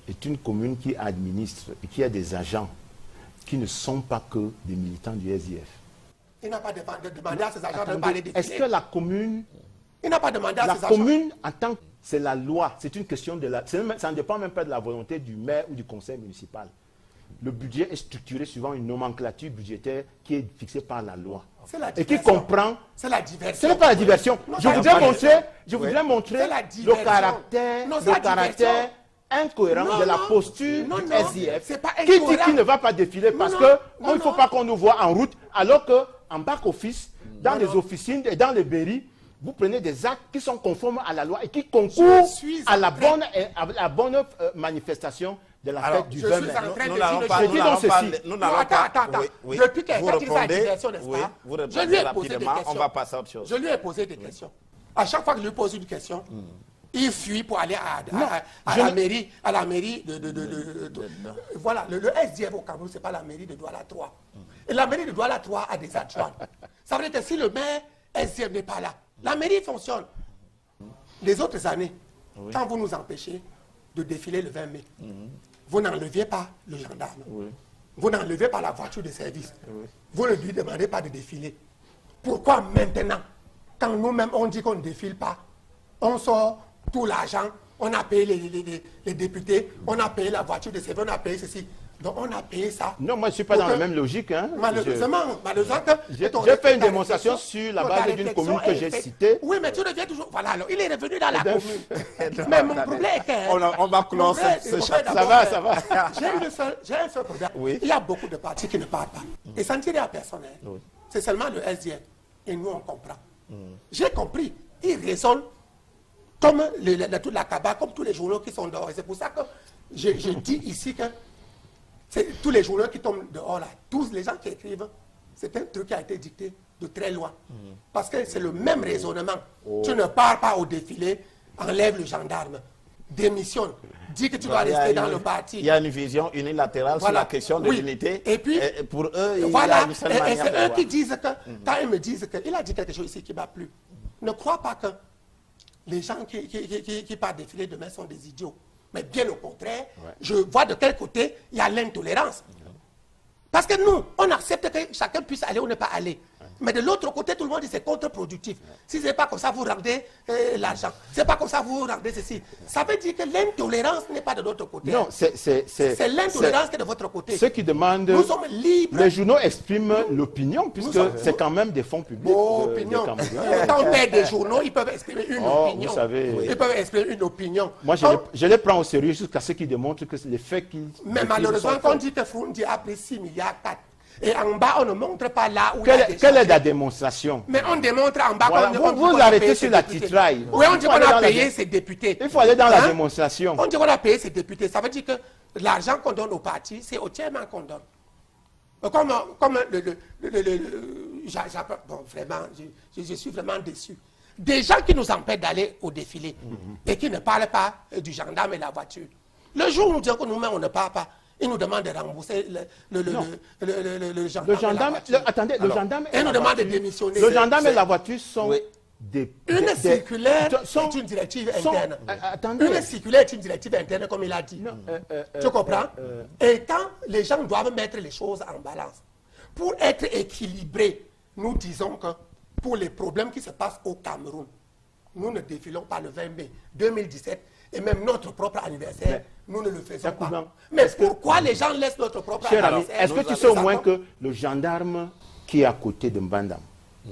est une commune qui administre et qui a des agents qui ne sont pas que des militants du SDF. Il n'a pas demandé à ses agents de parler des Est-ce que la commune... Il n'a pas demandé à ses agents... La commune, en tant que... C'est la loi, c'est une question de la... Ça ne dépend même pas de la volonté du maire ou du conseil municipal. Le budget est structuré suivant une nomenclature budgétaire qui est fixée par la loi. Et qui comprend... C'est la diversion. Ce n'est pas la diversion. Je voudrais montrer le caractère incohérent de la posture du SDF qui dit qu'il ne va pas défiler parce qu'il ne faut pas qu'on nous voit en route, alors qu'en back-office, dans les officines et dans les mairies, vous prenez des actes qui sont conformes à la loi et qui concourent à la bonne manifestation de la fête du 20 mai. Nous n'allons pas... Attends. Depuis qu'il dit sa diversion, n'est-ce pas? Je lui ai posé des questions. On va passer à autre chose. Je lui ai posé des questions. À chaque fois que je lui pose une question, il fuit pour aller à la mairie de voilà, le SDF au Cameroun, ce n'est pas la mairie de Douala 3. Et la mairie de Douala 3 a des adjoints. Ça veut dire que si le maire SDF n'est pas là, la mairie fonctionne. Les autres années, quand vous nous empêchez de défiler le 20 mai, vous n'enleviez pas le gendarme. Vous n'enlevez pas la voiture de service. Vous ne lui demandez pas de défiler. Pourquoi maintenant, quand nous-mêmes on dit qu'on ne défile pas, on sort tout l'argent, on a payé les députés, on a payé la voiture de service, on a payé ceci. Donc on a payé ça. Non, moi je ne suis pas dans la même logique. Hein. Malheureusement, j'ai fait une démonstration sur la base d'une commune que j'ai citée. Oui, mais tu reviens toujours. Voilà, alors, il est revenu dans la commune. Mais mon problème est que... On va clore ce chapitre. Ça va. J'ai un seul problème. Oui. Il y a beaucoup de partis qui ne parlent pas. Et ça ne tire à personne. C'est seulement le SDF. Et nous, on comprend. J'ai compris. Ils raisonnent comme toute la cabane, comme tous les journaux qui sont dehors. Et c'est pour ça que je dis ici que tous les journaux qui tombent dehors, là, tous les gens qui écrivent, c'est un truc qui a été dicté de très loin. Parce que c'est le même raisonnement. Tu ne pars pas au défilé, enlève le gendarme, démissionne, dis que tu dois rester dans le parti. Il y a une vision unilatérale sur la question de l'unité. Et puis, pour eux, il y a une seule manière de voir. C'est eux qui disent que, quand ils me disent qu'il a dit quelque chose ici qui m'a plu, ne crois pas que les gens qui partent défiler demain sont des idiots. Mais bien au contraire, je vois de quel côté il y a l'intolérance. Parce que nous, on accepte que chacun puisse aller ou ne pas aller. Mais de l'autre côté, tout le monde dit que c'est contre-productif. Si ce n'est pas comme ça, vous rendez l'argent. Ce n'est pas comme ça, vous rendez ceci. Ça veut dire que l'intolérance n'est pas de notre côté. Non, c'est l'intolérance qui est de votre côté. Ceux qui demandent... Nous sommes libres. Les journaux expriment l'opinion, puisque c'est quand même des fonds publics. Quand on paie des journaux, ils peuvent exprimer une opinion. Vous savez, ils peuvent exprimer une opinion. Moi, je les prends au sérieux jusqu'à ce qu'ils démontrent que les faits qu'ils... Mais malheureusement, quand on dit que Foundi a pris 6 milliards 4, et en bas, on ne montre pas là où quelle est la démonstration? Mais on démontre en bas. Voilà, vous arrêtez sur la titraille. Oui, on dit qu'on a payé ses députés. Il faut aller dans la démonstration. On dit qu'on a payé ses députés. Ça veut dire que l'argent qu'on donne au parti, c'est au tiers qu'on donne. Comme bon, vraiment, je suis vraiment déçu. Des gens qui nous empêchent d'aller au défilé et qui ne parlent pas du gendarme et de la voiture. Le jour où nous disons que nous-mêmes, on ne parle pas, ils nous demandent de rembourser le gendarme. Attendez, le gendarme et nous demandent de démissionner. Le gendarme et la voiture sont une circulaire est une directive interne. Une circulaire est une directive interne, comme il a dit. Tu comprends? Et quand les gens doivent mettre les choses en balance, pour être équilibrés, nous disons que pour les problèmes qui se passent au Cameroun, nous ne défilons pas le 20 mai 2017 et même notre propre anniversaire, nous ne le faisons pas. Mais pourquoi les gens laissent notre propre anniversaire? Est-ce que tu sais au moins que le gendarme qui est à côté de Mbandam,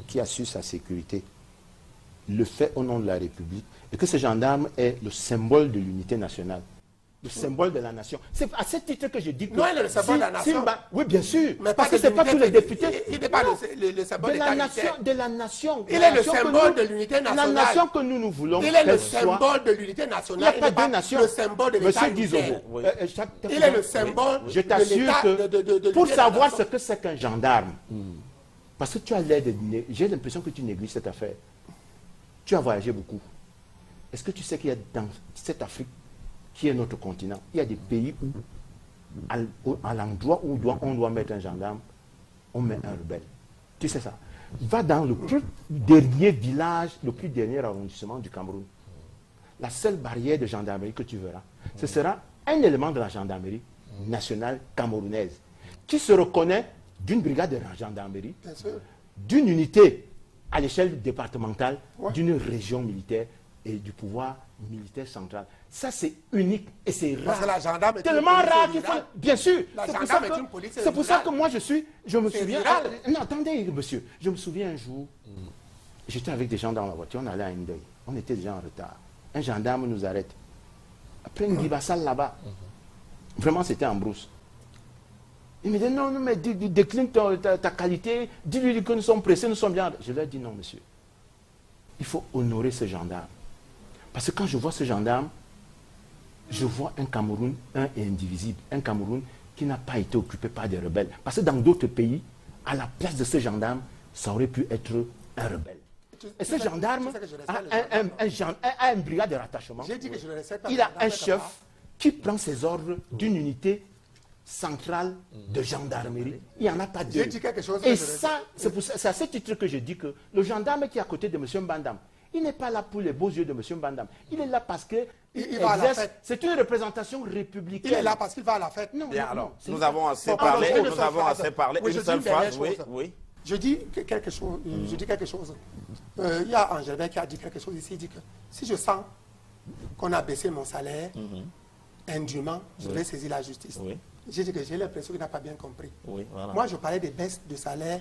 qui assure sa sécurité, le fait au nom de la République et que ce gendarme est le symbole de l'unité nationale? le symbole de la nation. C'est à ce titre que je dis que... Non, il est le symbole de la nation. Oui, bien sûr. Mais parce que ce n'est pas tous les députés. Il n'est pas le symbole de la nation. De la nation. Il est le symbole de l'unité nationale. La nation que nous voulons. Il est le symbole de l'unité nationale. Il n'y a pas deux nations. Le symbole de l'État. Monsieur Dizobo. Il est le symbole je t'assure que pour savoir ce que c'est qu'un gendarme, parce que tu as l'air de... J'ai l'impression que tu négliges cette affaire. Tu as voyagé beaucoup. Est-ce que tu sais qu'il y a dans cette Afrique, qui est notre continent, il y a des pays où, à l'endroit où on doit mettre un gendarme, on met un rebelle. Tu sais ça. Va dans le plus dernier village, le plus dernier arrondissement du Cameroun. La seule barrière de gendarmerie que tu verras, ce sera un élément de la gendarmerie nationale camerounaise qui se reconnaît d'une brigade de gendarmerie, d'une unité à l'échelle départementale, d'une région militaire et du pouvoir militaire central. Ça, c'est unique et c'est rare. La gendarme est tellement rare qu'il faut... Bien sûr. C'est pour ça que moi, je me souviens... non, attendez, monsieur. Je me souviens un jour, j'étais avec des gens dans la voiture, on allait à Ndeye. On était déjà en retard. Un gendarme nous arrête. Après une guibassale là-bas. Vraiment, c'était en brousse. Il me dit, non, mais décline ta qualité, dis-lui que nous sommes pressés, nous sommes bien... Je lui ai dit, non, monsieur. Il faut honorer ce gendarme. Parce que quand je vois ce gendarme, je vois un Cameroun, un et indivisible, un Cameroun qui n'a pas été occupé par des rebelles. Parce que dans d'autres pays, à la place de ce gendarme, ça aurait pu être un rebelle. Et ce gendarme a une brigade de rattachement. Il a un chef qui prend ses ordres d'une unité centrale de gendarmerie. Il n'y en a pas deux. Et ça, c'est à ce titre que je dis que le gendarme qui est à côté de M. Mbandam, il n'est pas là pour les beaux yeux de M. Mbandam. Il est là parce que c'est une représentation républicaine. Il est là parce qu'il va à la fête. Non, bien, alors, nous avons assez parlé. Nous avons assez parlé. Une seule phrase, oui. Je dis quelque chose. Il y a Angèle qui a dit quelque chose ici. Il dit que si je sens qu'on a baissé mon salaire indûment, je vais saisir la justice. J'ai dit que j'ai l'impression qu'il n'a pas bien compris. Moi, je parlais des baisses de salaire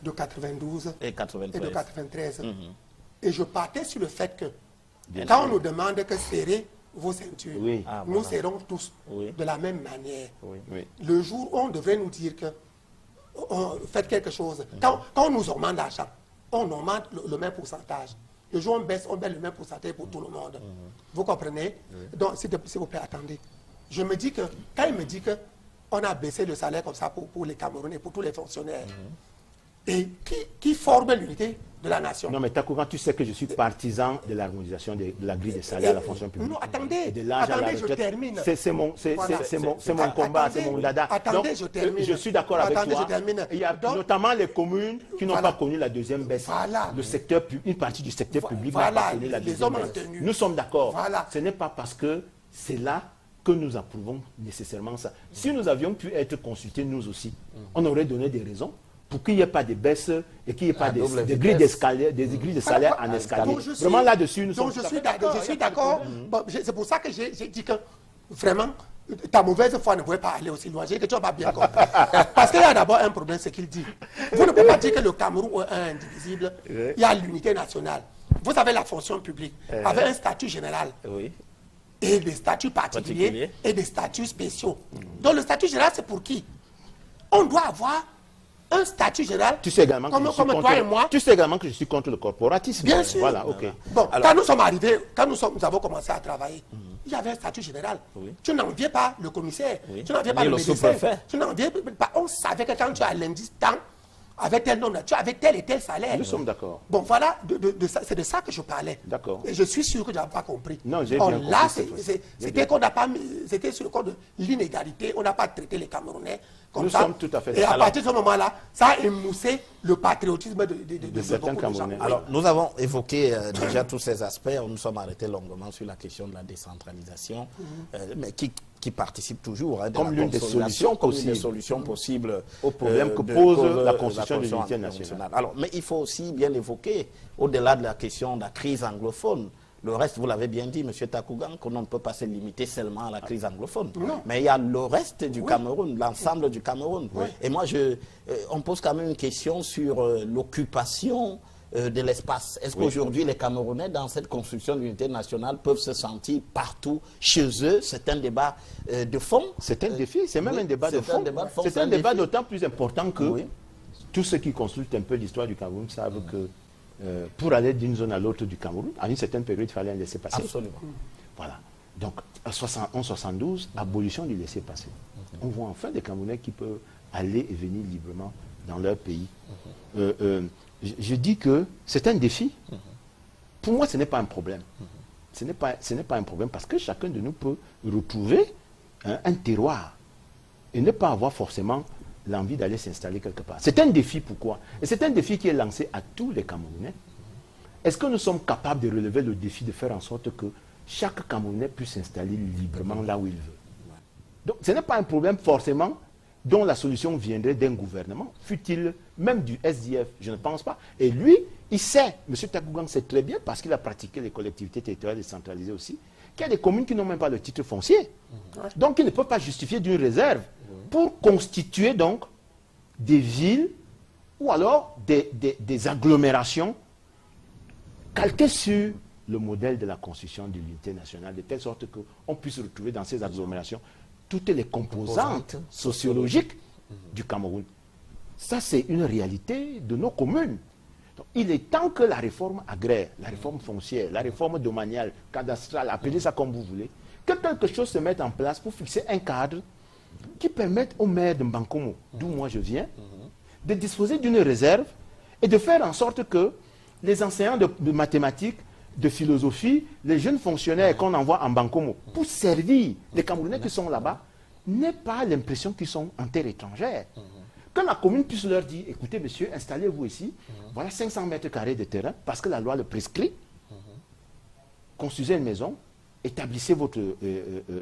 de 92 et de 93. Et je partais sur le fait que quand on nous demande que serrer vos ceintures, nous serrons tous de la même manière. Le jour où on devrait nous dire que faites quelque chose, quand on nous augmente l'argent, on augmente le même pourcentage. Le jour où on baisse le même pourcentage pour tout le monde. Vous comprenez? Donc, s'il vous plaît, attendez. Je me dis que, quand il me dit qu'on a baissé le salaire comme ça pour les Camerounais, pour tous les fonctionnaires, et qui forme l'unité de la nation. Non, mais Takougan, tu sais que je suis partisan de l'harmonisation de la grille des salaires à la fonction publique. Non, attendez, je termine. C'est mon combat, c'est mon dada. Attendez, donc, je termine. Je suis d'accord avec toi. Il y a notamment les communes qui n'ont pas connu la deuxième baisse. Le secteur, une partie du secteur public n'a pas connu la deuxième baisse. Nous sommes d'accord. Ce n'est pas parce que c'est là que nous approuvons nécessairement ça. Si nous avions pu être consultés, nous aussi, on aurait donné des raisons pour qu'il n'y ait pas de baisse et qu'il n'y ait pas des grilles d'escalier, des grilles de salaire en escalier. Vraiment là-dessus, nous sommes... Je suis d'accord. C'est pour ça que j'ai dit que vraiment, ta mauvaise foi ne pouvait pas aller aussi loin. J'ai dit que tu n'as pas bien compris. Parce qu'il y a d'abord un problème, c'est qu'il dit. Vous ne pouvez pas dire que le Cameroun est indivisible. Il y a l'unité nationale. Vous avez la fonction publique avec un statut général. Et des statuts particuliers et des statuts spéciaux. Donc le statut général, c'est pour qui? On doit avoir un statut général. Tu sais également tu sais également que je suis contre le corporatisme. Bien sûr. Voilà, ok. Bon, alors, quand nous sommes arrivés, nous avons commencé à travailler, il y avait un statut général. Tu n'enviais pas le commissaire, tu n'enviais pas le médecin, tu n'enviais pas. On savait que quand tu as l'indice temps, avec tel nombre, tu avais tel et tel salaire. Nous sommes d'accord. Bon, voilà, c'est de ça que je parlais. D'accord. Et je suis sûr que tu n'as pas compris. Non, j'ai bien compris. Là, c'était qu'on n'a pas c'était sur le compte de l'inégalité, on n'a pas traité les Camerounais comme ça. Nous sommes tout à fait d'accord. Et à partir de ce moment-là, ça a émoussé le patriotisme de certains Camerounais. Alors, nous avons évoqué déjà tous ces aspects. Nous sommes arrêtés longuement sur la question de la décentralisation, mais qui participe toujours comme l'une des solutions possibles au problème que pose la Constitution de l'unité nationale. Alors, mais il faut aussi bien évoquer, au-delà de la question de la crise anglophone, le reste, vous l'avez bien dit, M. Takougan, qu'on ne peut pas se limiter seulement à la crise anglophone. Mais il y a le reste du Cameroun, l'ensemble du Cameroun. Et moi, on pose quand même une question sur l'occupation de l'espace. Est-ce qu'aujourd'hui, les Camerounais, dans cette construction de l'unité nationale, peuvent se sentir partout chez eux? C'est un débat de fond. C'est un défi, c'est même un débat de fond. C'est un débat d'autant plus important que tous ceux qui consultent un peu l'histoire du Cameroun savent que pour aller d'une zone à l'autre du Cameroun, à une certaine période, il fallait un laisser-passer. Absolument. Voilà. Donc, en 71-72, abolition du laisser-passer. On voit enfin des Camerounais qui peuvent aller et venir librement dans leur pays. Je dis que c'est un défi. Pour moi, ce n'est pas un problème. Ce n'est pas un problème parce que chacun de nous peut retrouver un terroir et ne pas avoir forcément l'envie d'aller s'installer quelque part. C'est un défi, pourquoi? Et c'est un défi qui est lancé à tous les Camerounais. Est-ce que nous sommes capables de relever le défi de faire en sorte que chaque Camerounais puisse s'installer librement là où il veut? Donc ce n'est pas un problème forcément dont la solution viendrait d'un gouvernement, fût-il même du SDF, je ne pense pas. Et lui, il sait, M. Takougang sait très bien, parce qu'il a pratiqué les collectivités territoriales décentralisées aussi, qu'il y a des communes qui n'ont même pas le titre foncier. Donc ils ne peuvent pas justifier d'une réserve pour constituer donc des villes ou alors des agglomérations calquées sur le modèle de la constitution de l'unité nationale, de telle sorte qu'on puisse retrouver dans ces agglomérations toutes les composantes sociologiques du Cameroun. Ça, c'est une réalité de nos communes. Donc, il est temps que la réforme agraire, la réforme foncière, la réforme domaniale, cadastrale, appelez ça comme vous voulez, que quelque chose se mette en place pour fixer un cadre qui permette aux maires de Mbankomo, d'où moi je viens, de disposer d'une réserve et de faire en sorte que les enseignants de mathématiques, de philosophie, les jeunes fonctionnaires qu'on envoie en Bancomo pour servir les Camerounais qui sont là-bas, n'aient pas l'impression qu'ils sont en terre étrangère. Que la commune puisse leur dire, écoutez monsieur, installez-vous ici, voilà 500 mètres carrés de terrain, parce que la loi le prescrit, construisez une maison, établissez votre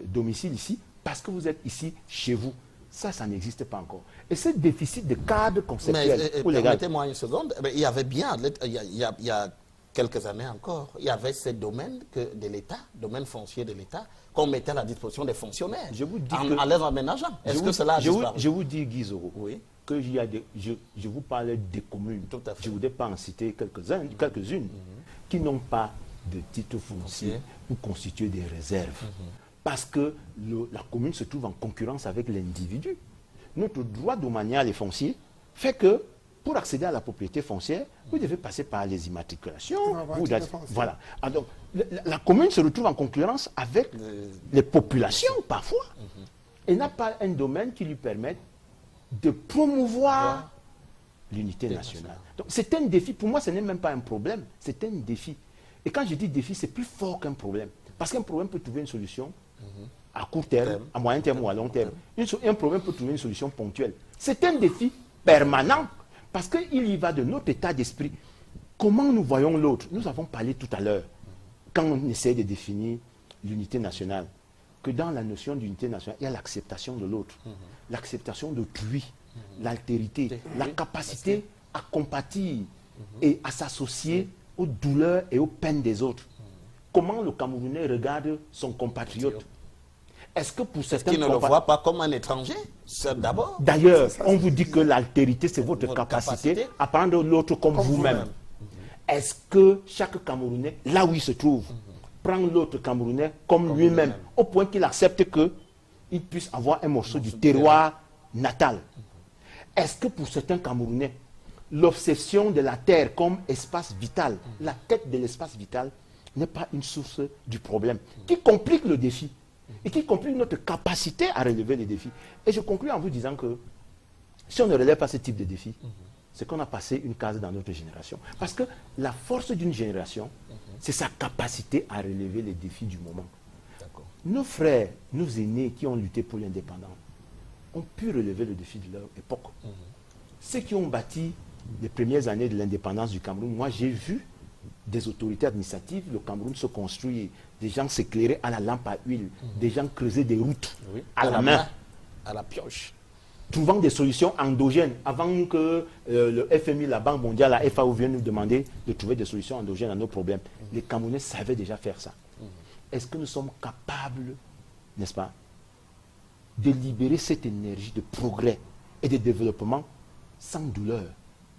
domicile ici, parce que vous êtes ici, chez vous. Ça n'existe pas encore. Et ce déficit de cadre conceptuel... Permettez-moi une seconde, il y avait bien, il y a quelques années encore, il y avait ces domaines de l'État, domaines fonciers de l'État, qu'on mettait à la disposition des fonctionnaires, je vous dis en les emménageant. Est-ce que cela a disparu? Je vous dis, Guy Zoro, que je vous parlais des communes. Tout à fait. Je ne voudrais pas en citer quelques-unes qui n'ont pas de titre foncier ou constituer des réserves. Parce que la commune se trouve en concurrence avec l'individu. Notre droit domanial et foncier fait que pour accéder à la propriété foncière, vous devez passer par les immatriculations. Voilà. Alors, la commune se retrouve en concurrence avec les populations, parfois, et n'a pas un domaine qui lui permette de promouvoir l'unité nationale. Donc, c'est un défi. Pour moi, ce n'est même pas un problème, c'est un défi. Et quand je dis défi, c'est plus fort qu'un problème. Parce qu'un problème peut trouver une solution à court terme, à moyen terme ou à long terme. Un problème peut trouver une solution ponctuelle. C'est un défi permanent. Parce qu'il y va de notre état d'esprit. Comment nous voyons l'autre? Nous avons parlé tout à l'heure, quand on essaie de définir l'unité nationale, que dans la notion d'unité nationale, il y a l'acceptation de l'autre, l'acceptation d'autrui, l'altérité, la capacité à compatir et à s'associer aux douleurs et aux peines des autres. Comment le Camerounais regarde son compatriote? Est-ce que pour certains... Qui ne le voit pas comme un étranger, d'abord. D'ailleurs, on vous dit que l'altérité, c'est votre capacité à prendre l'autre comme vous-même. Est-ce que chaque Camerounais, là où il se trouve, prend l'autre Camerounais comme lui-même, au point qu'il accepte qu'il puisse avoir un morceau du terroir natal? Est-ce que pour certains Camerounais, l'obsession de la terre comme espace vital, la quête de l'espace vital, n'est pas une source du problème, qui complique le défi et qui complique notre capacité à relever les défis? Et je conclue en vous disant que si on ne relève pas ce type de défis, c'est qu'on a passé une case dans notre génération. Parce que la force d'une génération, c'est sa capacité à relever les défis du moment. Nos frères, nos aînés qui ont lutté pour l'indépendance, ont pu relever le défi de leur époque. Ceux qui ont bâti les premières années de l'indépendance du Cameroun, moi j'ai vu des autorités administratives, le Cameroun se construit, des gens s'éclairer à la lampe à huile, des gens creuser des routes à la main, à la pioche, trouvant des solutions endogènes, avant que le FMI, la Banque mondiale, la FAO viennent nous demander de trouver des solutions endogènes à nos problèmes. Les Camerounais savaient déjà faire ça. Est-ce que nous sommes capables, n'est-ce pas, de libérer cette énergie de progrès et de développement sans douleur,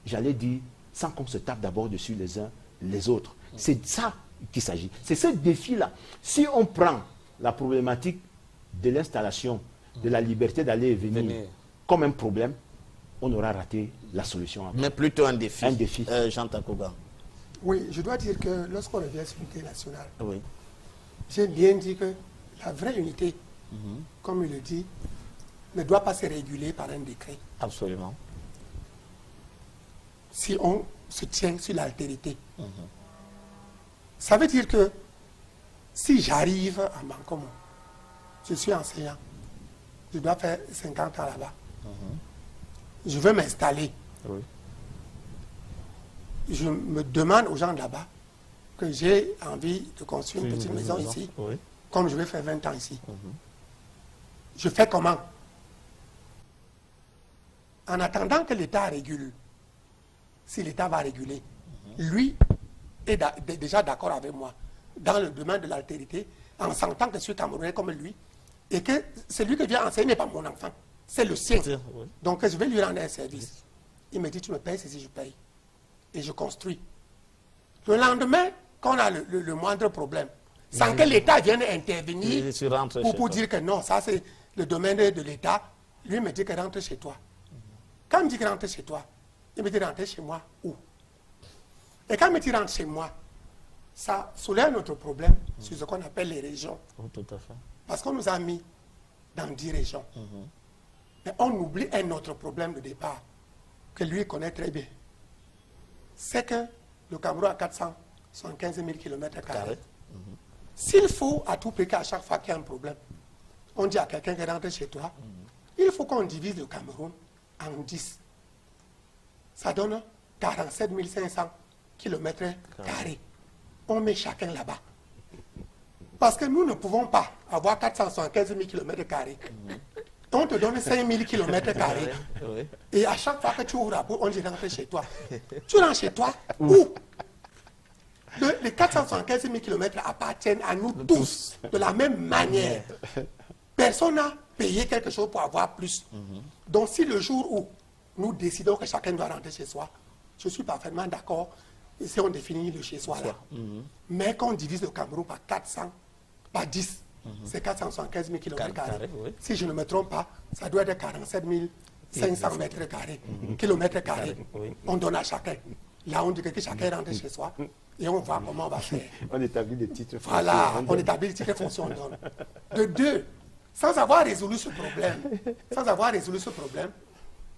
j'allais dire sans qu'on se tape d'abord dessus les uns les autres. C'est ça qu'il s'agit. C'est ce défi-là. Si on prend la problématique de l'installation, de la liberté d'aller et venir comme un problème, on aura raté la solution. Mais plutôt un défi. Un défi. Jean Takuba. Oui, je dois dire que lorsqu'on revient sur l'unité nationale, Oui. j'ai bien dit que la vraie unité, comme il le dit, ne doit pas se réguler par un décret. Absolument. Si on se tient sur l'altérité. Ça veut dire que si j'arrive à Mankomo, je suis enseignant, je dois faire 50 ans là-bas, je veux m'installer. Oui. Je me demande aux gens là-bas que j'ai envie de construire une petite maison ici, Oui. comme je vais faire 20 ans ici. Je fais comment? En attendant que l'État régule, si l'État va réguler, lui est déjà d'accord avec moi dans le domaine de l'altérité, en sentant que je suis Camerounais comme lui, et que celui que vient enseigner n'est pas mon enfant, c'est le sien. Oui. Donc je vais lui rendre un service. Il me dit, tu me payes, c'est si je paye. Et je construis. Le lendemain, quand on a le moindre problème, sans que l'État vienne intervenir pour dire que non, ça c'est le domaine de l'État, lui me dit que rentre chez toi. Quand il me dit que rentre chez toi, il me dit rentre chez moi où? Et quand il me dit rentre chez moi, ça soulève notre problème sur ce qu'on appelle les régions. Oh, tout à fait. Parce qu'on nous a mis dans 10 régions. Mais on oublie un autre problème de départ que lui connaît très bien. C'est que le Cameroun a 475 000 km². S'il faut à tout prix qu'à chaque fois qu'il y a un problème, on dit à quelqu'un qui rentre chez toi, il faut qu'on divise le Cameroun en 10. Ça donne 47 500 km². On met chacun là-bas. Parce que nous ne pouvons pas avoir 475 000 km². On te donne 5 000 km². Oui. Et à chaque fois que tu ouvres la bouche, on dit rentre chez toi. Tu rentres chez toi où? Les 475 000 km appartiennent à nous tous de la même manière. Personne n'a payé quelque chose pour avoir plus. Donc si le jour où nous décidons que chacun doit rentrer chez soi, je suis parfaitement d'accord si on définit le chez soi là. Mais qu'on divise le Cameroun par 10, c'est 475 000 km². Oui. Si je ne me trompe pas, ça doit être 47 500 mètres carrés, kilomètres carrés. Oui. On donne à chacun. Là, on dit que chacun rentre chez soi et on voit comment on va faire. On établit des titres. Voilà, on établit des titres fonciers, on donne. De deux, sans avoir résolu ce problème,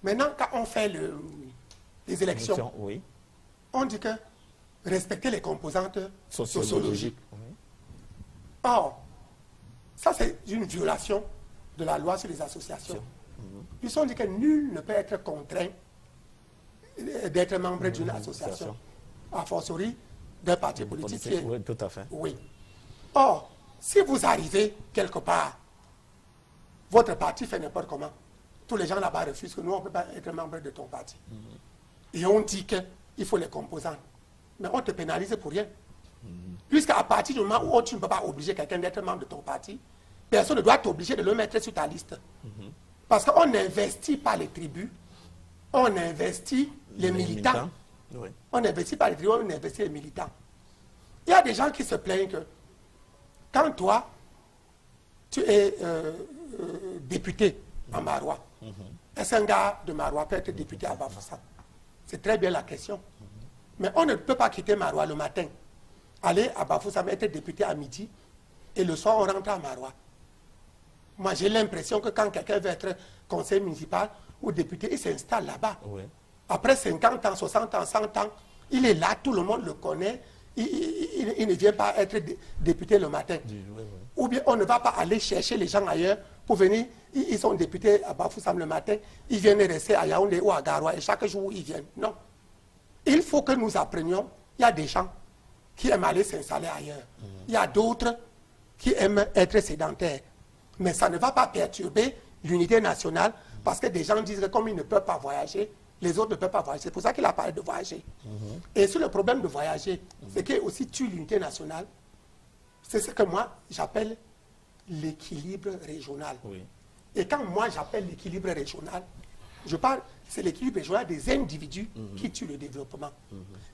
maintenant, quand on fait les élections, Oui. on dit que respecter les composantes sociologiques. Oui. Or, ça c'est une violation de la loi sur les associations. Puisqu'on dit que nul ne peut être contraint d'être membre d'une association, a fortiori d'un parti politique. Oui, tout à fait. Oui. Or, si vous arrivez quelque part, votre parti fait n'importe comment, tous les gens là-bas refusent que nous, on ne peut pas être membre de ton parti. Et on dit qu'il faut les composants. Mais on te pénalise pour rien. Puisqu'à partir du moment où tu ne peux pas obliger quelqu'un d'être membre de ton parti, personne ne doit t'obliger de le mettre sur ta liste. Parce qu'on n'investit pas les tribus, on investit les militants. Oui. On n'investit pas les tribus, on investit les militants. Il y a des gens qui se plaignent que quand toi, tu es député à Marois, est-ce qu'un gars de Marois peut être député à Bafoussam? C'est très bien la question. Mais on ne peut pas quitter Marois le matin, aller à Bafoussam, être député à midi, et le soir on rentre à Marois. Moi j'ai l'impression que quand quelqu'un veut être conseiller municipal ou député, il s'installe là-bas. Oui. Après 50 ans, 60 ans, 100 ans, il est là, tout le monde le connaît, il ne vient pas être député le matin. Oui, oui. Ou bien on ne va pas aller chercher les gens ailleurs pour venir, ils sont députés à Bafoussam le matin, ils viennent rester à Yaoundé ou à Garoua et chaque jour ils viennent. Non. Il faut que nous apprenions, il y a des gens qui aiment aller s'installer ailleurs. Il y a d'autres qui aiment être sédentaires. Mais ça ne va pas perturber l'unité nationale parce que des gens disent que comme ils ne peuvent pas voyager, les autres ne peuvent pas voyager. C'est pour ça qu'il a parlé de voyager. Et sur le problème de voyager, ce qui aussi tue l'unité nationale, c'est ce que moi j'appelle l'équilibre régional. Oui. Et quand moi j'appelle l'équilibre régional, Je parle, c'est l'équilibre régional des individus qui tue le développement.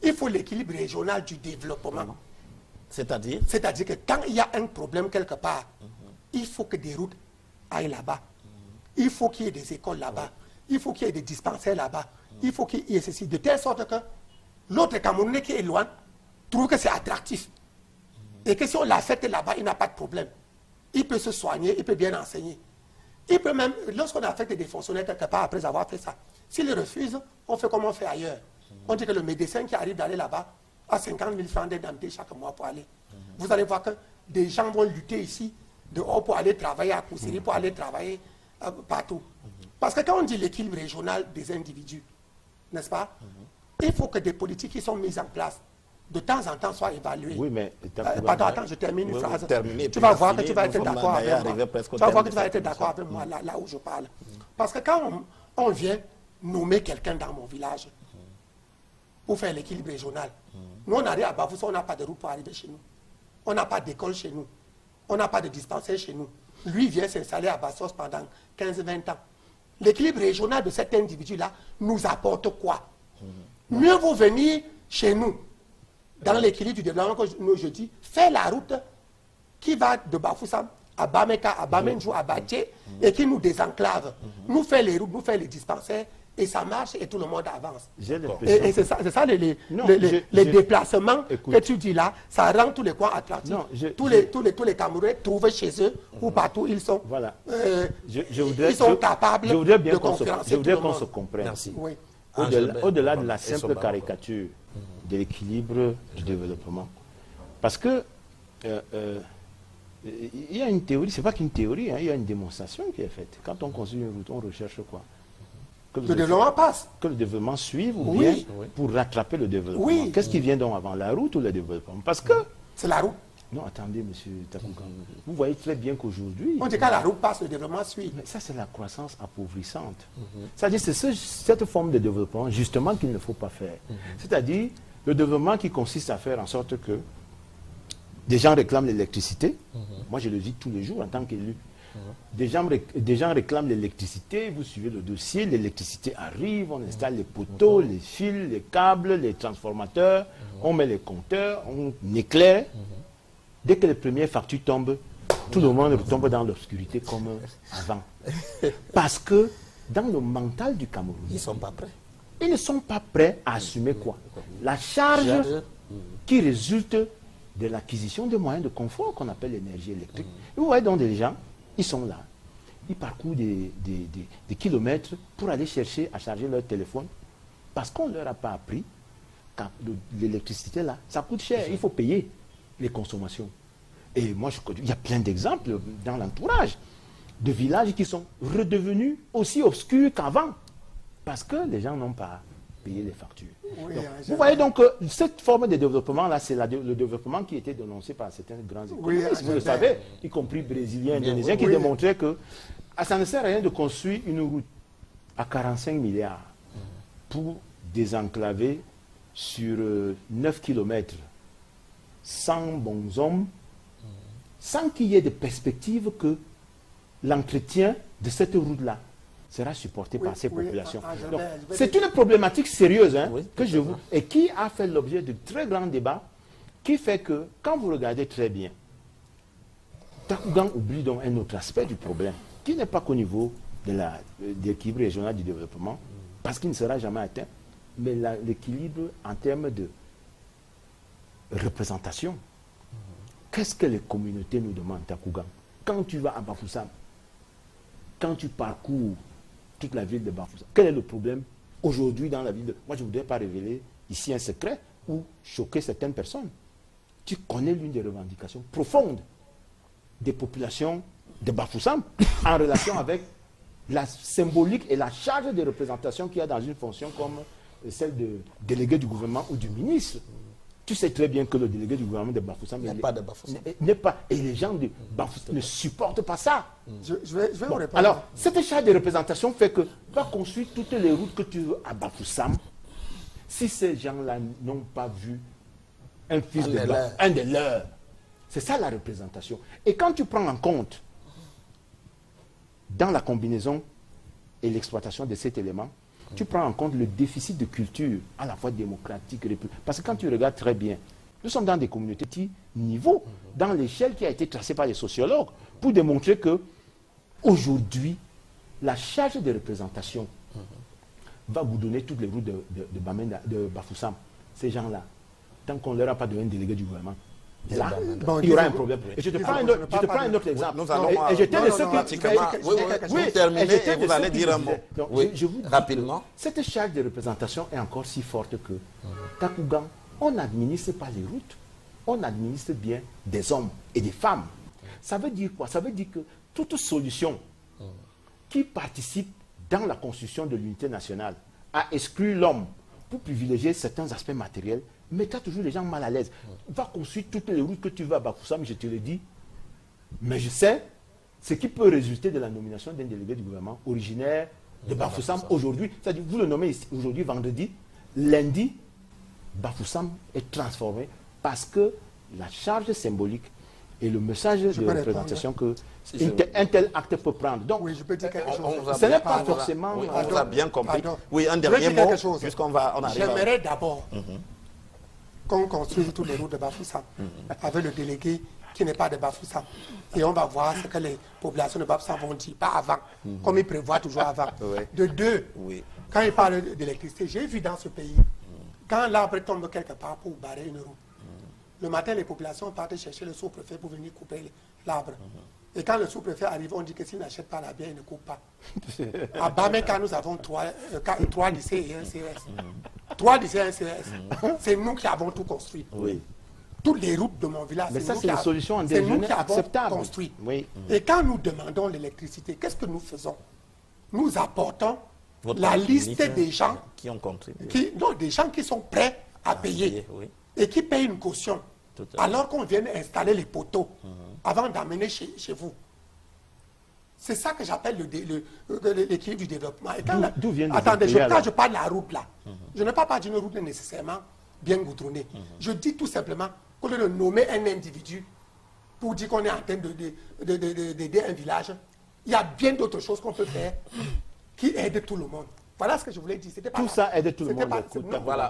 Il faut l'équilibre régional du développement. C'est-à-dire? C'est-à-dire que quand il y a un problème quelque part, il faut que des routes aillent là-bas. Il faut qu'il y ait des écoles là-bas. Il faut qu'il y ait des dispensaires là-bas. Il faut qu'il y ait ceci. De telle sorte que l'autre Camerounais qui est loin trouve que c'est attractif. Et que si on l'affecte là-bas, il n'a pas de problème. Il peut se soigner, il peut bien enseigner. Il peut même, lorsqu'on affecte des fonctionnaires quelque part après avoir fait ça, s'ils refusent, on fait comme on fait ailleurs. On dit que le médecin qui arrive d'aller là-bas a 50 000 francs d'indemnité chaque mois pour aller. Vous allez voir que des gens vont lutter ici, dehors pour aller travailler à Koussiri, pour aller travailler partout. Parce que quand on dit l'équilibre régional des individus, n'est-ce pas, il faut que des politiques qui sont mises en place de temps en temps soient évaluées. Oui, mais... Pardon, attends, je termine une phrase. Tu vas vas voir que tu vas être d'accord avec moi. Tu vas voir que tu vas être d'accord avec moi là où je parle. Parce que quand on vient nommer quelqu'un dans mon village pour faire l'équilibre régional, nous on arrive à Bafoussam, on n'a pas de route pour arriver chez nous. On n'a pas d'école chez nous. On n'a pas de dispensaire chez nous. Lui vient s'installer à Bassos pendant 15-20 ans. L'équilibre régional de cet individu-là nous apporte quoi? Mieux vaut venir chez nous, dans l'équilibre du développement, que je dis, faire la route qui va de Bafoussam à Bameka, à Bamenjou, à Baché, et qui nous désenclave. Nous faire les routes, nous faire les dispensaires, et ça marche, et tout le monde avance. Et c'est ça les déplacements que tu dis là, ça rend tous les coins attractifs. Tous les Camerounais trouvent chez eux, ou partout ils sont, voilà. Ils sont capables de concurrencer. Je voudrais qu'on se comprenne. Merci. Oui. Au-delà de la simple caricature de l'équilibre du développement. Parce que il y a une théorie, c'est pas qu'une théorie, hein, il y a une démonstration qui est faite. Quand on construit une route, on recherche quoi? Que le développement passe. Que le développement suive ou bien pour rattraper le développement. Oui. Qu'est-ce qui vient donc avant, la route ou le développement? Parce que... C'est la route. Non, attendez, monsieur Takoukan. Vous voyez très bien qu'aujourd'hui... On dit quand la route passe, le développement suit. Mais ça, c'est la croissance appauvrissante. C'est-à-dire, c'est cette forme de développement, justement, qu'il ne faut pas faire. C'est-à-dire, le développement qui consiste à faire en sorte que des gens réclament l'électricité. Moi, je le vis tous les jours en tant qu'élu. Des gens réclament l'électricité, vous suivez le dossier, l'électricité arrive, on installe les poteaux, les fils, les câbles, les transformateurs, on met les compteurs, on éclaire. Dès que les premières factures tombent, tout le monde retombe dans l'obscurité comme avant. Parce que dans le mental du Cameroun, Ils ne sont pas prêts. ils ne sont pas prêts à assumer quoi? La charge qui résulte de l'acquisition de moyens de confort qu'on appelle l'énergie électrique. Vous voyez donc des gens, ils sont là. Ils parcourent des kilomètres pour aller chercher à charger leur téléphone parce qu'on ne leur a pas appris que l'électricité là, ça coûte cher, il faut payer les consommations. Et moi, il y a plein d'exemples dans l'entourage de villages qui sont redevenus aussi obscurs qu'avant parce que les gens n'ont pas payé les factures. Oui, Donc, vous voyez donc que cette forme de développement-là, c'est le développement qui était dénoncé par certains grands économistes, vous le savez, y compris brésiliens, indonésiens, qui démontraient que ça ne sert à rien de construire une route à 45 milliards pour désenclaver sur 9 kilomètres 100 bons hommes, sans qu'il y ait de perspective que l'entretien de cette route-là sera supporté par ces populations. C'est une problématique sérieuse que je vous... et qui a fait l'objet de très grands débats, qui fait que, quand vous regardez très bien, Takougan oublie donc un autre aspect du problème, qui n'est pas qu'au niveau de l'équilibre régional du développement, parce qu'il ne sera jamais atteint, mais l'équilibre en termes de représentation. Qu'est-ce que les communautés nous demandent, Takougan? Quand tu vas à Bafoussam, quand tu parcours toute la ville de Bafoussam, quel est le problème aujourd'hui dans la ville de... Moi, je ne voudrais pas révéler ici un secret ou choquer certaines personnes. Tu connais l'une des revendications profondes des populations de Bafoussam en relation avec la symbolique et la charge de représentation qu'il y a dans une fonction comme celle de délégué du gouvernement ou du ministre. Tu sais très bien que le délégué du gouvernement de Bafoussam n'est pas de Bafoussam. N'est pas. Et les gens de Bafoussam ne supportent pas ça. Je vais vous répondre. Alors, cette charge de représentation fait que va construire toutes les routes que tu veux à Bafoussam. Si ces gens-là n'ont pas vu un fils de blanc, un des leurs, c'est ça la représentation. Et quand tu prends en compte, dans la combinaison et l'exploitation de cet élément, tu prends en compte le déficit de culture, à la fois démocratique, parce que quand tu regardes très bien, nous sommes dans des communautés de petit niveau, dans l'échelle qui a été tracée par les sociologues, pour démontrer que aujourd'hui, la charge de représentation va vous donner toutes les routes de Bafoussam. Ces gens-là, tant qu'on ne leur a pas donné un délégué du gouvernement, là, il y aura un problème. Et je te prends un autre exemple. Nous allons et j'étais de ceux pratiquement. Vous terminez et vous allez dire un mot. Oui, rapidement. Cette charge de représentation est encore si forte que Takougan, on n'administre pas les routes, on administre bien des hommes et des femmes. Ça veut dire quoi? Ça veut dire que toute solution qui participe dans la construction de l'unité nationale a exclu l'homme pour privilégier certains aspects matériels, mettra toujours les gens mal à l'aise. Va construire toutes les routes que tu veux à Bafoussam, je te le dis. Mais je sais ce qui peut résulter de la nomination d'un délégué du gouvernement originaire de Bafoussam aujourd'hui. C'est-à-dire, vous le nommez aujourd'hui, vendredi, lundi, Bafoussam est transformé parce que la charge symbolique et le message de représentation que un tel acte peut prendre. Donc, oui, je peux dire quelque chose. Ce n'est pas forcément... Oui, on vous a bien compris. Oui, un dernier mot, puisqu'on va... J'aimerais d'abord qu'on construise toutes les routes de Bafoussam avec le délégué qui n'est pas de Bafoussam. Et on va voir ce que les populations de Bafoussam vont dire, pas avant, comme ils prévoient toujours avant. De deux, quand ils parlent d'électricité, j'ai vu dans ce pays, quand l'arbre tombe quelque part pour barrer une route, le matin, les populations partent chercher le sous-préfet pour venir couper l'arbre. Et quand le sous-préfet arrive, on dit que s'il n'achète pas la bière, il ne coupe pas. À Bameka, nous avons trois lycées et un CES. 3 lycées et un CES. C'est nous qui avons tout construit. Oui. Toutes les routes de mon village, c'est une solution c'est nous qui avons acceptable. construit. Oui. Et quand nous demandons l'électricité, qu'est-ce que nous faisons? Nous apportons la liste des gens qui ont contribué. Des gens qui sont prêts à payer. Et qui payent une caution. Alors qu'on vient installer les poteaux avant d'amener chez vous. C'est ça que j'appelle l'équilibre du développement. D'où vient attendez, quand je parle de la route là, je ne parle pas d'une route nécessairement bien goudronnée. Je dis tout simplement qu'au lieu de nommer un individu pour dire qu'on est en train d'aider un village, il y a bien d'autres choses qu'on peut faire qui aident tout le monde. Voilà ce que je voulais dire. Tout ça aide tout le monde.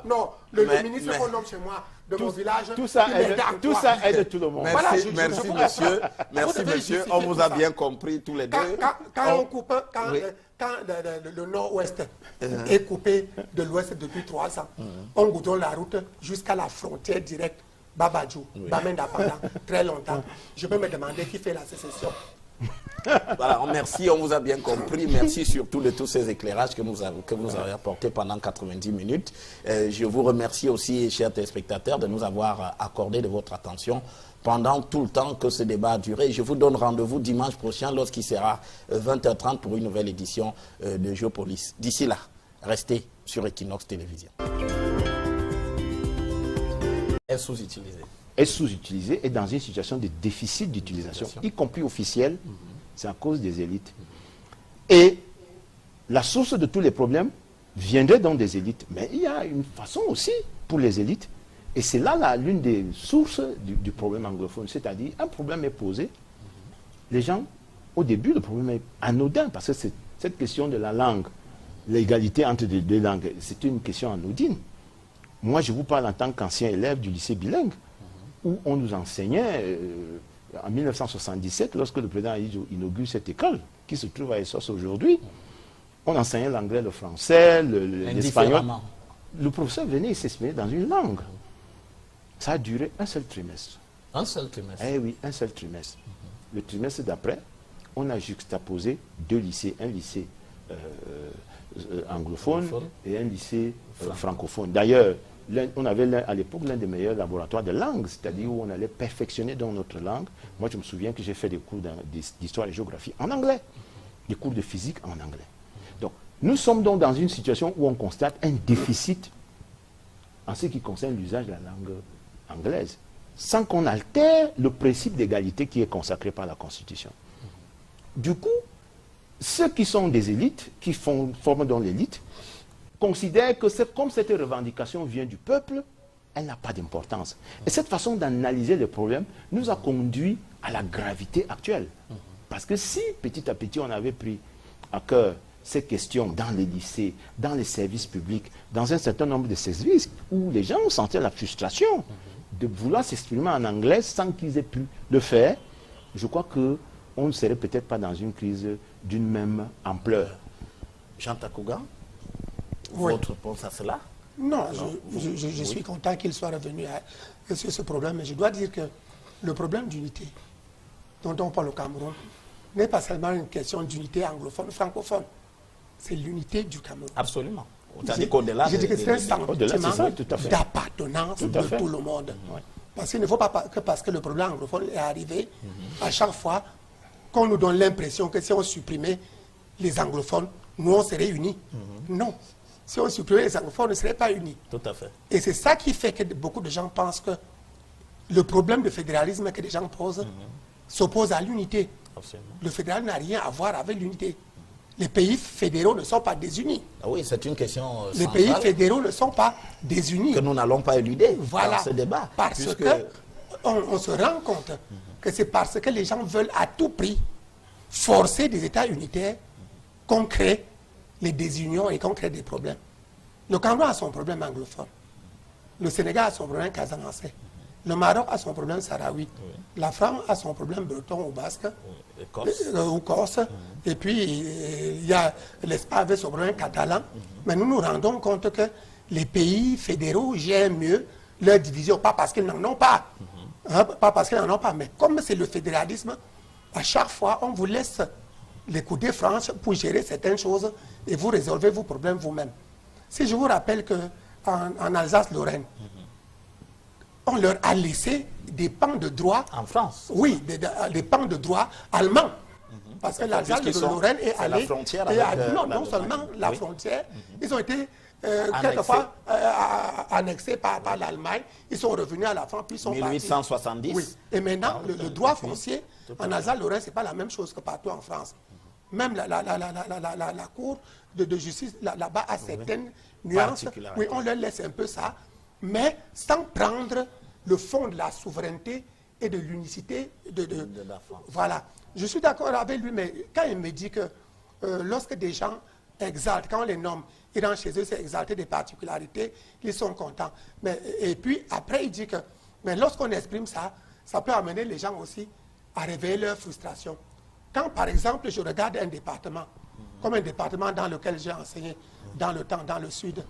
Non, le ministre qu'on nomme chez moi, de mon village, tout ça aide tout le monde. Merci, monsieur. Merci, monsieur. On vous a bien compris tous les deux. Quand on coupe, quand le nord-ouest est coupé de l'ouest depuis 3 ans, on goudronne la route jusqu'à la frontière directe, Babadjou, Bamenda pendant très longtemps. Je peux me demander qui fait la sécession. Voilà, merci, on vous a bien compris. Merci surtout de tous ces éclairages que vous avez apportés pendant 90 minutes. Je vous remercie aussi, chers téléspectateurs, de nous avoir accordé de votre attention pendant tout le temps que ce débat a duré. Je vous donne rendez-vous dimanche prochain lorsqu'il sera 20h30 pour une nouvelle édition de Géopolis. D'ici là, restez sur Equinox Télévision. Est sous-utilisé. Est sous-utilisé et dans une situation de déficit d'utilisation, y compris officielle, c'est à cause des élites. Et la source de tous les problèmes viendrait donc des élites. Mais il y a une façon aussi pour les élites, et c'est là l'une des sources du problème anglophone, c'est-à-dire un problème est posé, les gens, au début, le problème est anodin, parce que cette question de la langue, l'égalité entre les deux langues, c'est une question anodine. Moi, je vous parle en tant qu'ancien élève du lycée bilingue, où on nous enseignait, en 1977, lorsque le président Ahidjo inaugure cette école, qui se trouve à Essos aujourd'hui, on enseignait l'anglais, le français, l'espagnol. Le professeur venait, il s'exprimait dans une langue. Ça a duré un seul trimestre. Un seul trimestre? Eh oui, un seul trimestre. Le trimestre d'après, on a juxtaposé 2 lycées, un lycée anglophone et un lycée francophone. D'ailleurs, on avait à l'époque l'un des meilleurs laboratoires de langue, c'est-à-dire où on allait perfectionner dans notre langue. Moi, je me souviens que j'ai fait des cours d'histoire et géographie en anglais, des cours de physique en anglais. Donc, nous sommes donc dans une situation où on constate un déficit en ce qui concerne l'usage de la langue anglaise, sans qu'on altère le principe d'égalité qui est consacré par la Constitution. Du coup, ceux qui sont des élites, qui forment donc l'élite, considèrent que comme cette revendication vient du peuple, elle n'a pas d'importance. Et cette façon d'analyser les problèmes nous a conduit à la gravité actuelle. Parce que si, petit à petit, on avait pris à cœur ces questions dans les lycées, dans les services publics, dans un certain nombre de services où les gens ont senti la frustration de vouloir s'exprimer en anglais sans qu'ils aient pu le faire, je crois qu'on ne serait peut-être pas dans une crise d'une même ampleur. Jean Takouga, Oui. votre réponse à cela? Non, je suis content qu'il soit revenu sur ce problème, mais je dois dire que le problème d'unité dont on parle au Cameroun n'est pas seulement une question d'unité anglophone, francophone. C'est l'unité du Cameroun. Absolument. Je dis que c'est un sentiment tout à fait. d'appartenance de tout le monde. Ouais. Parce qu'il ne faut pas que parce que le problème anglophone est arrivé, à chaque fois qu'on nous donne l'impression que si on supprimait les anglophones, nous on serait unis. Non. Si on supprimait les anglophones, on ne serait pas unis. Tout à fait. Et c'est ça qui fait que beaucoup de gens pensent que le problème de fédéralisme que les gens posent s'oppose à l'unité. Absolument. Le fédéralisme n'a rien à voir avec l'unité. Les pays fédéraux ne sont pas désunis. Ah oui, c'est une question Les centrale pays fédéraux ne sont pas désunis. que nous n'allons pas éluder Voilà. dans ce débat. Parce puisque- que on se rend compte que c'est parce que les gens veulent à tout prix forcer des États unitaires qu'on crée les désunions et qu'on crée des problèmes. Le Cameroun a son problème anglophone. Le Sénégal a son problème casamançais. Le Maroc a son problème sahraoui. La France a son problème breton ou basque. Ou corse. Et puis, il y a l'Espagne avec son problème catalan. Mais nous nous rendons compte que les pays fédéraux gèrent mieux leur division, pas parce qu'ils n'en ont pas. Hein, pas parce qu'ils n'en ont pas, mais comme c'est le fédéralisme, à chaque fois, on vous laisse les coudées franches pour gérer certaines choses et vous résolvez vos problèmes vous-même. Si je vous rappelle qu'en Alsace-Lorraine, on leur a laissé des pans de droit. En France? Oui, des pans de droit allemands. Parce que l'Alsace-Lorraine est c'est la allée. frontière et avec, non, la non seulement Allemagne. la Oui. frontière, ils ont été quelquefois annexés par l'Allemagne. Ils sont revenus à la France, puis ils sont 1870. partis. Oui. Et maintenant, le droit foncier en Alsace-Lorraine, ce n'est pas la même chose que partout en France. Même la Cour de justice là-bas a certaines nuances. Particularités. Oui, on leur laisse un peu ça, mais sans prendre le fond de la souveraineté et de l'unicité de la France. Voilà. Je suis d'accord avec lui, mais quand il me dit que lorsque des gens exaltent, quand on les nomme, ils rentrent chez eux, c'est exalter des particularités, ils sont contents. Mais, et puis après, il dit que mais lorsqu'on exprime ça, ça peut amener les gens aussi à réveiller leur frustration. Quand, par exemple, je regarde un département, comme un département dans lequel j'ai enseigné dans le temps, dans le sud,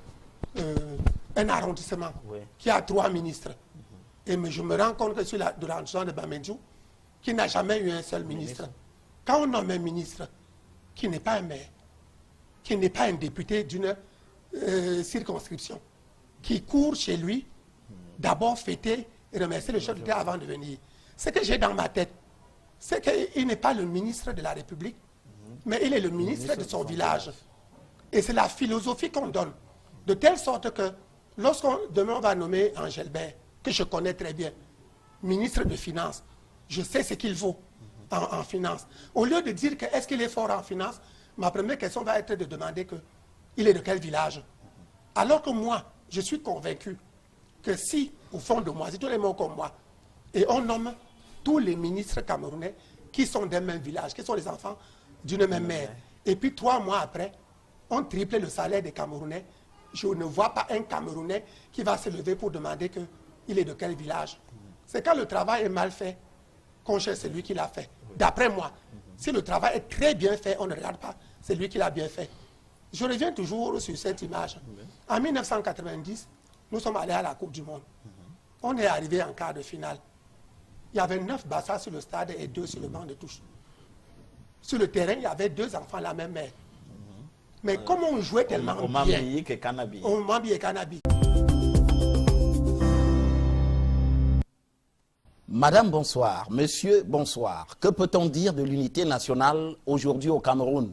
un arrondissement qui a 3 ministres, et je me rends compte que sur l'arrondissement de Bamendjou, qui n'a jamais eu un seul ministre. Quand on nomme un ministre qui n'est pas un maire, qui n'est pas un député d'une circonscription, qui court chez lui, d'abord fêter et remercier le chef d'État avant de venir. Ce que j'ai dans ma tête, c'est qu'il n'est pas le ministre de la République, mais il est le ministre de son village. Et c'est la philosophie qu'on donne. De telle sorte que, demain on va nommer Engelbert, que je connais très bien, ministre de Finances, je sais ce qu'il vaut en finance. Au lieu de dire que est-ce qu'il est fort en finance, ma première question va être de demander qu'il est de quel village. Alors que moi, je suis convaincu que si, au fond de moi, si tous les mots comme moi, et on nomme tous les ministres camerounais qui sont d'un même village, qui sont les enfants d'une même mère, et puis 3 mois après, on triple le salaire des Camerounais, je ne vois pas un Camerounais qui va se lever pour demander qu'il est de quel village. C'est quand le travail est mal fait qu'on cherche celui qui l'a fait. D'après moi, si le travail est très bien fait, on ne regarde pas celui qui l'a bien fait. Je reviens toujours sur cette image. En 1990, nous sommes allés à la Coupe du Monde. On est arrivé en quart de finale. Il y avait 9 bassas sur le stade et 2 sur le banc de touche. Sur le terrain, il y avait 2 enfants de la même mère. Mais comme on jouait tellement bien, Omambi et Kanabi. Madame, bonsoir. Monsieur, bonsoir. Que peut-on dire de l'unité nationale aujourd'hui au Cameroun?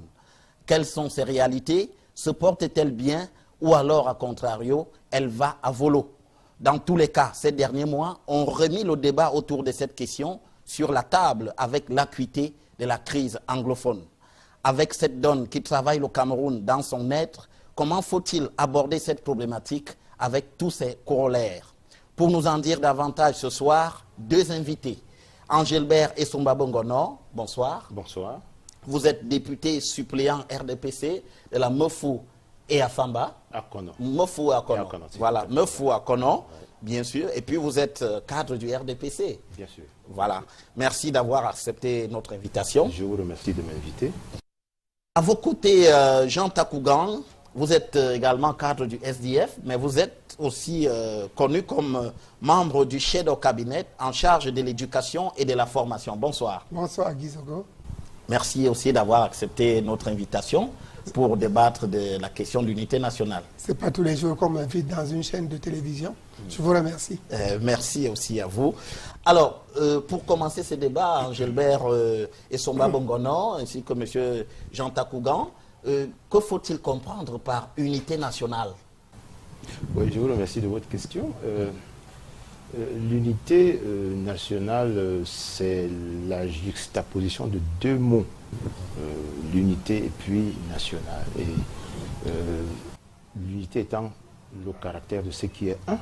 Quelles sont ses réalités? Se porte-t-elle bien ou alors, à contrario, elle va à volo? Dans tous les cas, ces derniers mois ont remis le débat autour de cette question sur la table avec l'acuité de la crise anglophone. Avec cette donne qui travaille le Cameroun dans son être, comment faut-il aborder cette problématique avec tous ses corollaires? Pour nous en dire davantage ce soir, 2 invités. Engelbert et Somba Bongono, bonsoir. Bonsoir. Vous êtes député suppléant RDPC de la Mefou et Afamba. À Kono. Mefou et à Kono. Voilà, Voilà, Mefou à Kono, bien sûr. Et puis vous êtes cadre du RDPC. Bien sûr. Voilà. Merci d'avoir accepté notre invitation. Je vous remercie de m'inviter. À vos côtés, Jean Takougan, vous êtes également cadre du SDF, mais vous êtes aussi connu comme membre du Shadow Cabinet en charge de l'éducation et de la formation. Bonsoir. Bonsoir Guy Zogo. Merci aussi d'avoir accepté notre invitation pour débattre de la question de l'unité nationale. Ce n'est pas tous les jours qu'on m'invite dans une chaîne de télévision. Je vous remercie. Merci aussi à vous. Alors, pour commencer ce débat, Gilbert Essomba Bongono, ainsi que M. Jean Takougan, que faut-il comprendre par unité nationale? Oui, je vous remercie de votre question. L'unité nationale, c'est la juxtaposition de deux mots, l'unité et puis nationale. Et l'unité étant le caractère de ce qui est un,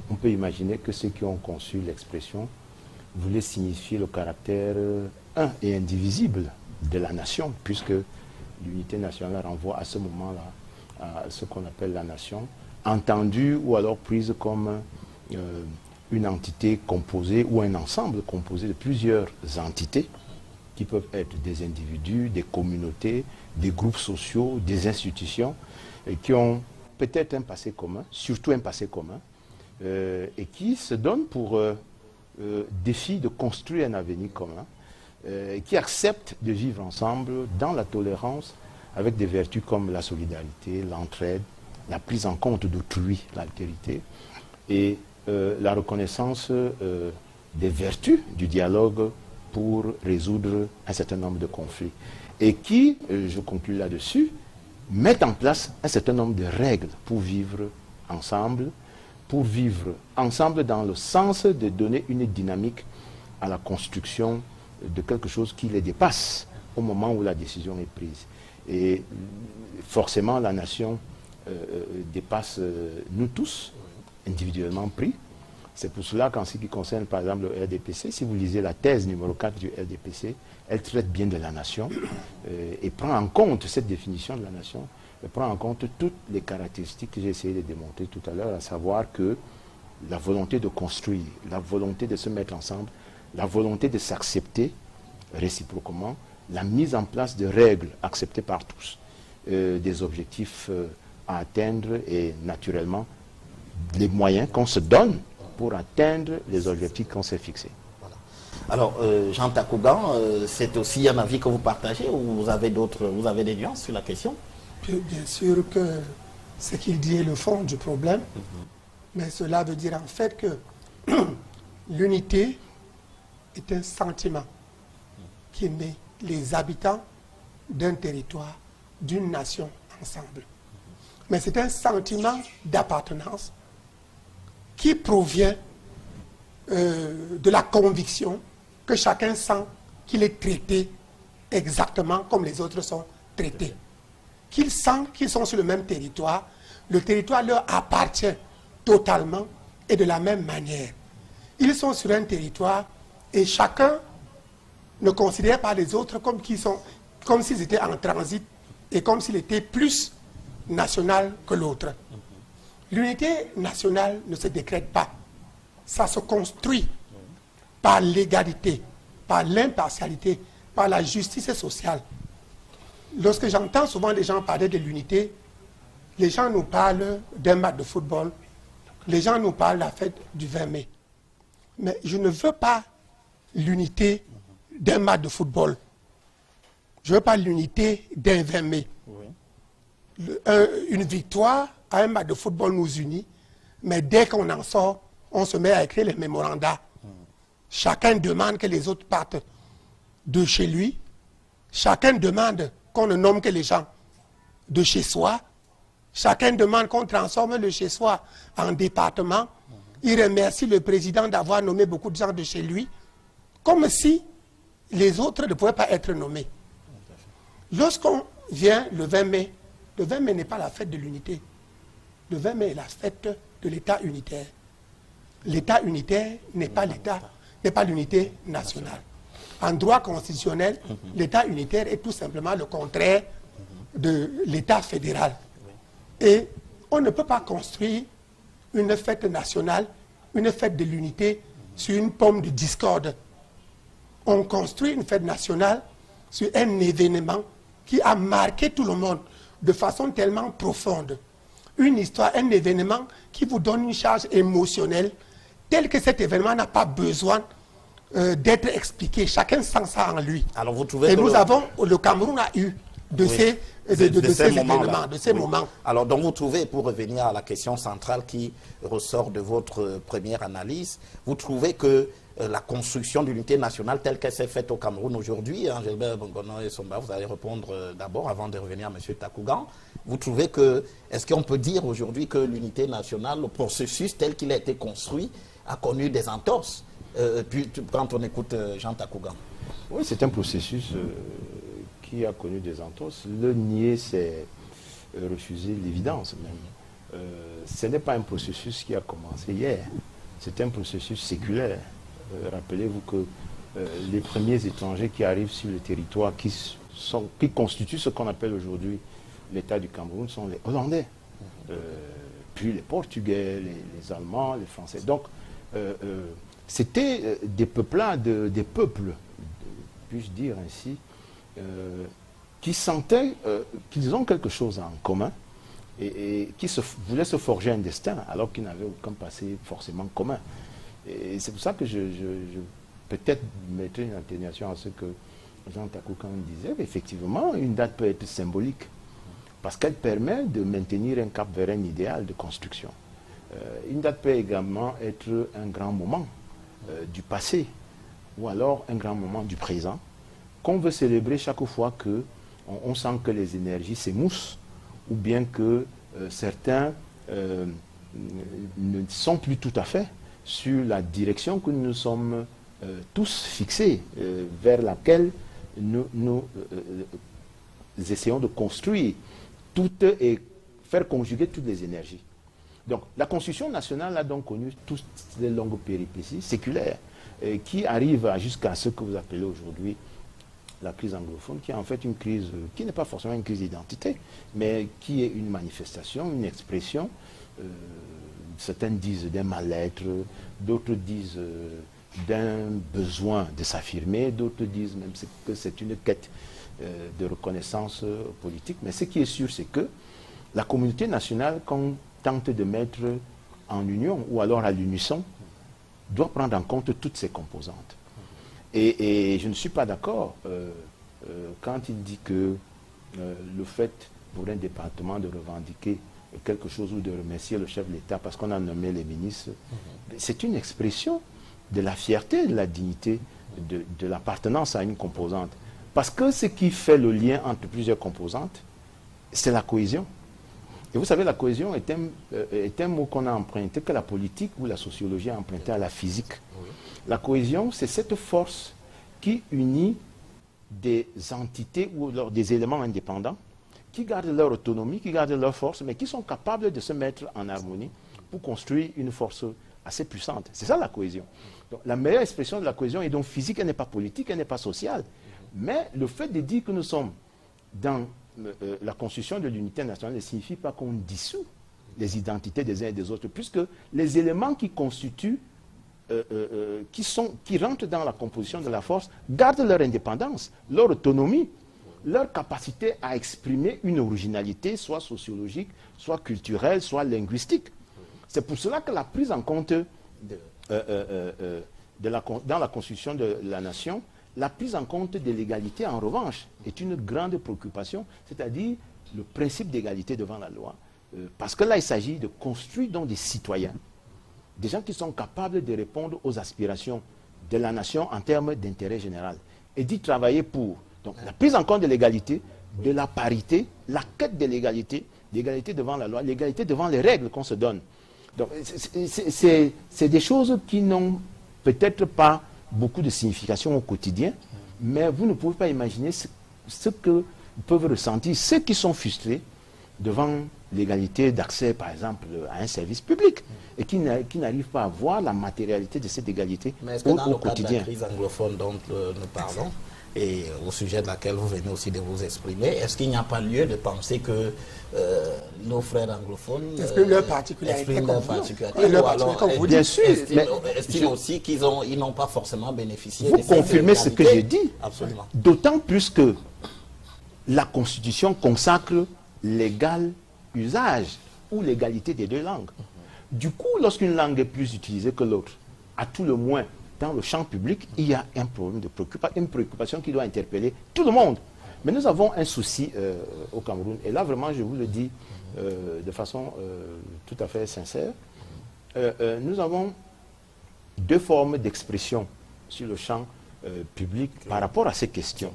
on peut imaginer que ceux qui ont conçu l'expression voulaient signifier le caractère un et indivisible de la nation, puisque l'unité nationale renvoie à ce moment-là à ce qu'on appelle la nation, entendue ou alors prise comme une entité composée ou un ensemble composé de plusieurs entités qui peuvent être des individus, des communautés, des groupes sociaux, des institutions qui ont peut-être un passé commun, surtout un passé commun, et qui se donnent pour défi de construire un avenir commun, qui acceptent de vivre ensemble dans la tolérance avec des vertus comme la solidarité, l'entraide, la prise en compte d'autrui, l'altérité, et la reconnaissance des vertus du dialogue pour résoudre un certain nombre de conflits. Et qui, je conclue là-dessus, mettent en place un certain nombre de règles pour vivre ensemble dans le sens de donner une dynamique à la construction de quelque chose qui les dépasse au moment où la décision est prise. Et forcément, la nation dépasse nous tous, individuellement pris. C'est pour cela qu'en ce qui concerne par exemple le RDPC, si vous lisez la thèse numéro 4 du RDPC, elle traite bien de la nation et prend en compte cette définition de la nation, elle prend en compte toutes les caractéristiques que j'ai essayé de démontrer tout à l'heure, à savoir que la volonté de construire, la volonté de se mettre ensemble, la volonté de s'accepter réciproquement, la mise en place de règles acceptées par tous, des objectifs à atteindre et naturellement les moyens qu'on se donne pour atteindre les objectifs qu'on s'est fixés. Voilà. Alors, Jean Takougan, c'est aussi un avis que vous partagez ou vous avez des nuances sur la question? Bien sûr que ce qu'il dit est le fond du problème, mais cela veut dire en fait que l'unité est un sentiment qui met les habitants d'un territoire, d'une nation ensemble. Mais c'est un sentiment d'appartenance qui provient de la conviction que chacun sent qu'il est traité exactement comme les autres sont traités. Qu'ils sentent qu'ils sont sur le même territoire, le territoire leur appartient totalement et de la même manière. Ils sont sur un territoire et chacun ne considère pas les autres comme s'ils étaient en transit et comme s'ils étaient plus national que l'autre. L'unité nationale ne se décrète pas. Ça se construit par l'égalité, par l'impartialité, par la justice sociale. Lorsque j'entends souvent les gens parler de l'unité, les gens nous parlent d'un match de football, les gens nous parlent de la fête du 20 mai. Mais je ne veux pas l'unité d'un match de football. Je ne veux pas l'unité d'un 20 mai. Une victoire à un match de football nous unit, mais dès qu'on en sort, on se met à écrire les mémorandas. Chacun demande que les autres partent de chez lui. Chacun demande qu'on ne nomme que les gens de chez soi. Chacun demande qu'on transforme le chez soi en département. Il remercie le président d'avoir nommé beaucoup de gens de chez lui, comme si les autres ne pouvaient pas être nommés. Lorsqu'on vient le 20 mai, le 20 mai n'est pas la fête de l'unité. Le 20 mai est la fête de l'État unitaire. L'État unitaire n'est pas l'État, n'est pas l'unité nationale. En droit constitutionnel, l'État unitaire est tout simplement le contraire de l'État fédéral. Et on ne peut pas construire une fête nationale, une fête de l'unité sur une pomme de discorde. On construit une fête nationale sur un événement qui a marqué tout le monde de façon tellement profonde. Une histoire, un événement qui vous donne une charge émotionnelle telle que cet événement n'a pas besoin d'être expliqué. Chacun sent ça en lui. Alors vous trouvez et que le Cameroun a eu de ces moments. Alors donc vous trouvez, pour revenir à la question centrale qui ressort de votre première analyse, vous trouvez que la construction de l'unité nationale telle qu'elle s'est faite au Cameroun aujourd'hui, Gilbert Bongono et Somba, vous allez répondre d'abord avant de revenir à M. Takougan, vous trouvez que, est-ce qu'on peut dire aujourd'hui que l'unité nationale, le processus tel qu'il a été construit, a connu des entorses puis quand on écoute Jean Takougan? Oui, c'est un processus qui a connu des entorses. Le nier, c'est refuser l'évidence même. Ce n'est pas un processus qui a commencé hier. C'est un processus séculaire. Rappelez-vous que les premiers étrangers qui arrivent sur le territoire, qui constituent ce qu'on appelle aujourd'hui l'État du Cameroun, sont les Hollandais. Puis les Portugais, les Allemands, les Français. Donc, c'était des peuplades, des peuples, puis-je dire ainsi, qui sentaient qu'ils ont quelque chose en commun et qui voulaient se forger un destin alors qu'ils n'avaient aucun passé forcément commun. Et c'est pour ça que je peut-être mettrai une atténuation à ce que Jean Takougan disait. Effectivement, une date peut être symbolique parce qu'elle permet de maintenir un cap vers un idéal de construction. Une date peut également être un grand moment du passé ou alors un grand moment du présent qu'on veut célébrer chaque fois que on sent que les énergies s'émoussent ou bien que certains ne sont plus tout à fait sur la direction que nous sommes tous fixés, vers laquelle nous essayons de construire et faire conjuguer toutes les énergies. Donc la Constitution nationale a donc connu toutes les longues péripéties séculaires qui arrivent jusqu'à ce que vous appelez aujourd'hui la crise anglophone, qui est en fait une crise qui n'est pas forcément une crise d'identité, mais qui est une manifestation, une expression. Certains disent d'un mal-être, d'autres disent d'un besoin de s'affirmer, d'autres disent même que c'est une quête de reconnaissance politique. Mais ce qui est sûr, c'est que la communauté nationale qu'on tente de mettre en union ou alors à l'unisson doit prendre en compte toutes ces composantes. Et je ne suis pas d'accord quand il dit que le fait pour un département de revendiquer quelque chose ou de remercier le chef de l'État parce qu'on a nommé les ministres, c'est une expression de la fierté, de la dignité, de l'appartenance à une composante. Parce que ce qui fait le lien entre plusieurs composantes, c'est la cohésion. Et vous savez, la cohésion est un mot qu'on a emprunté, que la politique ou la sociologie a emprunté à la physique. Oui. La cohésion, c'est cette force qui unit des entités ou des éléments indépendants qui gardent leur autonomie, qui gardent leur force, mais qui sont capables de se mettre en harmonie pour construire une force assez puissante. C'est ça la cohésion. Donc, la meilleure expression de la cohésion est donc physique, elle n'est pas politique, elle n'est pas sociale. Mais le fait de dire que nous sommes dans la constitution de l'unité nationale ne signifie pas qu'on dissout les identités des uns et des autres, puisque les éléments qui constituent, qui rentrent dans la composition de la force, gardent leur indépendance, leur autonomie, leur capacité à exprimer une originalité, soit sociologique, soit culturelle, soit linguistique. C'est pour cela que la prise en compte dans la constitution de la nation, la prise en compte de l'égalité, en revanche, est une grande préoccupation, c'est-à-dire le principe d'égalité devant la loi. Parce que là, il s'agit de construire donc des citoyens, des gens qui sont capables de répondre aux aspirations de la nation en termes d'intérêt général et d'y travailler pour. Donc, la prise en compte de l'égalité, de la parité, la quête de l'égalité, l'égalité devant la loi, l'égalité devant les règles qu'on se donne. Donc, c'est des choses qui n'ont peut-être pas beaucoup de signification au quotidien, mais vous ne pouvez pas imaginer ce que peuvent ressentir ceux qui sont frustrés devant l'égalité d'accès, par exemple, à un service public, et qui n'arrivent pas à voir la matérialité de cette égalité Mais est-ce que au dans le cadre de quotidien. la crise anglophone dont nous parlons, et au sujet de laquelle vous venez aussi de vous exprimer, est-ce qu'il n'y a pas lieu de penser que nos frères anglophones expriment leur particularité, expriment comme leur vous. particularité, Oui, leur ou alors particularité, comme vous Bien dites. sûr, mais estiment aussi qu'ils n'ont pas forcément bénéficié vous de cette confirmez ce que égalité? j'ai dit. Absolument. D'autant plus que la Constitution consacre l'égal usage ou l'égalité des deux langues. Du coup, lorsqu'une langue est plus utilisée que l'autre, à tout le moins dans le champ public, il y a un problème de préoccupation, une préoccupation qui doit interpeller tout le monde. Mais nous avons un souci au Cameroun, et là vraiment je vous le dis de façon tout à fait sincère, nous avons deux formes d'expression sur le champ public par rapport à ces questions.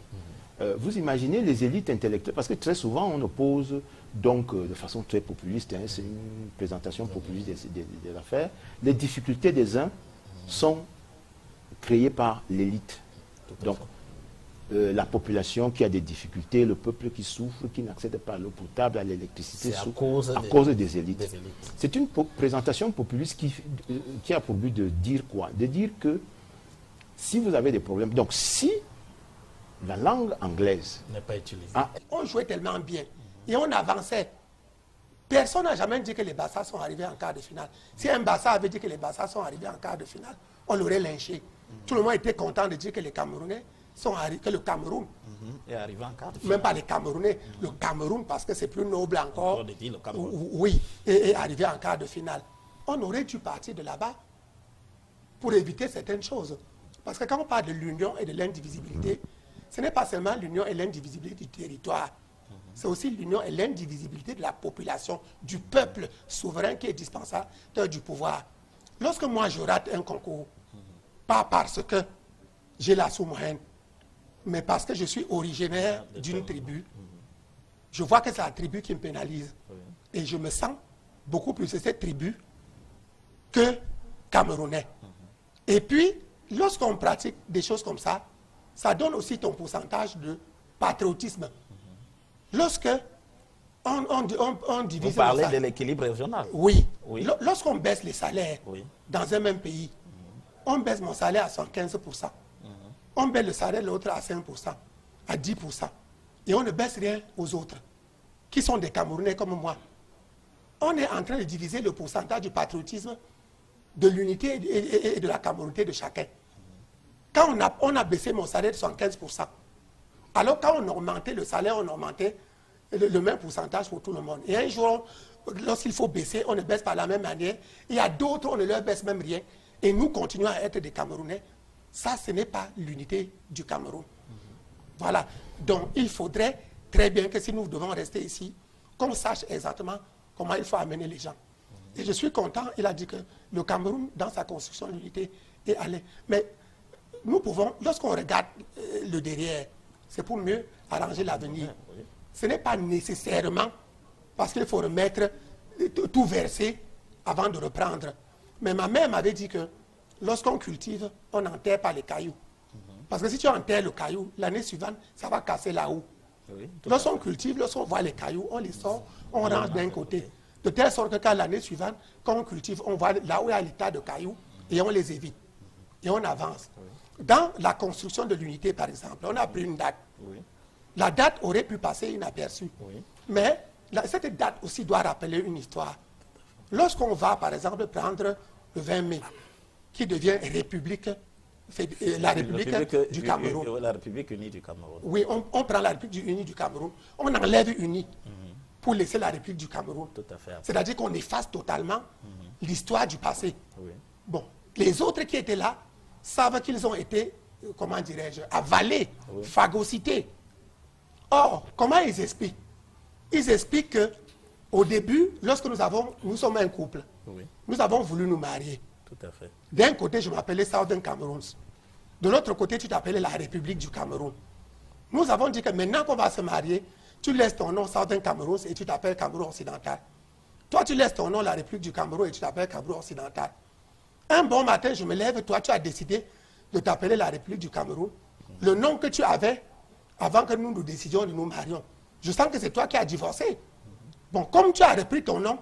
Vous imaginez les élites intellectuelles, parce que très souvent on oppose donc de façon très populiste, hein, c'est une présentation populiste des affaires, les difficultés des uns sont créées par l'élite. Donc la population qui a des difficultés, le peuple qui souffre, qui n'accède pas à l'eau potable, à l'électricité, C'est à cause des élites. des élites. C'est une présentation populiste qui a pour but de dire quoi? De dire que si vous avez des problèmes, donc si la langue anglaise N'est pas utilisé. On jouait tellement bien et on avançait. Personne n'a jamais dit que les Bassas sont arrivés en quart de finale. Si un Bassa avait dit que les Bassas sont arrivés en quart de finale, on l'aurait lynché. Tout le monde était content de dire que les Camerounais sont arrivés, que le Cameroun, Et arrivé en quart de finale. même pas les Camerounais, le Cameroun, parce que c'est plus noble encore, Encore de dire le Cameroun. oui, est arrivé en quart de finale. On aurait dû partir de là-bas pour éviter certaines choses. Parce que quand on parle de l'union et de l'indivisibilité, ce n'est pas seulement l'union et l'indivisibilité du territoire, c'est aussi l'union et l'indivisibilité de la population, du peuple souverain qui est dispensateur du pouvoir. Lorsque moi je rate un concours, pas parce que j'ai la sous-moyenne, mais parce que je suis originaire d'une tribu, je vois que c'est la tribu qui me pénalise. Et je me sens beaucoup plus de cette tribu que Camerounais. Et puis, lorsqu'on pratique des choses comme ça, ça donne aussi ton pourcentage de patriotisme. Lorsque on divise... Vous parlez de l'équilibre régional. Oui. Oui. Lorsqu'on baisse les salaires Oui. dans un même pays, on baisse mon salaire à 115%. On baisse le salaire de l'autre à 5%, à 10%. Et on ne baisse rien aux autres, qui sont des Camerounais comme moi. On est en train de diviser le pourcentage du patriotisme, de l'unité et de la communauté de chacun. Quand on a baissé mon salaire de 75%, alors quand on augmentait le salaire, on augmentait le même pourcentage pour tout le monde. Et un jour, lorsqu'il faut baisser, on ne baisse pas de la même manière. Il y a d'autres, on ne leur baisse même rien. Et nous continuons à être des Camerounais. Ça, ce n'est pas l'unité du Cameroun. Voilà. Donc, il faudrait très bien que si nous devons rester ici, qu'on sache exactement comment il faut amener les gens. Et je suis content, il a dit que le Cameroun, dans sa construction de l'unité, est allé. Mais nous pouvons, lorsqu'on regarde le derrière, c'est pour mieux arranger l'avenir. Ce n'est pas nécessairement parce qu'il faut remettre, tout verser avant de reprendre. Mais ma mère m'avait dit que lorsqu'on cultive, on n'enterre pas les cailloux. Parce que si tu enterres le caillou, l'année suivante, ça va casser là-haut. Oui, Lorsqu'on cultive, lorsqu'on voit les cailloux, on les sort, on range d'un côté. De telle sorte que quand l'année suivante, quand on cultive, on voit là où il y a l'état de cailloux et on les évite. Et on avance. Dans la construction de l'unité, par exemple, on a pris une date. Oui. La date aurait pu passer inaperçue. Oui. Mais cette date aussi doit rappeler une histoire. Lorsqu'on va, par exemple, prendre le 20 mai, qui devient la République du Cameroun. La République unie du Cameroun. Oui, on prend la République unie du Cameroun. On enlève unie pour laisser la République du Cameroun. Tout à fait. C'est-à-dire qu'on efface totalement l'histoire du passé. Oui. Bon, les autres qui étaient là savent qu'ils ont été, comment dirais-je, avalés, phagocytés. Or, comment ils expliquent? Ils expliquent que au début, lorsque nous sommes un couple, nous avons voulu nous marier. Tout à fait. D'un côté, je m'appelais Southern Cameroun. De l'autre côté, tu t'appelais la République du Cameroun. Nous avons dit que maintenant qu'on va se marier, tu laisses ton nom Southern Cameroun et tu t'appelles Cameroun occidental. Toi, tu laisses ton nom la République du Cameroun et tu t'appelles Cameroun occidental. Un bon matin, je me lève, toi, tu as décidé de t'appeler la République du Cameroun. Le nom que tu avais avant que nous nous décidions de nous marier. Je sens que c'est toi qui as divorcé. Bon, comme tu as repris ton nom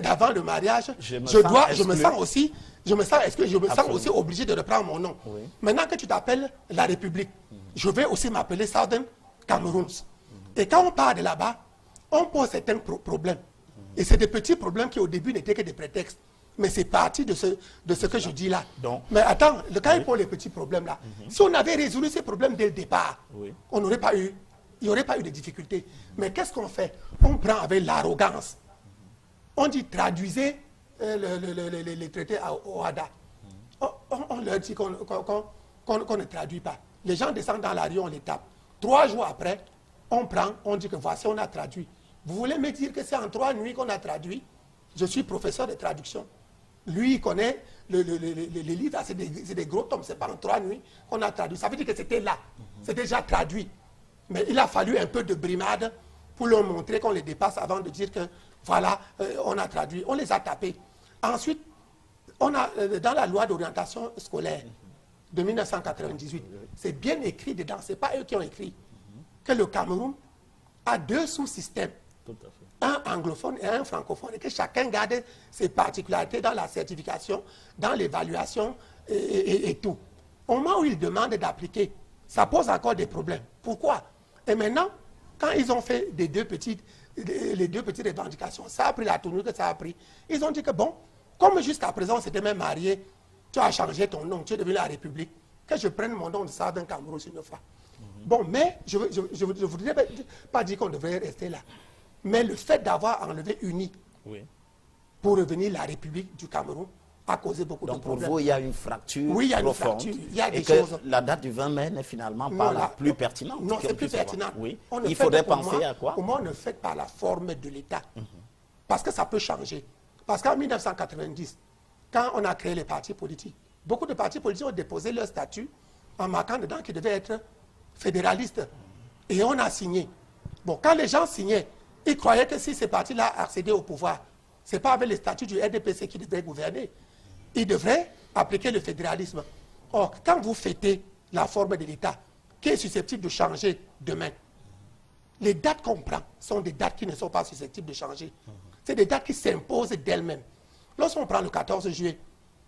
d'avant le mariage, je me sens aussi obligé de reprendre mon nom. Oui. Maintenant que tu t'appelles la République, je vais aussi m'appeler Southern Cameroun. Et quand on part de là-bas, on pose certains problèmes. Et c'est des petits problèmes qui au début n'étaient que des prétextes. Mais c'est parti de ce que je dis là. Donc, mais attends, le cas pour les petits problèmes là, si on avait résolu ces problèmes dès le départ, on n'aurait pas eu, il n'y aurait pas eu de difficultés. Mais qu'est-ce qu'on fait? On prend avec l'arrogance. On dit traduisez les traités au HADA. On leur dit qu'on ne traduit pas. Les gens descendent dans la rue, on les tape. 3 jours après, on prend, on dit que voici, on a traduit. Vous voulez me dire que c'est en 3 nuits qu'on a traduit? Je suis professeur de traduction. Lui, il connaît les livres, c'est des gros tomes, c'est pas en 3 nuits qu'on a traduit. Ça veut dire que c'était là, c'était déjà traduit. Mais il a fallu un peu de brimade pour leur montrer qu'on les dépasse avant de dire que voilà, on a traduit, on les a tapés. Ensuite, on a, dans la loi d'orientation scolaire de 1998, c'est bien écrit dedans, ce n'est pas eux qui ont écrit, que le Cameroun a 2 sous-systèmes. Tout à fait. Un anglophone et un francophone, et que chacun garde ses particularités dans la certification, dans l'évaluation et tout. Au moment où ils demandent d'appliquer, ça pose encore des problèmes. Pourquoi? Et maintenant, quand ils ont fait les deux petites revendications, ça a pris la tournure que ça a pris. Ils ont dit que bon, comme jusqu'à présent on s'était même marié, tu as changé ton nom, tu es devenu la République, que je prenne mon nom de Southern Cameroun une fois. Bon, mais je ne voudrais pas dire qu'on devrait rester là. Mais le fait d'avoir enlevé UNI pour revenir la République du Cameroun a causé beaucoup de problèmes. Donc pour vous, il y a une fracture oui, il y a profonde. Une fracture. Il y a des et que choses. la date du 20 mai n'est finalement pas la plus pertinente. Non, c'est plus pertinent. Oui. Il faudrait penser à quoi? Au moins, on ne fait pas la forme de l'État. Parce que ça peut changer. Parce qu'en 1990, quand on a créé les partis politiques, beaucoup de partis politiques ont déposé leur statut en marquant dedans qu'ils devaient être fédéralistes. Et on a signé. Bon, quand les gens signaient, ils croyaient que si ces partis-là accédaient au pouvoir, ce n'est pas avec les statuts du RDPC qui devaient gouverner. Ils devraient appliquer le fédéralisme. Or, quand vous fêtez la forme de l'État, qui est susceptible de changer demain, les dates qu'on prend sont des dates qui ne sont pas susceptibles de changer. C'est des dates qui s'imposent d'elles-mêmes. Lorsqu'on prend le 14 juillet,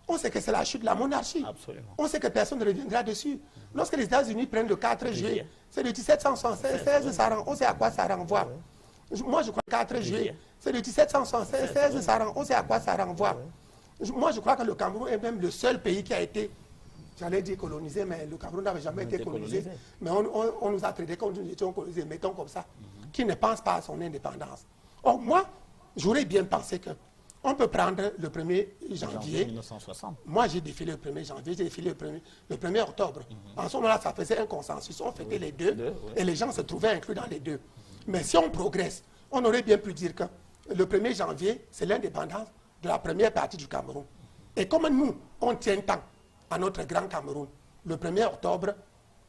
on sait que c'est la chute de la monarchie. Absolument. On sait que personne ne reviendra dessus. Lorsque les États-Unis prennent le 4 juillet, c'est le 1776, on sait à quoi ça renvoie. Moi, je crois que le 4 juillet, c'est le 1776, on sait à quoi ça renvoie. Moi, je crois que le Cameroun est même le seul pays qui a été, j'allais dire colonisé, mais le Cameroun n'avait jamais été colonisé. Mais on nous a traités comme nous étions colonisés, mettons comme ça, qui ne pense pas à son indépendance. Or, moi, j'aurais bien pensé que on peut prendre le 1er janvier. 1960. Moi, j'ai défilé le 1er janvier, j'ai défilé le 1er octobre. En ce moment-là, ça faisait un consensus. On fêtait les deux et les gens se trouvaient inclus dans les deux. Mais si on progresse, on aurait bien pu dire que le 1er janvier, c'est l'indépendance de la première partie du Cameroun. Et comme nous, on tient tant à notre grand Cameroun, le 1er octobre,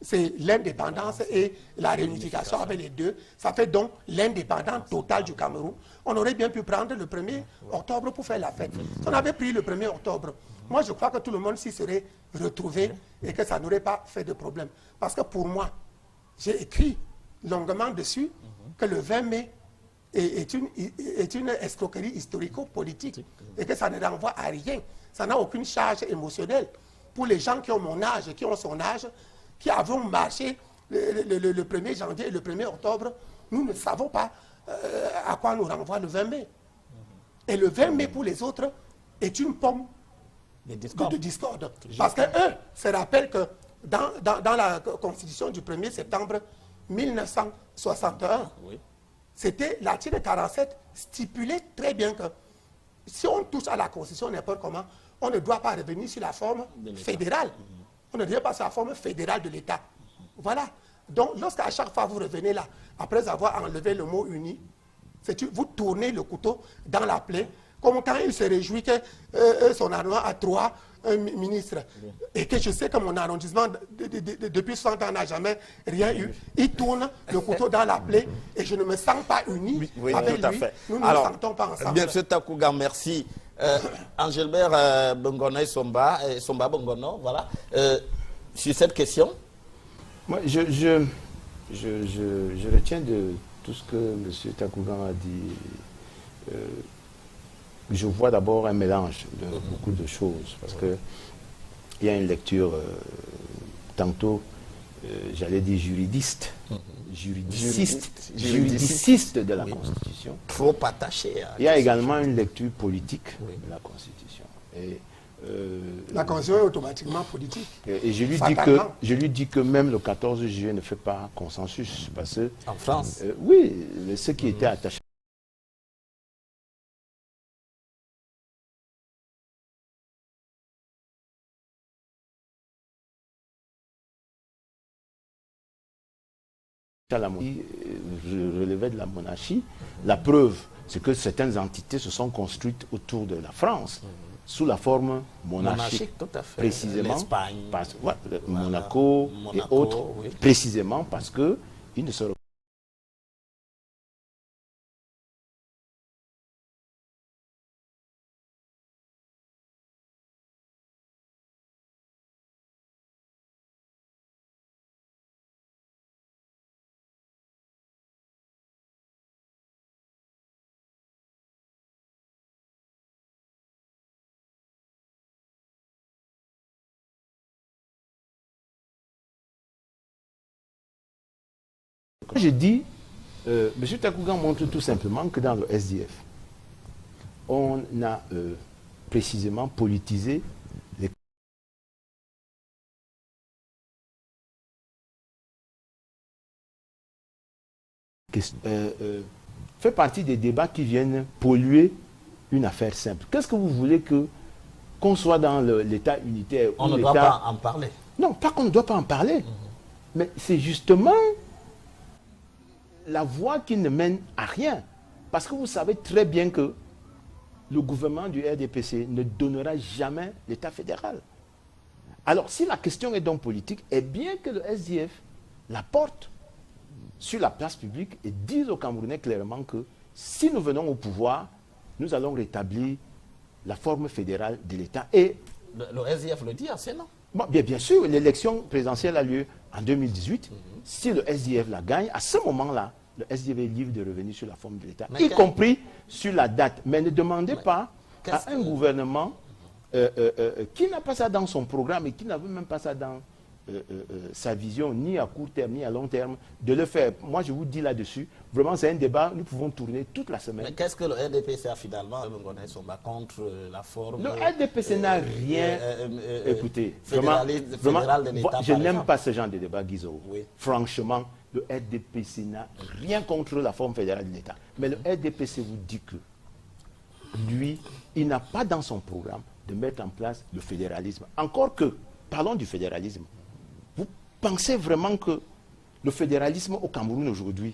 c'est l'indépendance et la réunification avec les deux. Ça fait donc l'indépendance totale du Cameroun. On aurait bien pu prendre le 1er octobre pour faire la fête. Si on avait pris le 1er octobre, moi je crois que tout le monde s'y serait retrouvé et que ça n'aurait pas fait de problème. Parce que pour moi, j'ai écrit longuement dessus que le 20 mai est une escroquerie historico-politique et que ça ne renvoie à rien. Ça n'a aucune charge émotionnelle. Pour les gens qui ont mon âge, qui ont son âge, qui avons marché le 1er janvier et le 1er octobre, nous ne savons pas à quoi nous renvoie le 20 mai. Et le 20 mai pour les autres est une pomme de discorde. Parce qu'eux se rappellent que dans la constitution du 1er septembre 1961, c'était l'article 47 stipulait très bien que si on touche à la constitution n'importe comment, on ne doit pas revenir sur la forme fédérale. On ne revient pas sur la forme fédérale de l'État. Voilà. Donc, lorsqu'à chaque fois vous revenez là, après avoir enlevé le mot uni, vous tournez le couteau dans la plaie, comme quand il se réjouit que son arrondissement a 3 ministres, et que je sais que mon arrondissement, depuis 60 ans, n'a jamais rien eu. Il tourne le couteau dans la plaie, et je ne me sens pas uni avec lui. Nous ne nous sentons pas ensemble. Bien, M. Takouga, merci. Angelbert Bongono et Somba Bongono, voilà. Sur cette question, moi, je retiens de tout ce que M. Takougan a dit, je vois d'abord un mélange de beaucoup de choses, parce que il y a une lecture, tantôt, j'allais dire juridiste, juridiciste de la Constitution. Trop attaché à... Il y a également une lecture politique de la Constitution. Et, la Constitution est automatiquement politique. Et je lui dis que même le 14 juillet ne fait pas consensus, parce que... En France? Oui, ceux qui étaient attachés à la monarchie, relevait de la monarchie. La preuve, c'est que certaines entités se sont construites autour de la France, sous la forme monarchique, tout à fait. Précisément, L'Espagne, Monaco et autres, oui. précisément parce que ils ne se Quand je dis, M. Takougan montre tout simplement que dans le SDF, on a précisément politisé les questions. Fait partie des débats qui viennent polluer une affaire simple. Qu'est-ce que vous voulez qu'on soit dans l'État unitaire? On ne doit pas en parler. Non, pas qu'on ne doit pas en parler. Mais c'est justement la voie qui ne mène à rien. Parce que vous savez très bien que le gouvernement du RDPC ne donnera jamais l'État fédéral. Alors, si la question est donc politique, est bien que le SDF la porte sur la place publique et dise aux Camerounais clairement que si nous venons au pouvoir, nous allons rétablir la forme fédérale de l'État. Et le SDF le dit assez, non? Bon, bien sûr, l'élection présidentielle a lieu en 2018. Si le SDF la gagne, à ce moment-là, le SDF est libre de revenir sur la forme de l'État, y compris sur la date. Mais ne demandez pas à un gouvernement qui n'a pas ça dans son programme et qui n'a même pas ça dans sa vision, ni à court terme, ni à long terme, de le faire. Moi, je vous dis là-dessus, vraiment, c'est un débat, nous pouvons tourner toute la semaine. Mais qu'est-ce que le RDPC a finalement contre la forme? Le RDPC n'a rien... écoutez, fédéral de l'État, je n'aime pas ce genre de débat, Guizot. Oui. Franchement, le RDPC n'a rien contre la forme fédérale de l'État. Mais le RDPC vous dit que lui, il n'a pas dans son programme de mettre en place le fédéralisme. Encore que, parlons du fédéralisme. Vous pensez vraiment que le fédéralisme au Cameroun aujourd'hui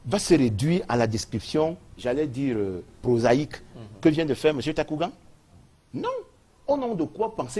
va se réduire à la description, j'allais dire, prosaïque que vient de faire M. Takougan? Non. Au nom de quoi pensez-vous